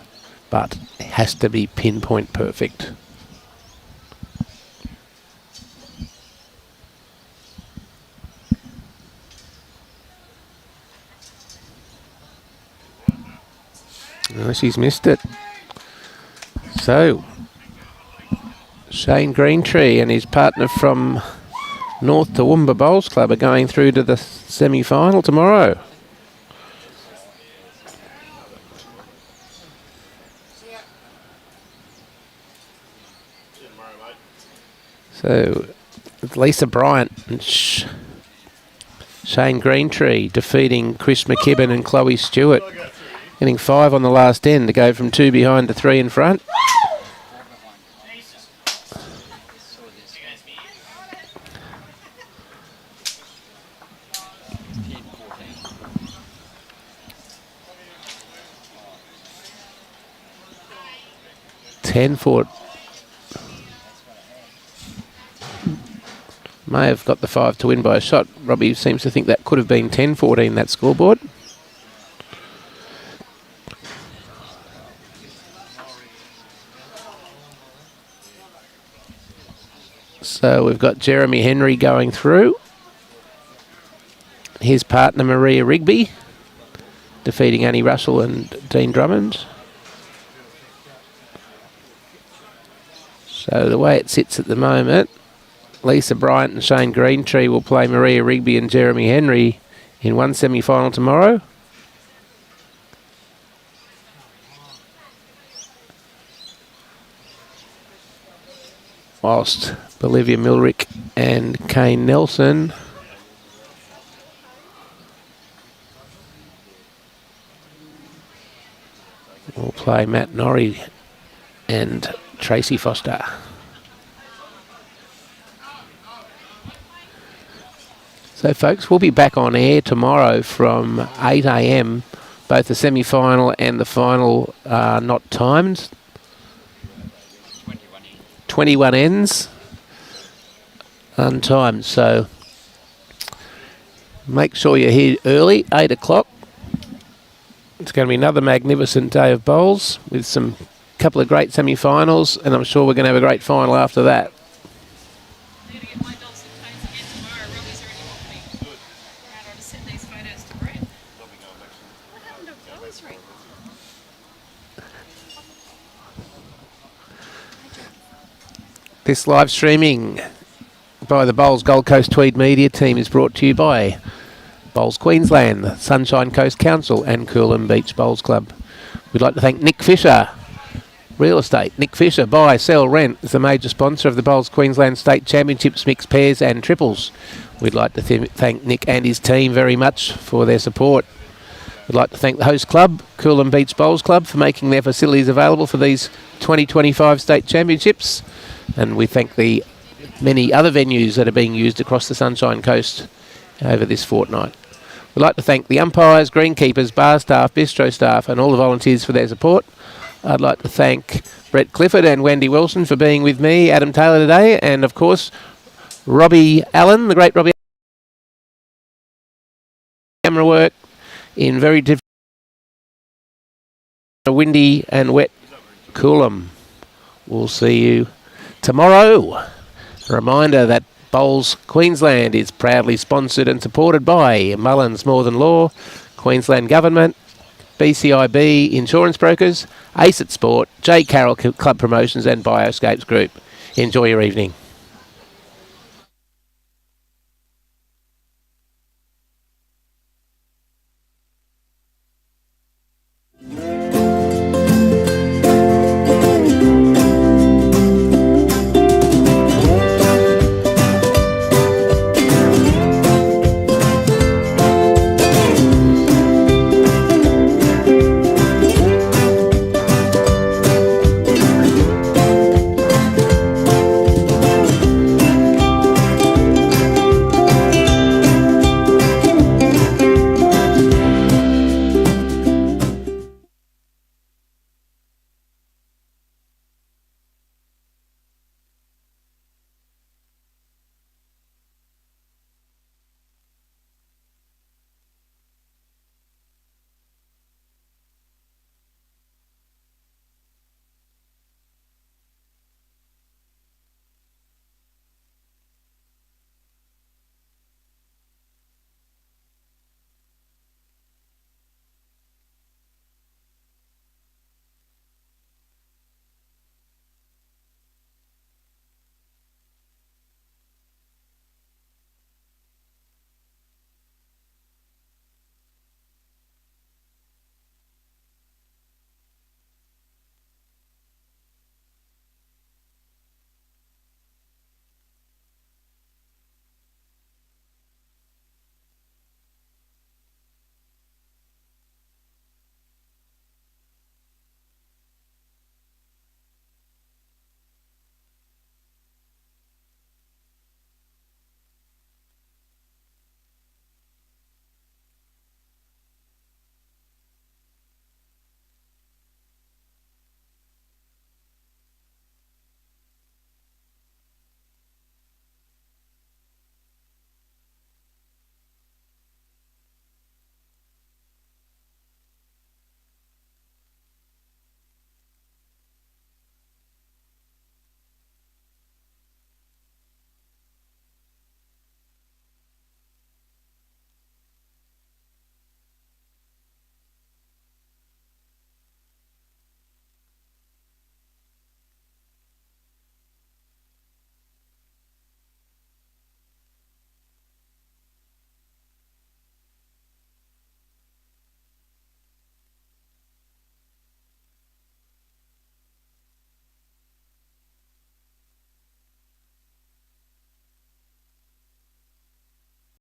but it has to be pinpoint perfect. Oh, she's missed it. So, Shane Greentree and his partner from North Toowoomba Bowls Club are going through to the semi-final tomorrow. So, it's Lisa Bryant and Shane Greentree defeating Chris McKibben and Chloe Stewart. Getting 5 on the last end to go from 2 behind to 3 in front. Tenfoot may have got the 5 to win by a shot. Robbie seems to think that could have been 10-14, that scoreboard. So we've got Jeremy Henry going through. His partner Maria Rigby defeating Annie Russell and Dean Drummond. So the way it sits at the moment, Lisa Bryant and Shane Greentree will play Maria Rigby and Jeremy Henry in one semi-final tomorrow. Whilst Bolivia Millerick and Kane Nelson will play Matt Norrie and Tracy Foster. So folks, we'll be back on air tomorrow from 8 a.m. Both the semi-final and the final are not timed. 21 ends untimed, so make sure you're here early, 8 o'clock. It's going to be another magnificent day of bowls with some couple of great semi-finals, and I'm sure we're going to have a great final after that. I'm going to get my dolls and tones again tomorrow. Robbie's already walked me. Good. How do I send these photos to Brett? What happened to Chloe's ring? This live streaming by the Bowls Gold Coast Tweed Media team is brought to you by Bowls Queensland, Sunshine Coast Council and Coolum Beach Bowls Club. We'd like to thank Nick Fisher, Real Estate. Nick Fisher, buy, sell, rent, is the major sponsor of the Bowls Queensland State Championships mixed pairs and triples. We'd like to thank Nick and his team very much for their support. We'd like to thank the host club, Coolum Beach Bowls Club, for making their facilities available for these 2025 state championships. And we thank the many other venues that are being used across the Sunshine Coast over this fortnight. We'd like to thank the umpires, greenkeepers, bar staff, bistro staff and all the volunteers for their support. I'd like to thank Brett Clifford and Wendy Wilson for being with me, Adam Taylor today, and of course Robbie Allen, the great Robbie Allen, camera work in very different, windy and wet Coolum. We'll see you tomorrow. A reminder that Bowls Queensland is proudly sponsored and supported by Mullins More Than Law, Queensland Government, BCIB Insurance Brokers, ACET Sport, J. Carroll Club Promotions and Bioscapes Group. Enjoy your evening.